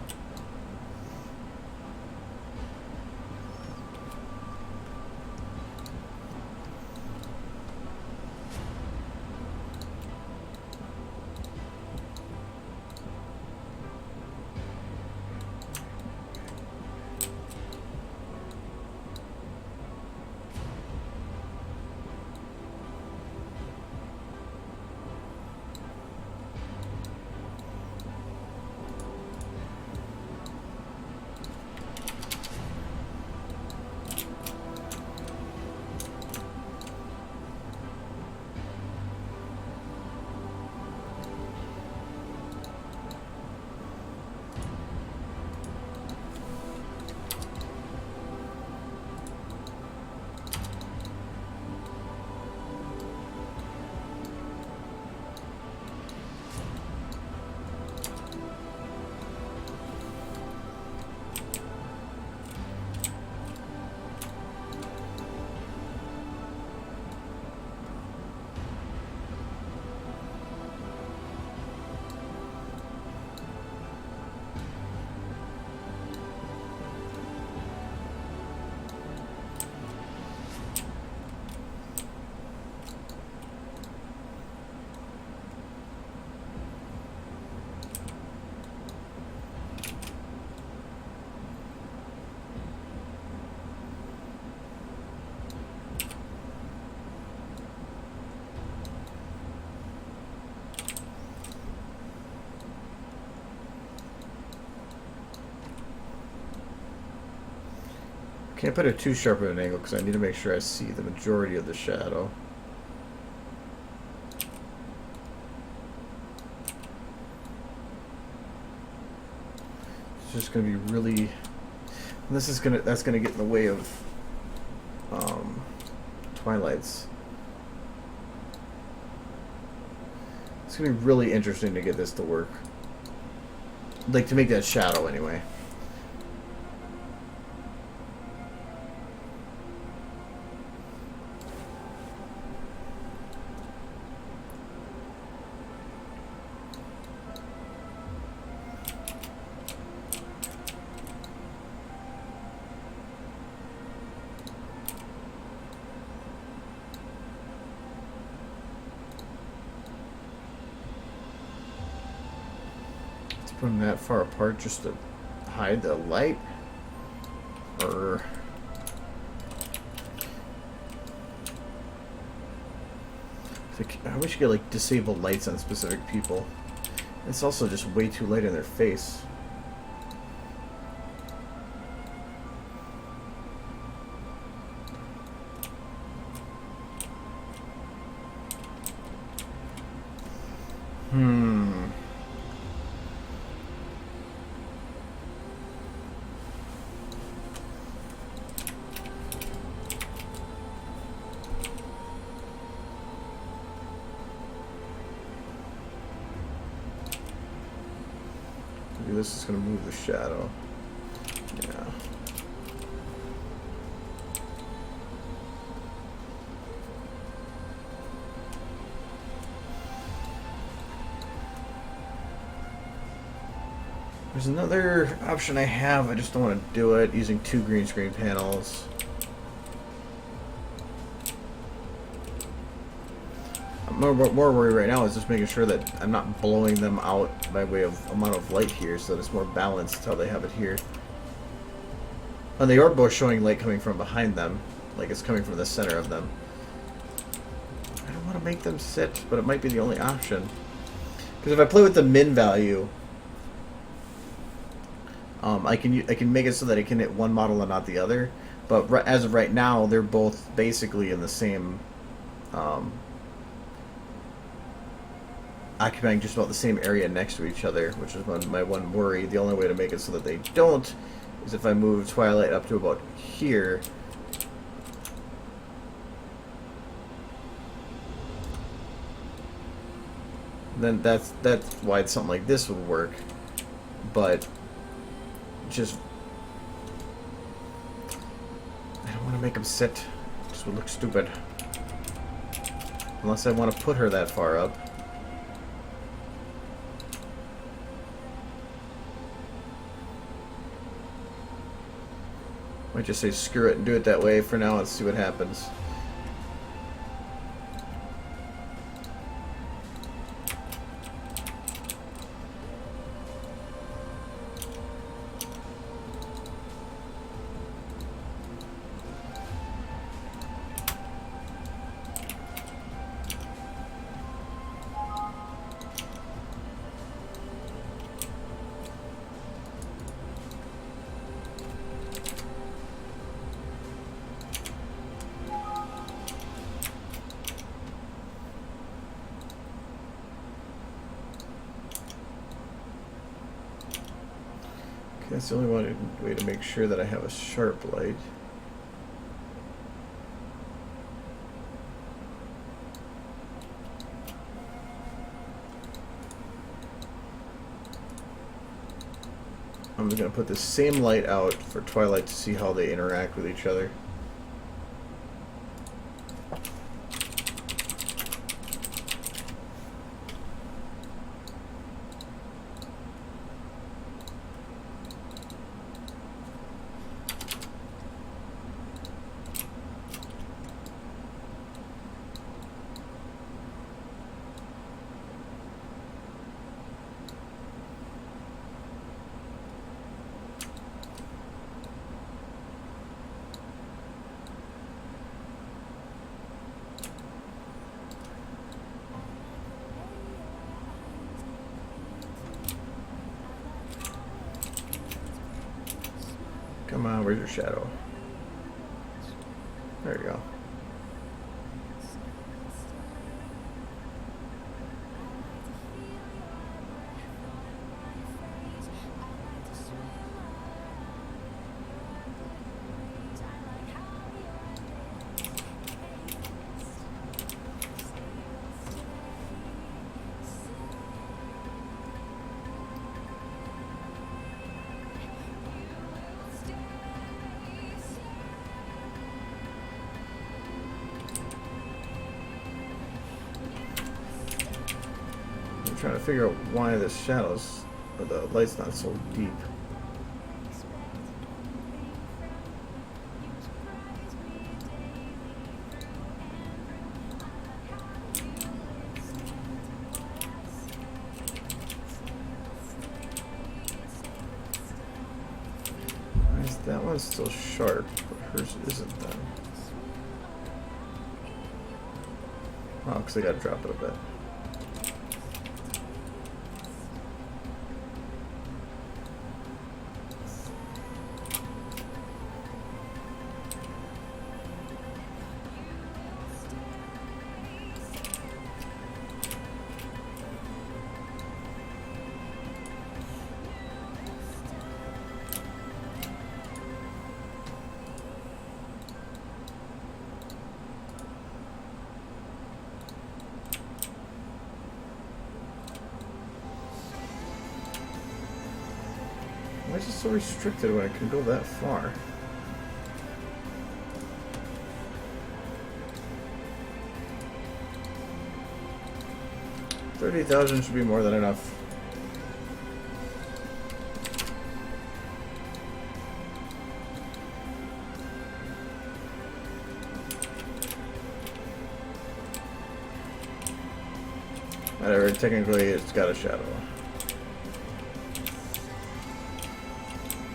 Speaker 2: Can't put it too sharp at an angle because I need to make sure I see the majority of the shadow. It's just going to be really... That's going to get in the way of Twilight's. It's going to be really interesting to get this to work. Like, to make that shadow anyway. Put them that far apart just to hide the light, or I wish you could like disable lights on specific people. It's also just way too light in their face. This is going to move the shadow. Yeah. There's another option I have. I just don't want to do it using 2 green screen panels. More worry right now is just making sure that I'm not blowing them out by way of amount of light here, so that it's more balanced how they have it here. And they are both showing light coming from behind them, like it's coming from the center of them. I don't want to make them sit, but it might be the only option. Because if I play with the min value, I can make it so that it can hit one model and not the other. But as of right now, they're both basically in the same occupying just about the same area next to each other, which is my one worry. The only way to make it so that they don't is if I move Twilight up to about here. Then that's why something like this would work. But just I don't want to make them sit. This would look stupid. Unless I want to put her that far up. Might just say screw it and do it that way for now. Let's see what happens. That's the only way to make sure that I have a sharp light. I'm going to put the same light out for Twilight to see how they interact with each other. Come on, where's your shadow? There you go. Trying to figure out why the shadows or the light's not so deep. Why is that one still sharp, but hers isn't then? Oh, because I gotta drop it a bit. Why is it so restricted when I can go that far? $30,000 should be more than enough. Whatever, technically it's got a shadow.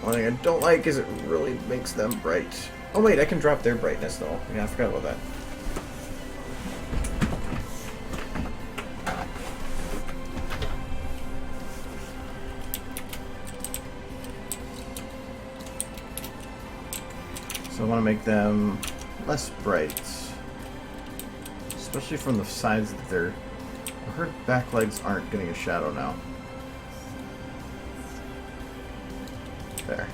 Speaker 2: One thing I don't like is it really makes them bright. Oh wait, I can drop their brightness though. Yeah, I forgot about that. So I want to make them less bright. Especially from the sides that they're Her back legs aren't getting a shadow now. There.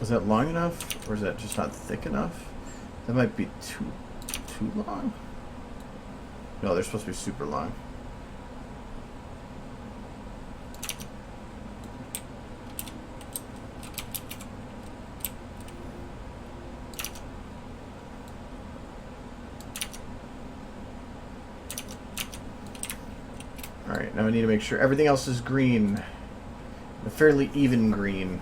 Speaker 2: Is that long enough, or is that just not thick enough? That might be too long. No, they're supposed to be super long. Alright, now I need to make sure everything else is green. A fairly even green.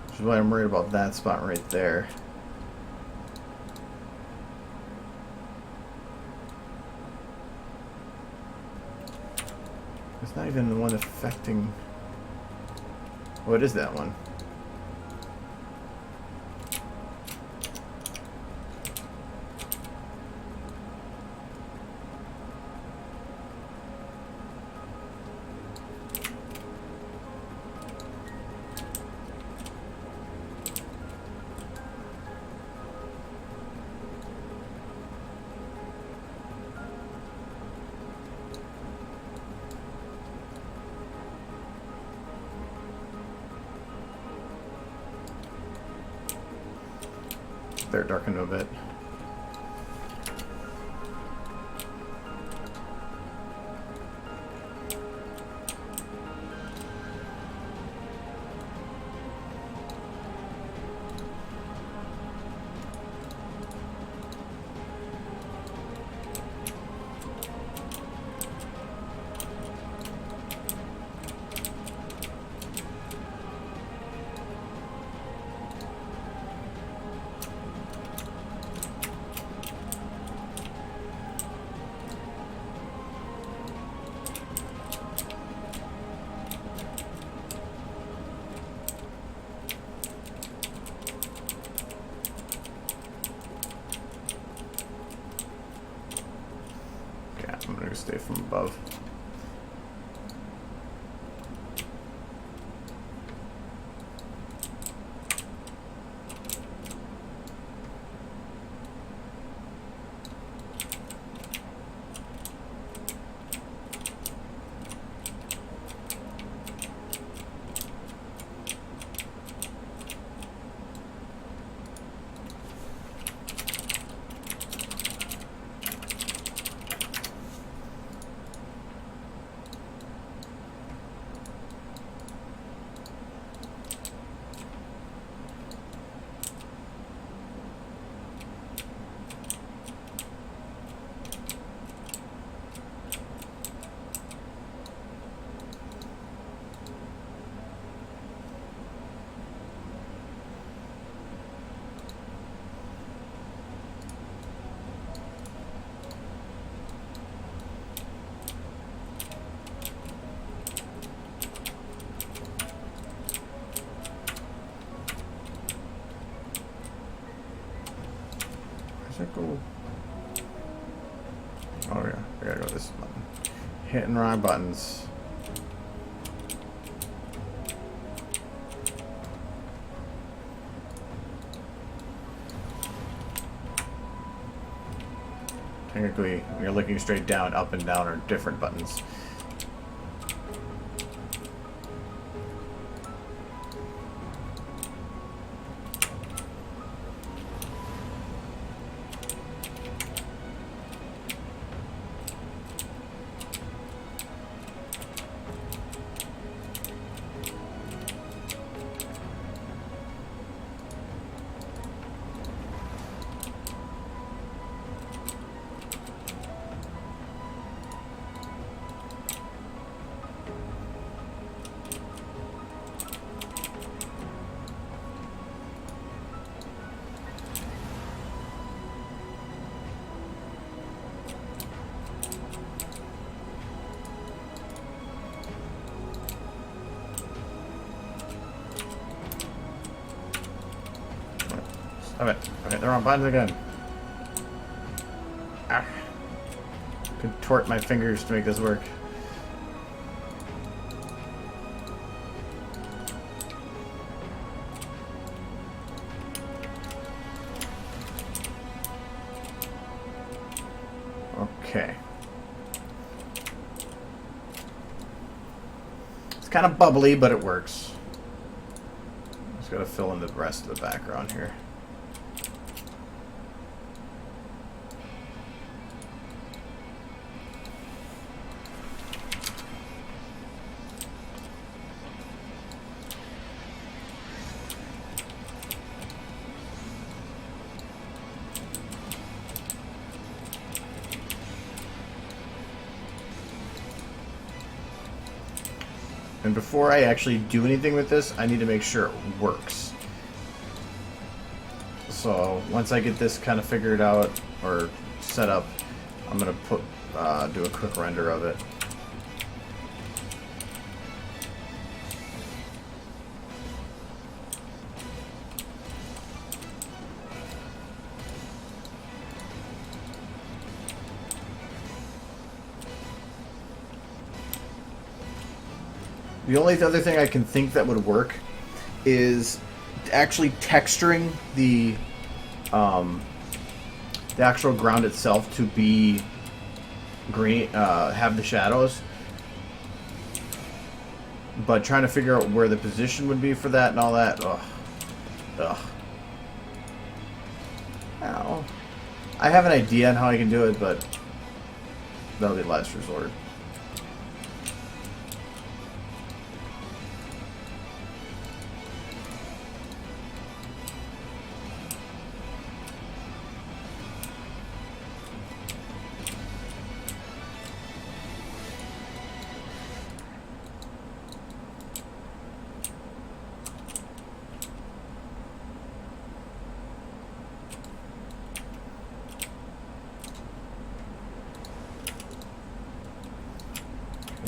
Speaker 2: Which is why I'm worried about that spot right there. It's not even the one affecting... What is that one? They're darkened a bit. I'm gonna stay from above. Where's that go? Oh yeah, I gotta go this button. Hitting wrong buttons. Technically, when you're looking straight down, up and down are different buttons. Stop it. Okay, they're on buttons again. Ah. Contort my fingers to make this work. Okay. It's kind of bubbly, but it works. Just gotta fill in the rest of the background here. And before I actually do anything with this, I need to make sure it works. So once I get this kind of figured out or set up, I'm gonna do a quick render of it. The only other thing I can think that would work is actually texturing the actual ground itself to be green, have the shadows. But trying to figure out where the position would be for that and all that, ugh. Ow. I have an idea on how I can do it, but that'll be last resort.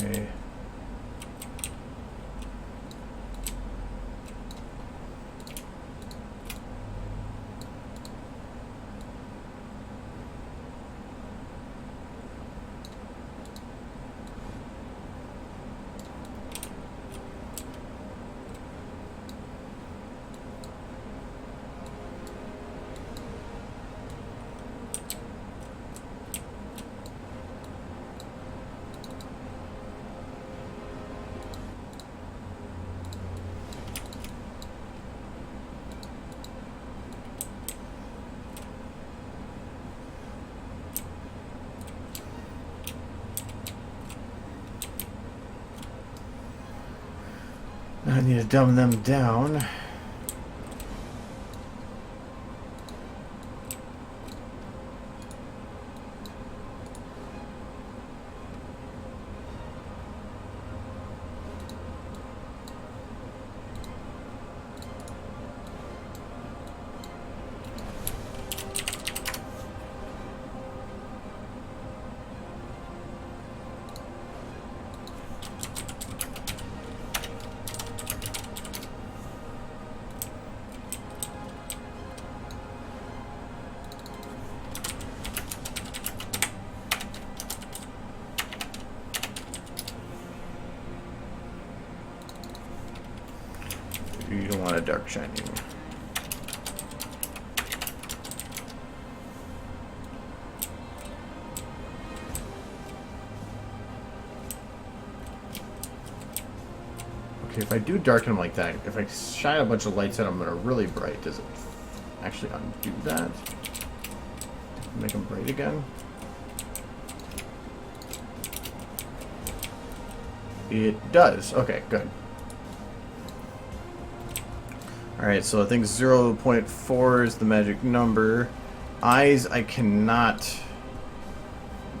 Speaker 2: Okay. I need to dumb them down. You don't want a dark shining. Okay, if I do darken them like that, if I shine a bunch of lights at them that are really bright, does it actually undo that? Make them bright again? It does. Okay, good. Alright, so I think 0.4 is the magic number. Eyes I cannot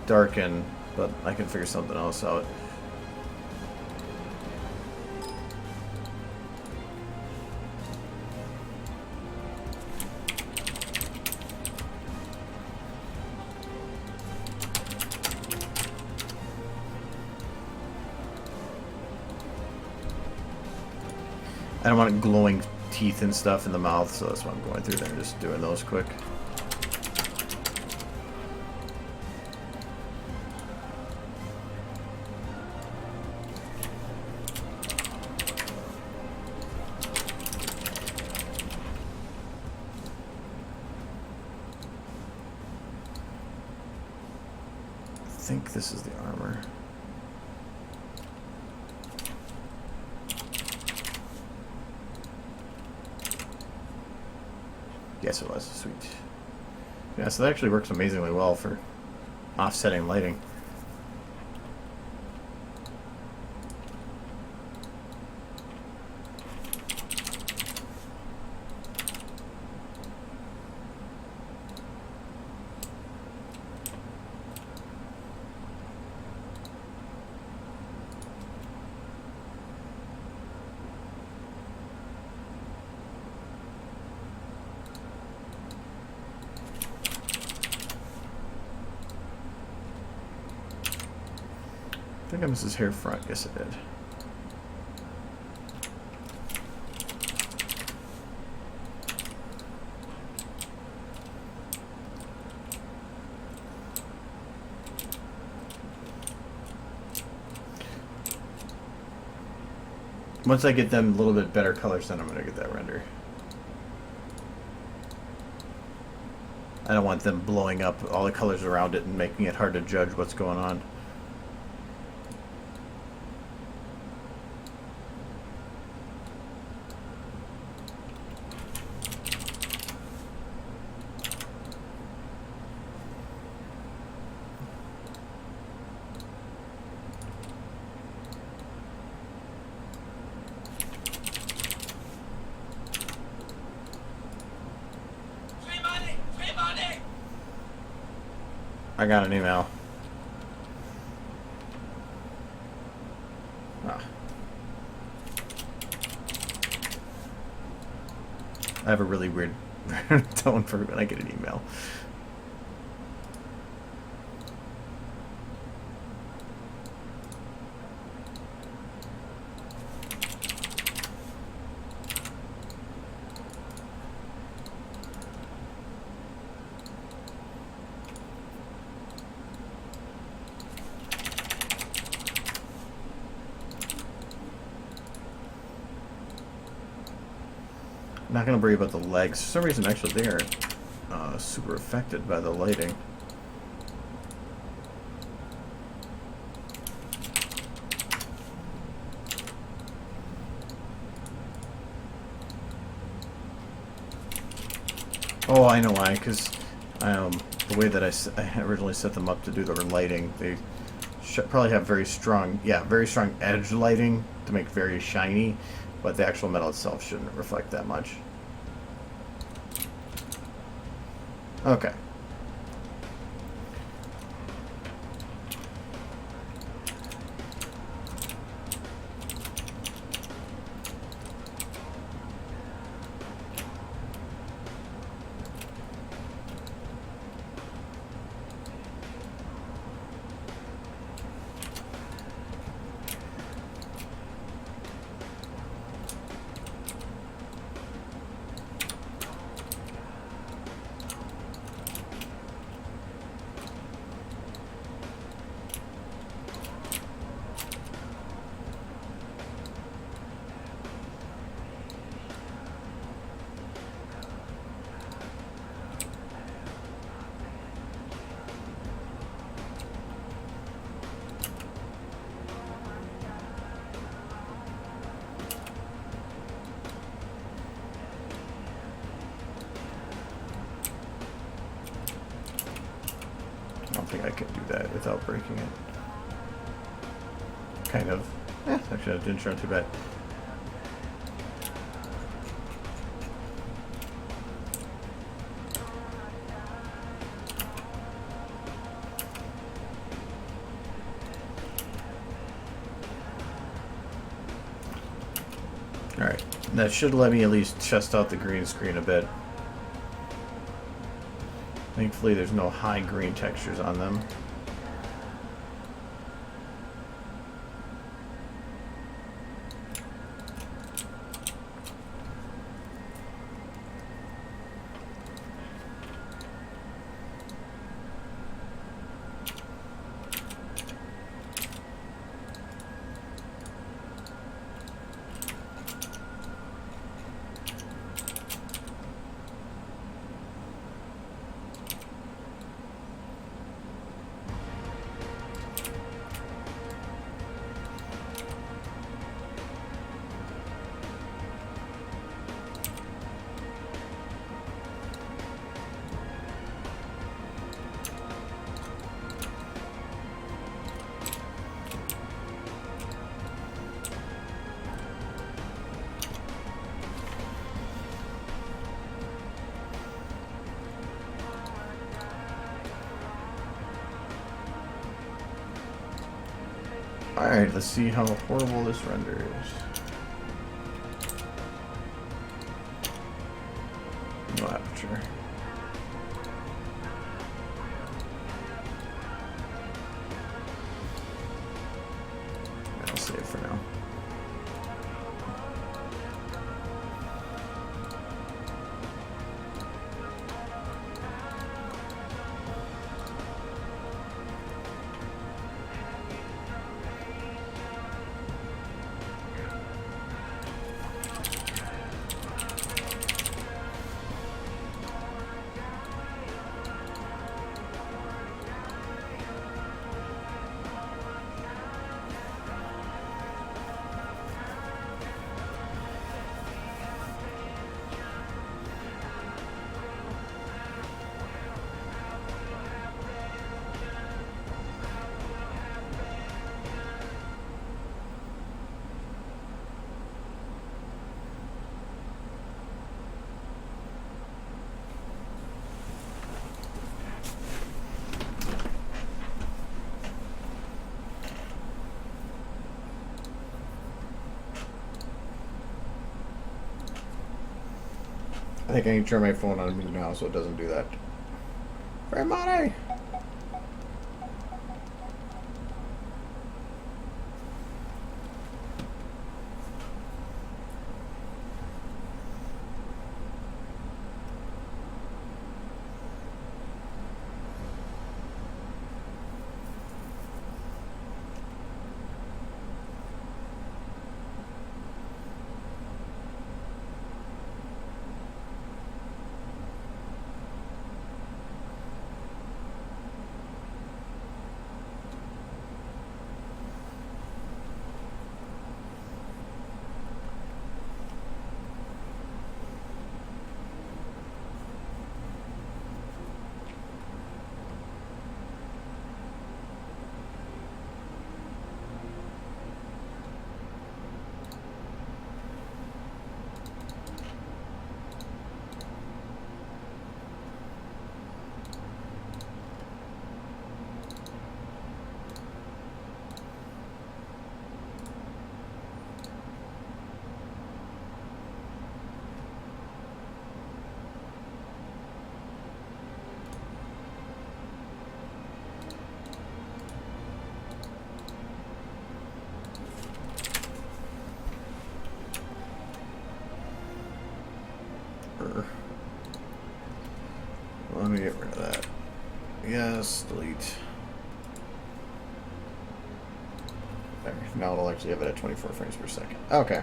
Speaker 2: darken, but I can figure something else out. I don't want it glowing teeth and stuff in the mouth, so that's why I'm going through there and just doing those quick. think this is the armor. Yes, it was. Sweet. Yeah, so that actually works amazingly well for offsetting lighting. I think I missed his hair front. Yes, it did. Once I get them a little bit better colors, then I'm going to get that render. I don't want them blowing up all the colors around it and making it hard to judge what's going on. I got an email. Ah. I have a really weird tone for when I get an email. I'm not going to worry about the legs. For some reason, actually, they are super affected by the lighting. Oh, I know why. Because the way that I originally set them up to do the lighting, they probably have very strong edge lighting to make very shiny. But the actual metal itself shouldn't reflect that much. Okay. I don't think I can do that without breaking it. Kind of. Actually, it didn't turn out too bad. Alright, that should let me at least test out the green screen a bit. Thankfully, there's no high green textures on them. Alright, let's see how horrible this renders. No aperture. I'll save for now. I think I need to turn my phone on mute now so it doesn't do that. Remate! Let me get rid of that. Yes, delete. There, now it'll actually have it at 24 frames per second. Okay.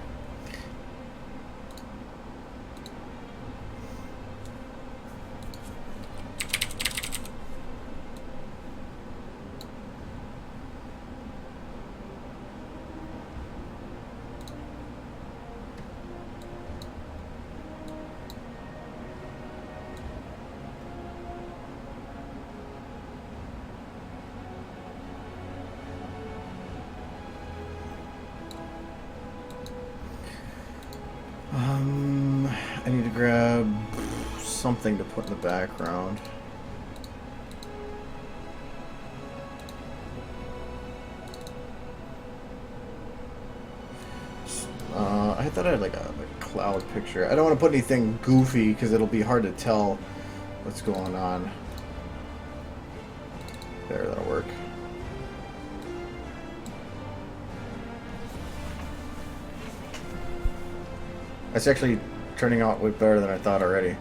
Speaker 2: I need to grab something to put in the background. I thought I had like a cloud picture. I don't want to put anything goofy because it'll be hard to tell what's going on. There, that'll work. It's actually turning out way better than I thought already.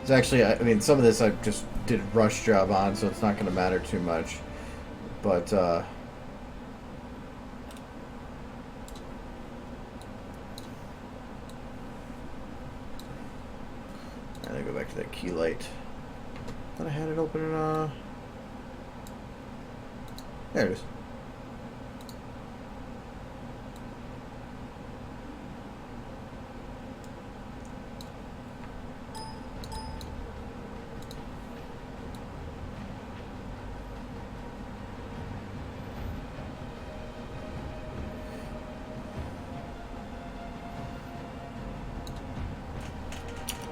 Speaker 2: It's actually, I mean, some of this I just did a rush job on, so it's not going to matter too much. But, and then go back to that key light. Thought I had it open in, there it is.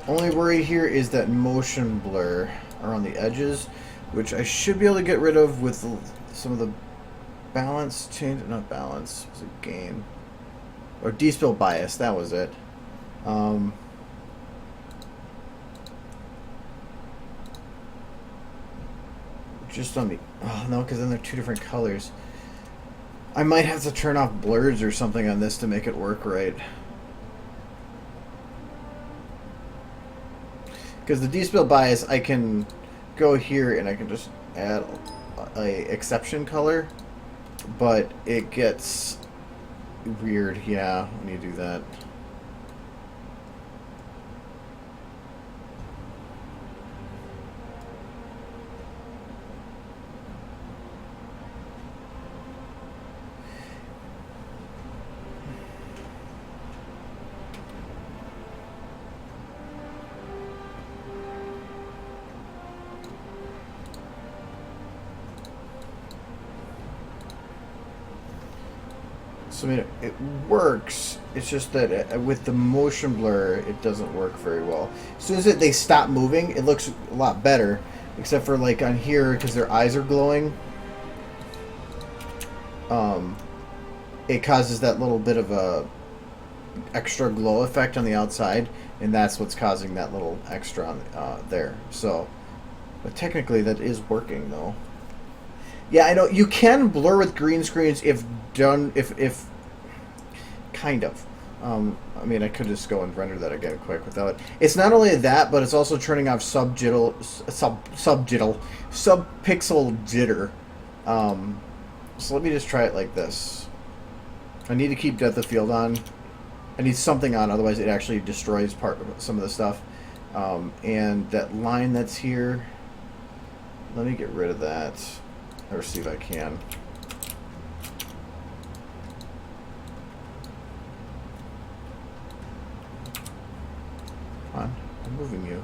Speaker 2: Only worry here is that motion blur around the edges, which I should be able to get rid of with some of the balance change. Not balance, was it gain? Or D-spill bias, that was it. Just on the... Oh, no, because then they're two different colors. I might have to turn off blurs or something on this to make it work right. Because the D-spill bias, I can go here and I can just add a exception color, but it gets weird, yeah, when you do that. So, I mean, it works. It's just that with the motion blur, it doesn't work very well. As soon as they stop moving, it looks a lot better. Except for, like, on here, because their eyes are glowing. It causes that little bit of a extra glow effect on the outside. And that's what's causing that little extra on, there. So, but technically, that is working, though. Yeah, I know you can blur with green screens if done if kind of. I mean, I could just go and render that again quick without it. It's not only that, but it's also turning off subpixel jitter. So let me just try it like this. I need to keep depth of field on. I need something on, otherwise it actually destroys some of the stuff. And that line that's here, let me get rid of that. Or see if I can. Come on, I'm moving you.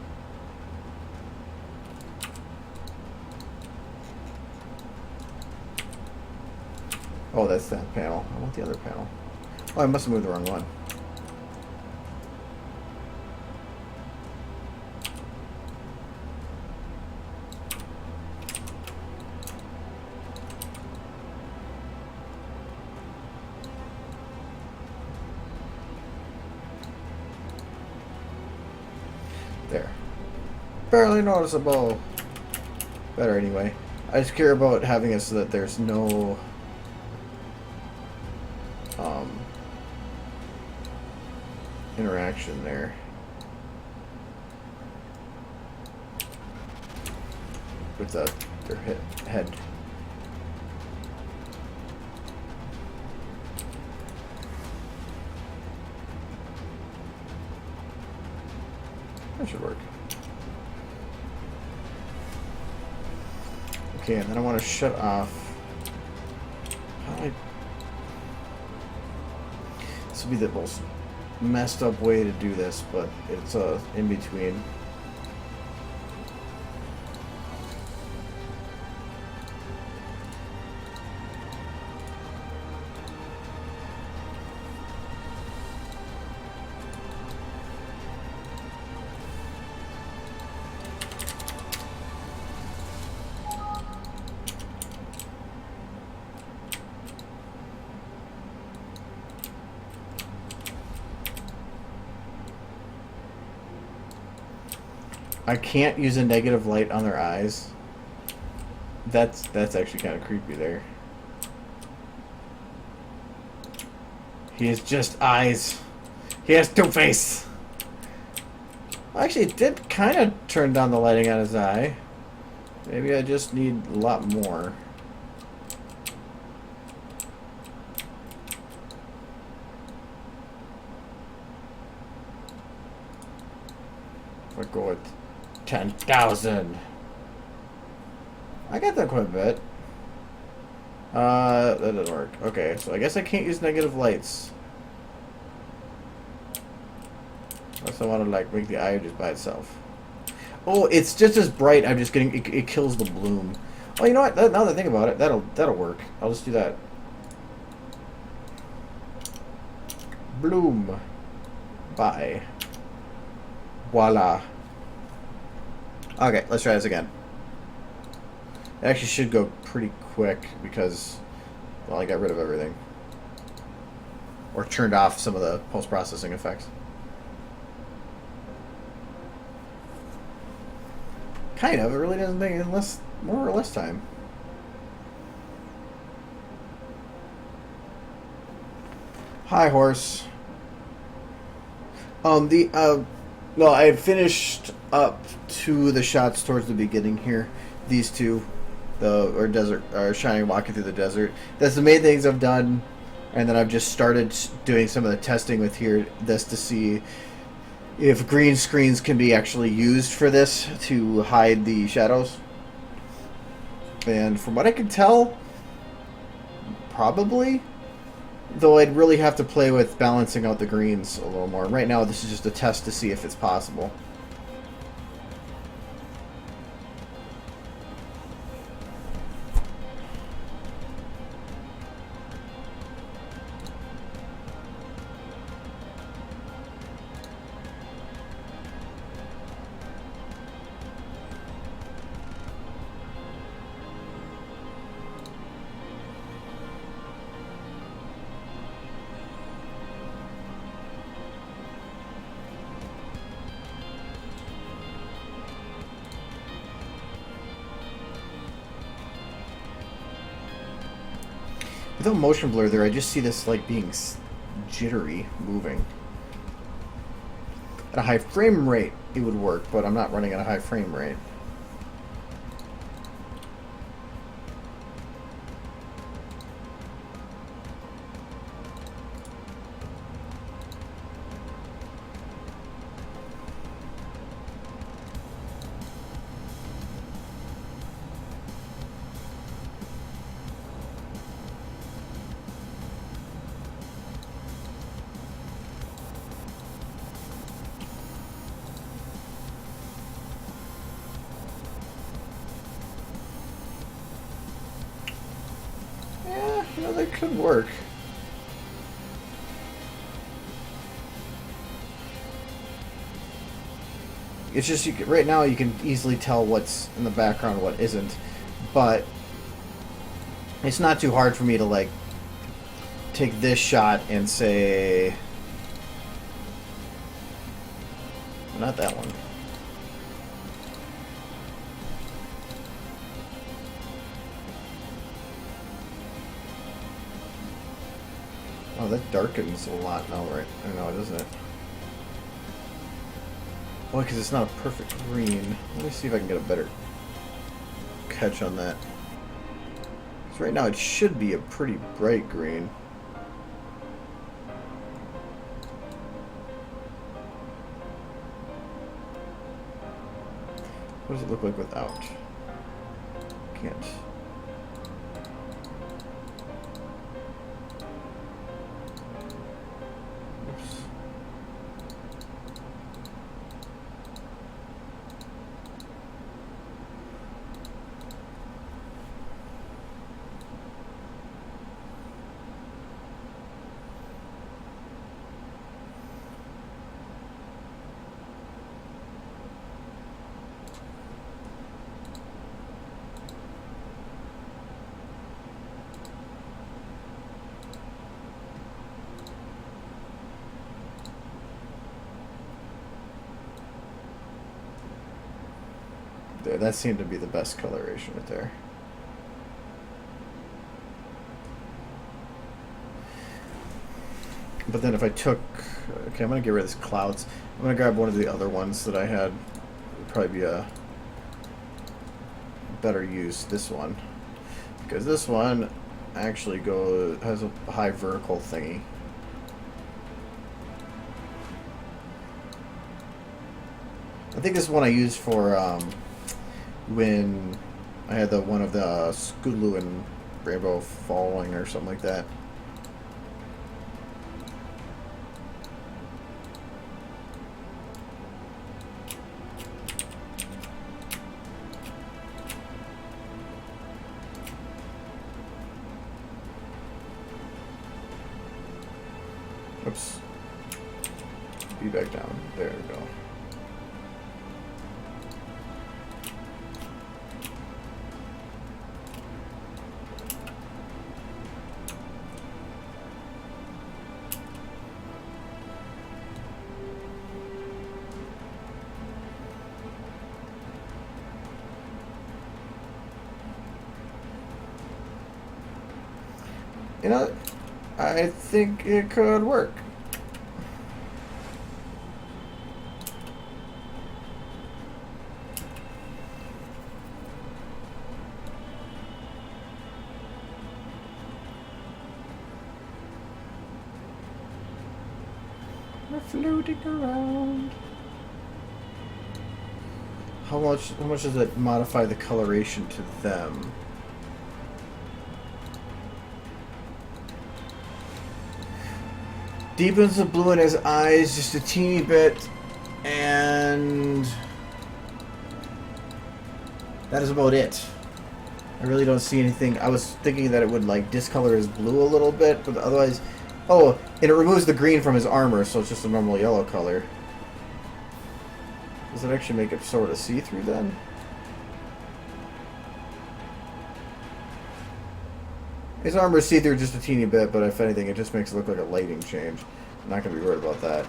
Speaker 2: Oh, that's that panel. I want the other panel. Oh, I must have moved the wrong one. There. Barely noticeable. Better anyway. I just care about having it so that there's no interaction there. With their head. That should work. Okay, and then I want to shut off. How do I... This will be the most messed up way to do this, but it's in between. I can't use a negative light on their eyes. That's actually kind of creepy there. He is just eyes. He has two-face. Actually, it did kind of turn down the lighting on his eye. Maybe I just need a lot more. If I go with 10,000. I got that quite a bit. That doesn't work. Okay, so I guess I can't use negative lights. Unless I want to like make the eye just by itself. Oh, it's just as bright. I'm just getting it kills the bloom. Oh, you know what? Now that I think about it, that'll work. I'll just do that. Bloom. By. Voila. Okay, let's try this again. It actually should go pretty quick because, well, I got rid of everything. Or turned off some of the post-processing effects. Kind of. It really doesn't take more or less time. Hi, horse. No, I finished up to the shots towards the beginning here. These two, Shining walking through the desert. That's the main things I've done, and then I've just started doing some of the testing with this to see if green screens can be actually used for this to hide the shadows. And from what I can tell, probably. Though I'd really have to play with balancing out the greens a little more. Right now, this is just a test to see if it's possible. Without motion blur there, I just see this like being jittery moving. At a high frame rate, it would work, but I'm not running at a high frame rate. That could work. It's just right now you can easily tell what's in the background, what isn't, but it's not too hard for me to like take this shot and say, not that one. Oh, that darkens a lot now, right? I know, doesn't it? Well, because it's not a perfect green. Let me see if I can get a better catch on that. Because right now it should be a pretty bright green. What does it look like without? Can't. There, that seemed to be the best coloration right there. But then if I took... Okay, I'm going to get rid of these clouds. I'm going to grab one of the other ones that I had. It would probably be a better use, this one. Because this one actually has a high vertical thingy. I think this is one I used for when I had the one of the Scootaloo and Rainbow Falling or something like that. Oops. Be back down. There we go. You know, I think it could work. We're floating around. How much does it modify the coloration to them? Deepens the blue in his eyes just a teeny bit, and that is about it. I really don't see anything. I was thinking that it would like discolor his blue a little bit, but otherwise, oh, and it removes the green from his armor, so it's just a normal yellow color. Does it actually make it sort of see-through then? His armor is see-through just a teeny bit, but if anything, it just makes it look like a lighting change. I'm not going to be worried about that.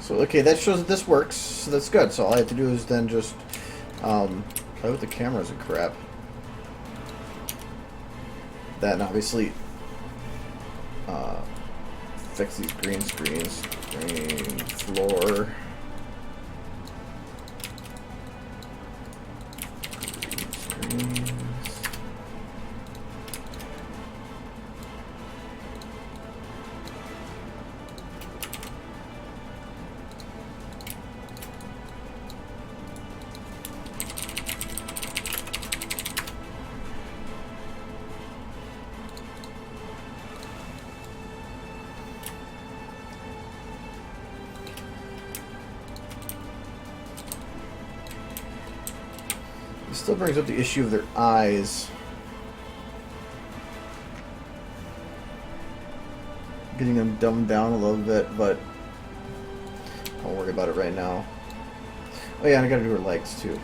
Speaker 2: So, okay, that shows that this works, so that's good. So all I have to do is then just play with the cameras and crap. That and obviously fix these green screens. Green floor. Green screens. It still brings up the issue of their eyes. Getting them dumbed down a little bit, but I won't worry about it right now. Oh yeah, and I gotta do her legs too.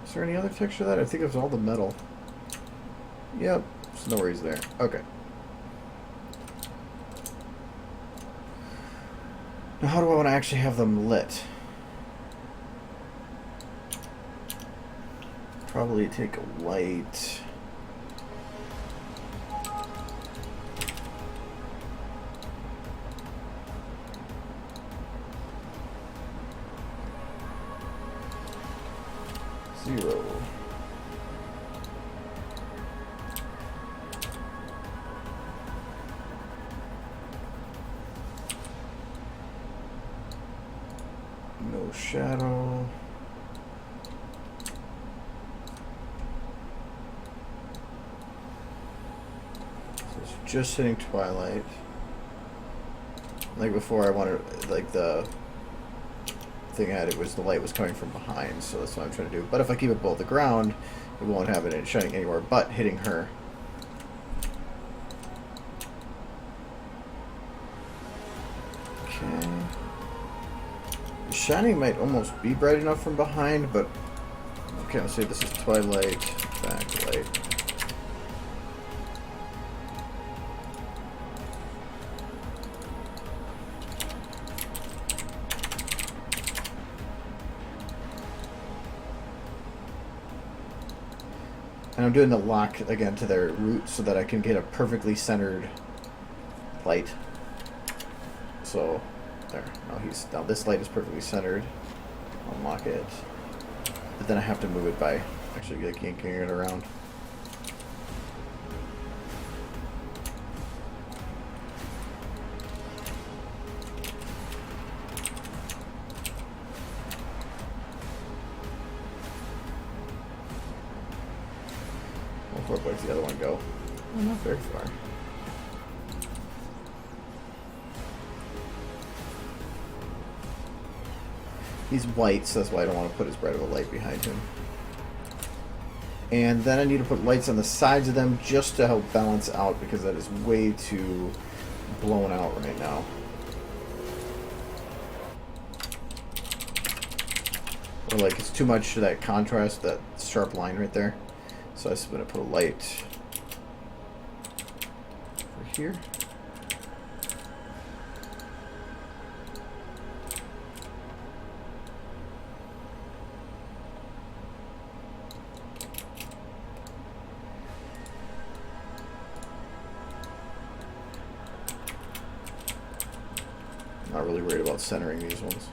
Speaker 2: Is there any other texture that? I think it was all the metal. Yep, there's no worries there. Okay. Now how do I want to actually have them lit? Probably take a light. Zero. No shadow. So it's just hitting twilight. Like before, I wanted like the thing I had, it was the light was coming from behind, so that's what I'm trying to do. But if I keep it below the ground, it won't have it shining anywhere but hitting her. Okay. The shining might almost be bright enough from behind, but okay, I'll say this is twilight, backlight. And I'm doing the lock again to their root so that I can get a perfectly centered light. So there. Now this light is perfectly centered. I'll lock it. But then I have to move it by actually yanking it around. Where does the other one go? Oh, not very far. He's white, so that's why I don't want to put as bright of a light behind him. And then I need to put lights on the sides of them just to help balance out, because that is way too blown out right now. Or like it's too much to that contrast, that sharp line right there. So I'm just going to put a light over here. Not really worried about centering these ones.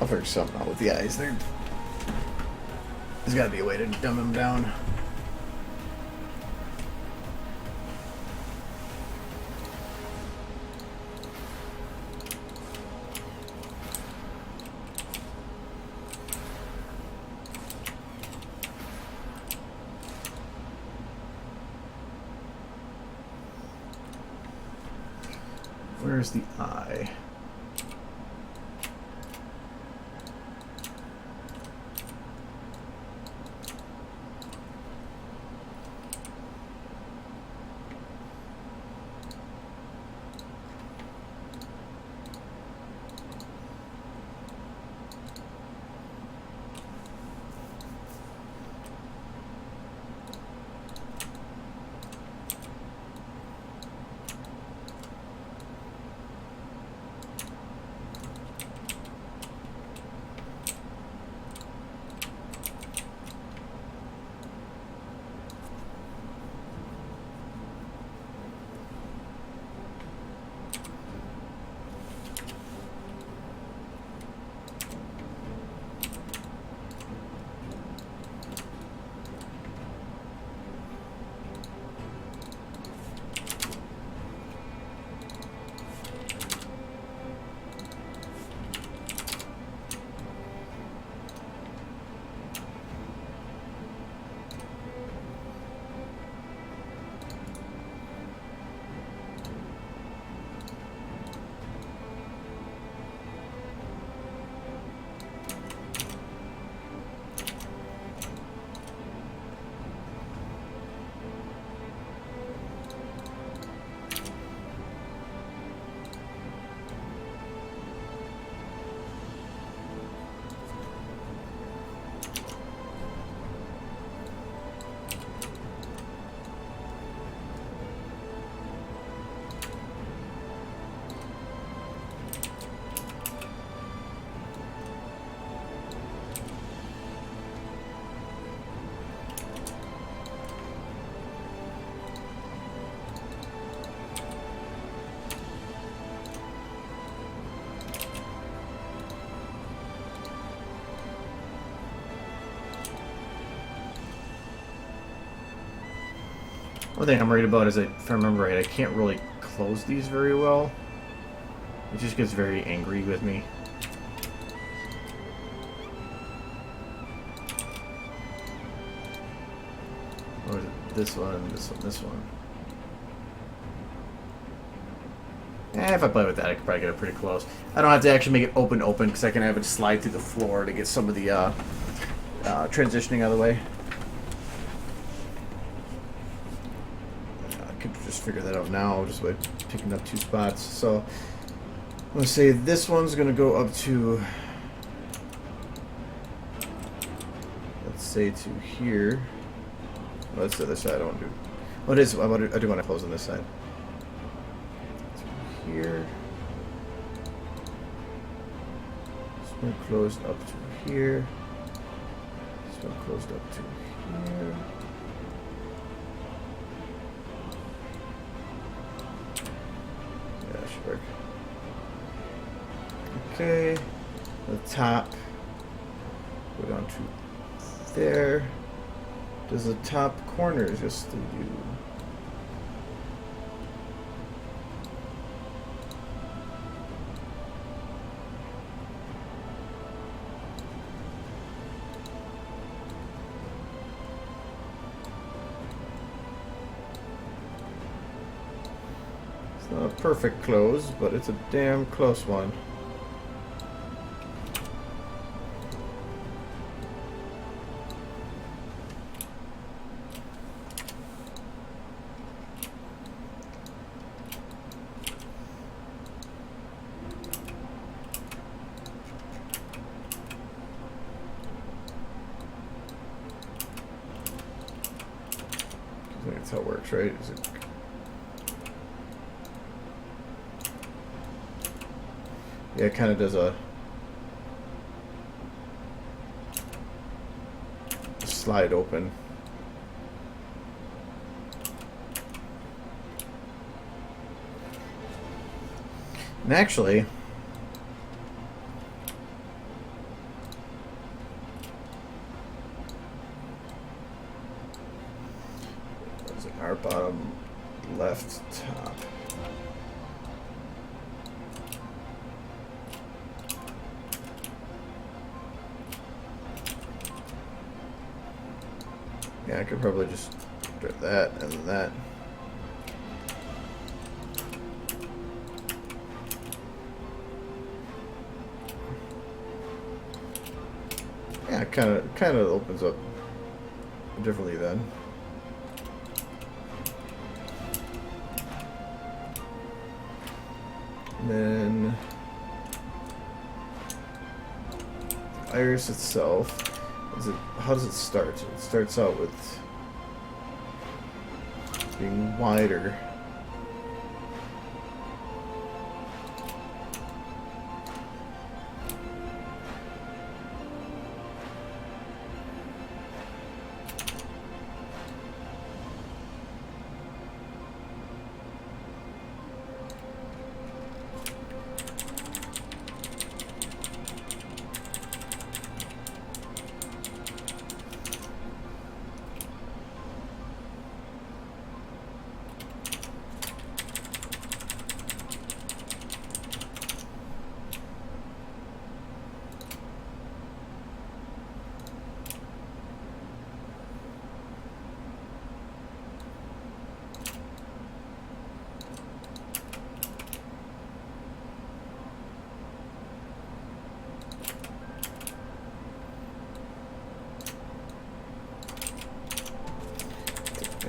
Speaker 2: I'll figure something out with the eyes. There's got to be a way to dumb them down. Where's the eye? One thing I'm worried about is, if I remember right, I can't really close these very well. It just gets very angry with me. Or is it this one, this one, this one? If I play with that, I could probably get it pretty close. I don't have to actually make it open because I can have it slide through the floor to get some of the transitioning out of the way. I could just figure that out now just by picking up two spots. So I'm going to say this one's going to go up to, let's say, to here. Well, that's the other side. I don't do. What is? I do want to close on this side. here. This one closed up to here. This one closed up to here. Yeah, that should work. Okay, the top, go down to there. Does the top corners just do? It's not a perfect close, but it's a damn close one. I think that's how it works, right? Is it... Yeah, it kind of does a slide open. And actually, what's it, our bottom left top. Yeah, I could probably just do that and that. Yeah, it kind of opens up differently then. And then the iris itself. How does it start? It starts out with being wider.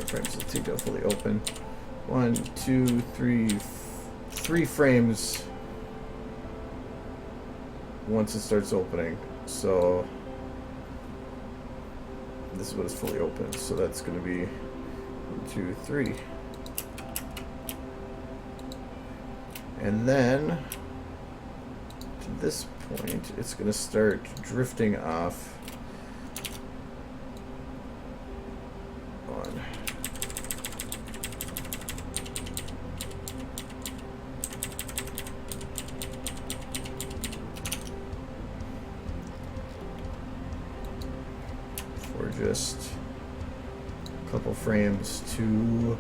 Speaker 2: Frames to go fully open. 1, 2, 3, 3 frames once it starts opening. So this is what is fully open. So that's going to be 1, 2, 3. And then to this point, it's going to start drifting off. Just a couple frames to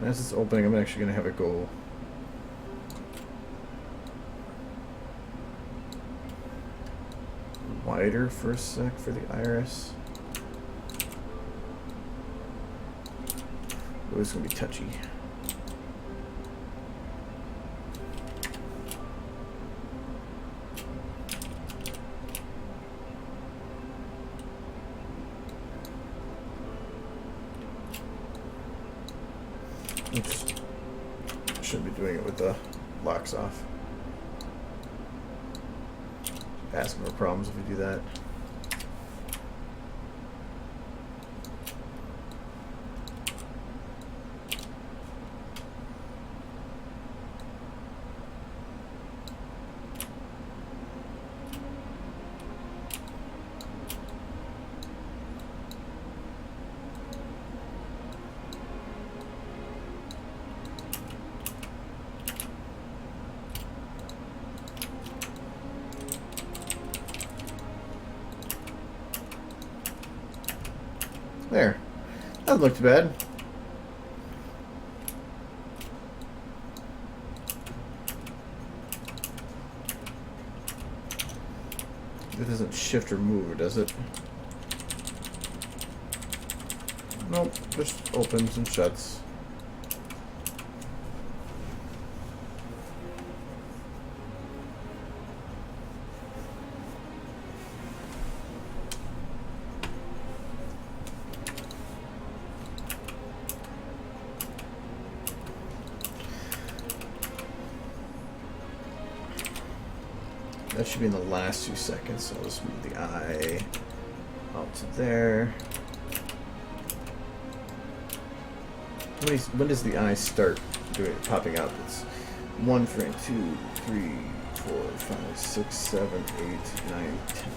Speaker 2: As it's opening, I'm actually going to have it go wider for a sec for the iris. Oh, it's going to be touchy. Oops. Should be doing it with the locks off. Ask more problems if we do that. There. That looked bad. It doesn't shift or move, does it? Nope, just opens and shuts. That should be in the last 2 seconds, so I'll just move the eye out to there. When does the eye start popping out? It's 1 frame, 2, 3, 4, 5, 6, 7, 8, 9, 10.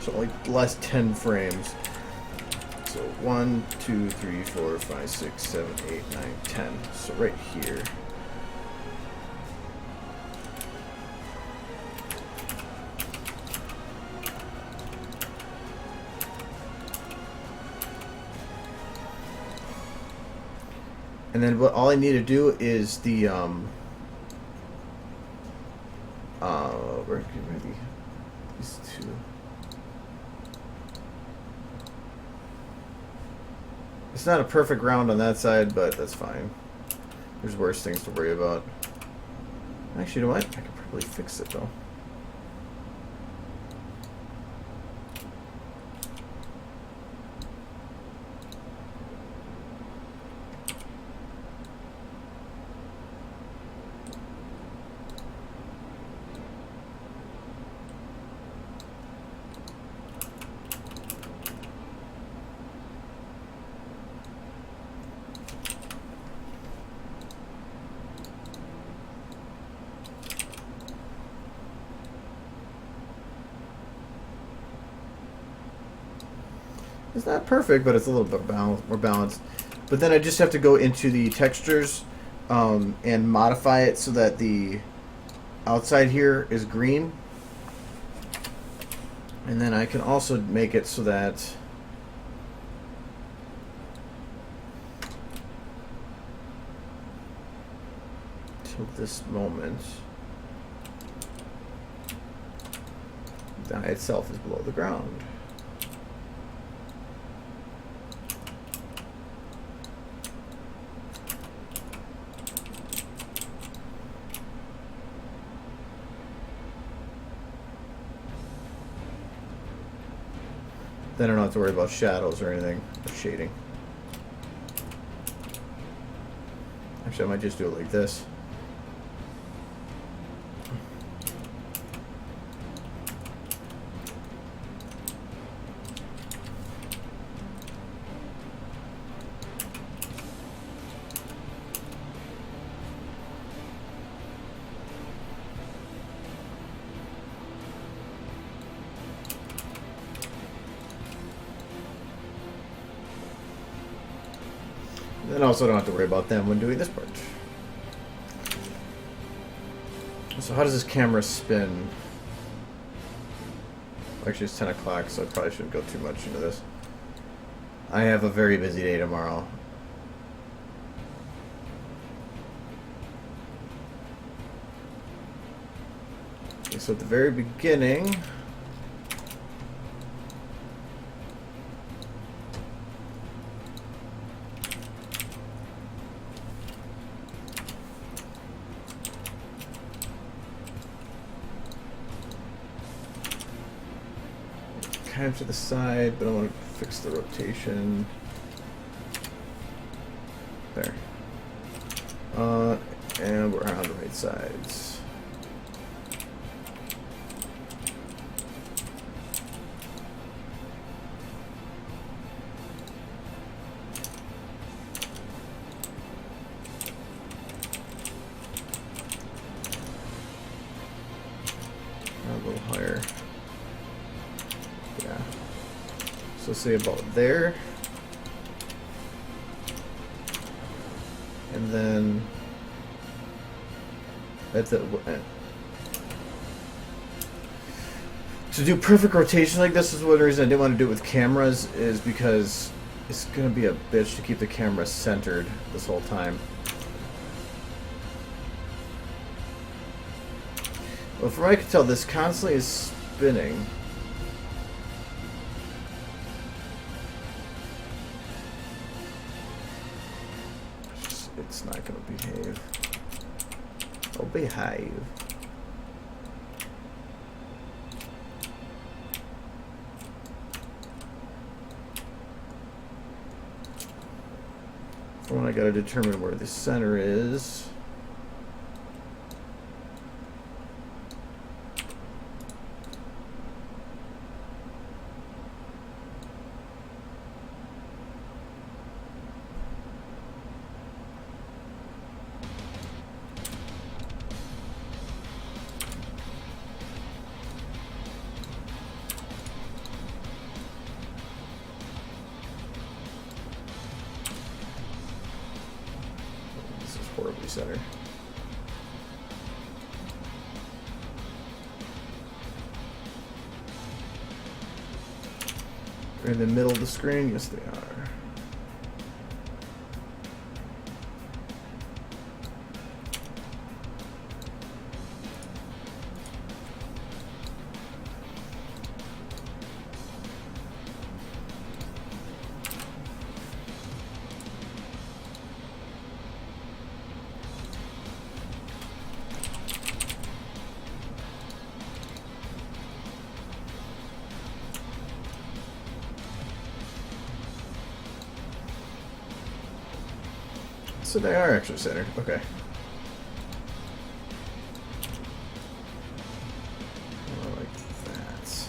Speaker 2: So only the last 10 frames. So 1, 2, 3, 4, 5, 6, 7, 8, 9, 10. So right here. And then all I need to do is the where can maybe these two. It's not a perfect round on that side, but that's fine. There's worse things to worry about. Actually, you know what? I could probably fix it though. It's not perfect, but it's a little bit more balanced. But then I just have to go into the textures and modify it so that the outside here is green. And then I can also make it so that till this moment the eye itself is below the ground. Then I don't have to worry about shadows or anything, or shading. Actually, I might just do it like this. And also don't have to worry about them when doing this part. So how does this camera spin? Actually, it's 10 o'clock, so I probably shouldn't go too much into this. I have a very busy day tomorrow. So at the very beginning, kind of to the side, but I want to fix the rotation. There. And we're on the right sides. A little higher. Yeah. So say about there. And then at the to do perfect rotation like this is one reason I didn't want to do it with cameras, is because it's gonna be a bitch to keep the camera centered this whole time. Well, from what I can tell, this constantly is spinning. It's not gonna behave. Oh, behave. For one, I gotta determine where the center is. Horribly centered. They're in the middle of the screen? Yes, they are. So they are actually centered. Okay. Like that.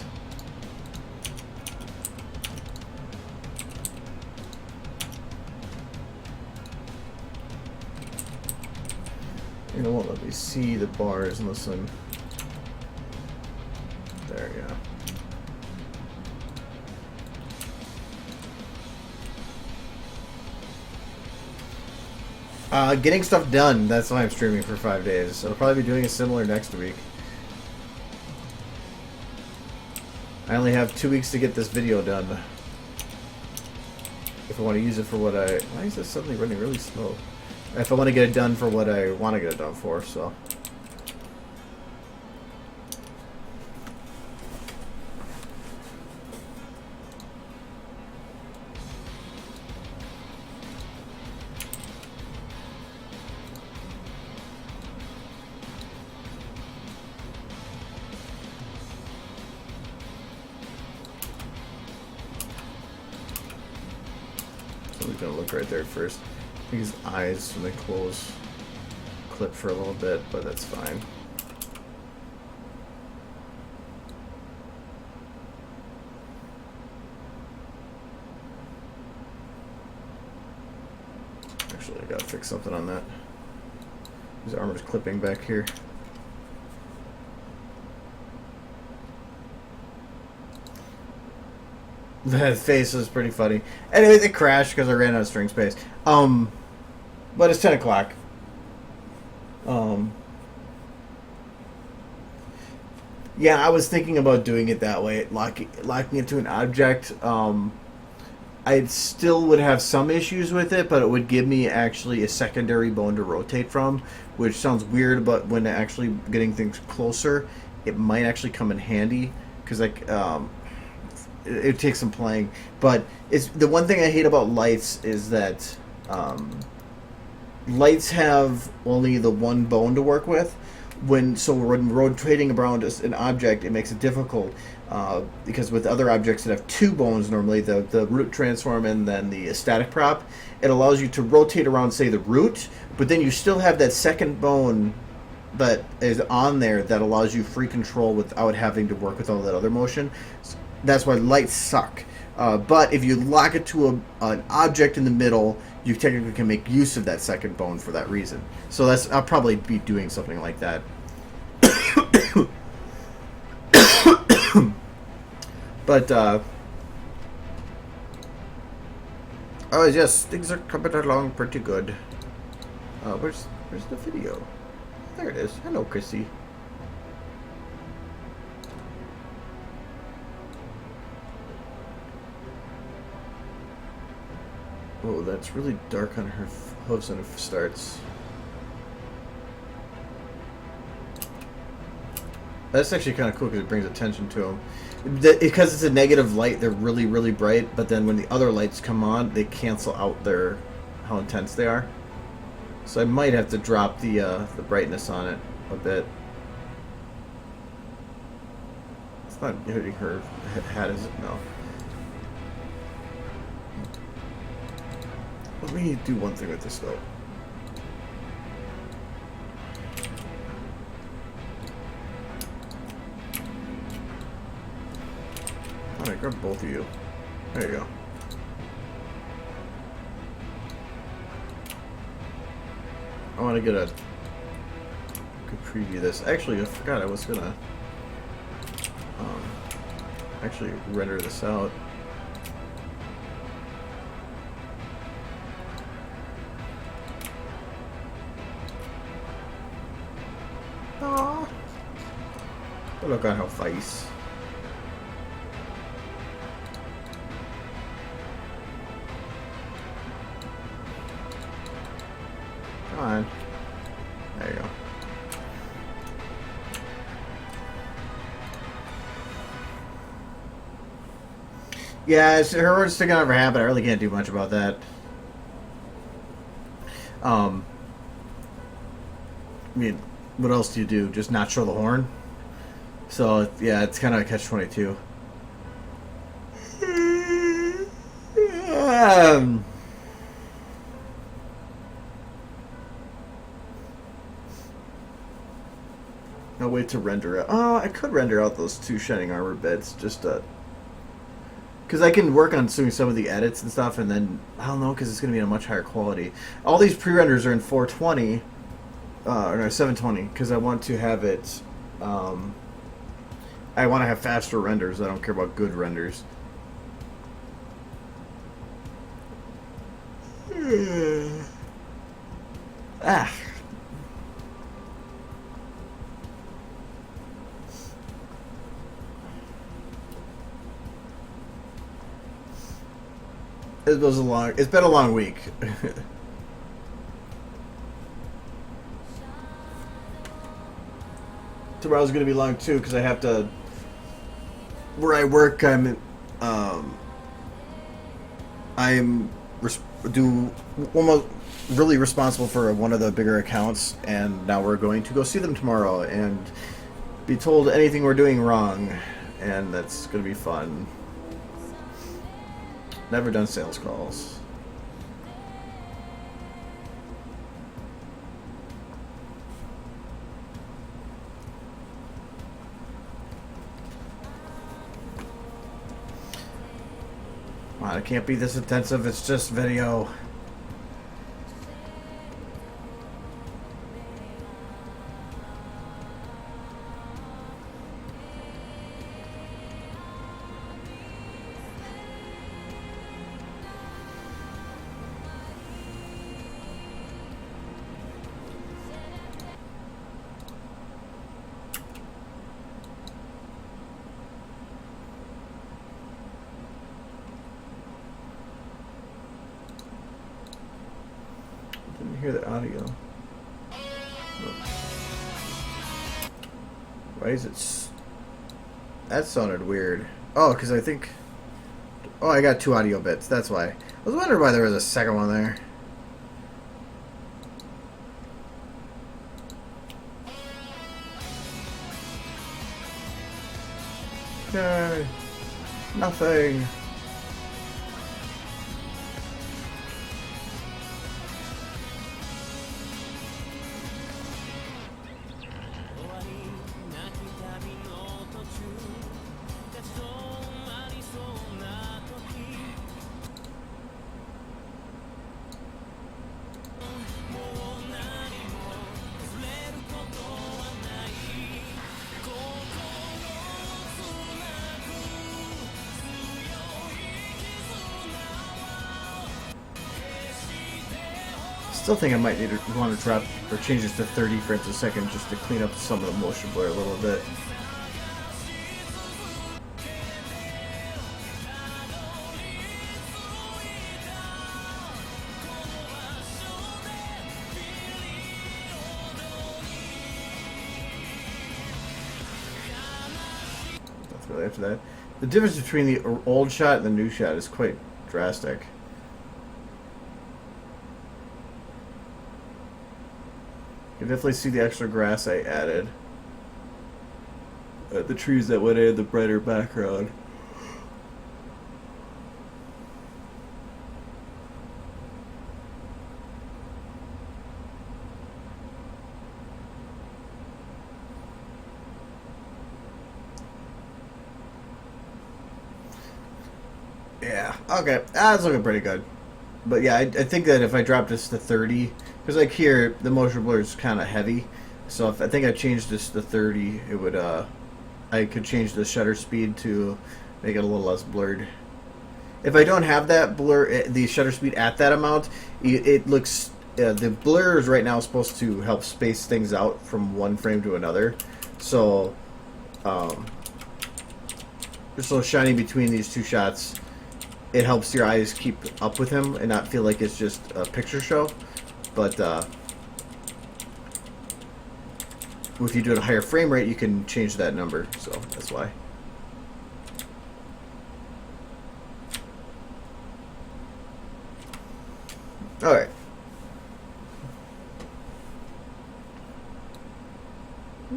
Speaker 2: You know what? Let me see the bars unless I'm. There you go. Getting stuff done. That's why I'm streaming for 5 days. I'll probably be doing a similar next week. I only have 2 weeks to get this video done. If I want to use it for what I... Why is this suddenly running really slow? If I want to get it done for what I want to get it done for, so... Somebody's gonna look right there at first. I think his eyes, when they close, clip for a little bit, but that's fine. Actually, I gotta fix something on that. His armor's clipping back here. The face is pretty funny. Anyways, it crashed because I ran out of string space. But it's 10 o'clock. Yeah, I was thinking about doing it that way, locking it to an object. I still would have some issues with it, but it would give me actually a secondary bone to rotate from, which sounds weird, but when actually getting things closer, it might actually come in handy because it takes some playing. But it's the one thing I hate about lights is that lights have only the one bone to work with. When rotating around an object, it makes it difficult because with other objects that have two bones, normally the root transform and then the static prop, it allows you to rotate around, say, the root, but then you still have that second bone that is on there that allows you free control without having to work with all that other motion. That's why lights suck. But if you lock it to an object in the middle, you technically can make use of that second bone for that reason. So I'll probably be doing something like that. But oh yes, things are coming along pretty good. Where's the video? There it is. Hello, Chrissy. Oh, that's really dark on her hooves when it starts. That's actually kind of cool because it brings attention to them. Because it's a negative light, they're really, really bright, but then when the other lights come on, they cancel out how intense they are. So I might have to drop the brightness on it a bit. It's not hitting her hat, is it? No. Let me do one thing with this, though. Alright, grab both of you. There you go. I want to get a good preview of this. Actually, I forgot I was gonna actually render this out. Aww. But look at how face. Come on. There you go. Yeah, her word's sticking out of her hat, but I really can't do much about that. I mean, what else do you do? Just not show the horn? So, yeah, it's kind of a catch-22. I'll wait to render it. Oh, I could render out those two Shining Armor bits, just because I can work on doing some of the edits and stuff, and then, I don't know, because it's going to be in a much higher quality. All these pre-renders are in 420, or no, 720, because I want to have it, I want to have faster renders. I don't care about good renders. Ah. It's been a long week. Tomorrow's gonna be long too because I have to. Where I work, I'm almost really responsible for one of the bigger accounts, and now we're going to go see them tomorrow and be told anything we're doing wrong, and that's gonna be fun. Never done sales calls. Wow, it can't be this intensive, it's just video. Didn't hear the audio. Why is it... That sounded weird. Oh, because I think... Oh, I got 2 audio bits. That's why. I was wondering why there was a second one there. Yay. Nothing. Still think I might need to want to drop or change this to 30 frames a second just to clean up some of the motion blur a little bit. That's really after that. The difference between the old shot and the new shot is quite drastic. You can definitely see the extra grass I added. The trees that would add the brighter background. Yeah, okay. That's looking pretty good. But yeah, I think that if I drop this to 30, because like here, the motion blur is kind of heavy. So if I think I changed this to 30, it would, I could change the shutter speed to make it a little less blurred. If I don't have that blur, the shutter speed at that amount, it looks, the blur is right now supposed to help space things out from one frame to another. So, so shining between these two shots, it helps your eyes keep up with him and not feel like it's just a picture show. But if you do it at a higher frame rate, you can change that number. So that's why. All right.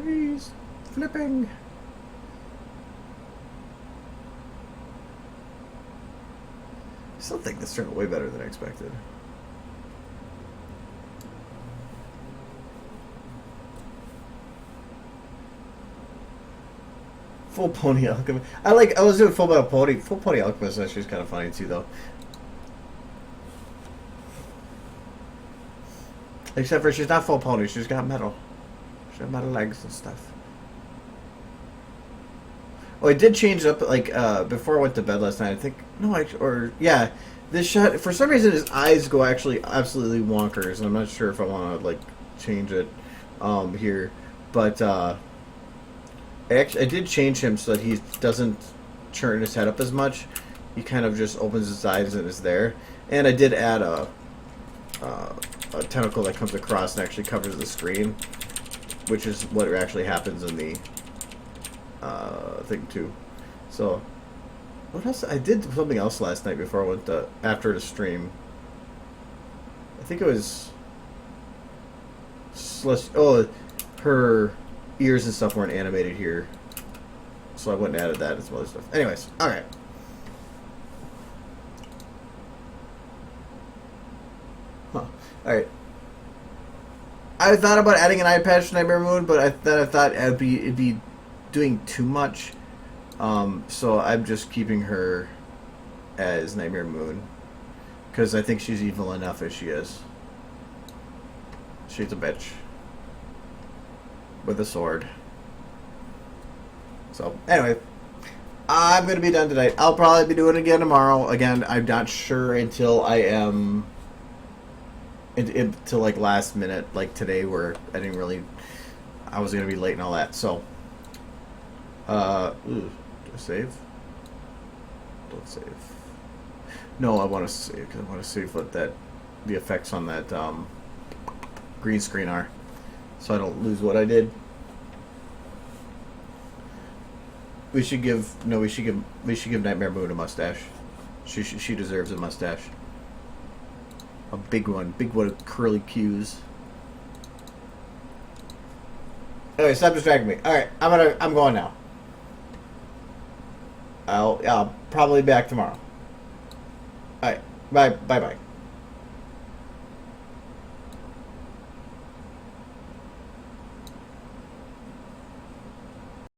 Speaker 2: He's flipping. I still think this turned out way better than I expected. Full Pony Alchemist. I was doing Full Pony. Full Pony Alchemist actually is kind of funny too, though. Except for she's not full pony. She's got metal. She's got metal legs and stuff. Oh, I did change up, like, before I went to bed last night, I think, yeah, this shot, for some reason his eyes go actually absolutely wonkers, and I'm not sure if I want to, like, change it, here, but, I did change him so that he doesn't turn his head up as much. He kind of just opens his eyes and is there, and I did add a tentacle that comes across and actually covers the screen, which is what actually happens in the thing too. So what else? I did something else last night before I went after the stream. I think it was her ears and stuff weren't animated here, so I went and added that and some other stuff. Anyways, all right. Huh. All right. I thought about adding an eye patch to Nightmare Moon, but I thought it'd be doing too much. So I'm just keeping her as Nightmare Moon because I think she's evil enough as she is. She's a bitch with a sword. So anyway, I'm gonna be done tonight. I'll probably be doing it again tomorrow. Again, I'm not sure until I am. Until like last minute, like today, where I was gonna be late and all that. So, do I save? Don't save. No, I want to save because I want to save what the effects on that green screen are, so I don't lose what I did. We should give Nightmare Moon a mustache. She deserves a mustache. A big one with curly cues. Anyway, stop distracting me. All right, I'm going now. I'll probably be back tomorrow. All right, bye.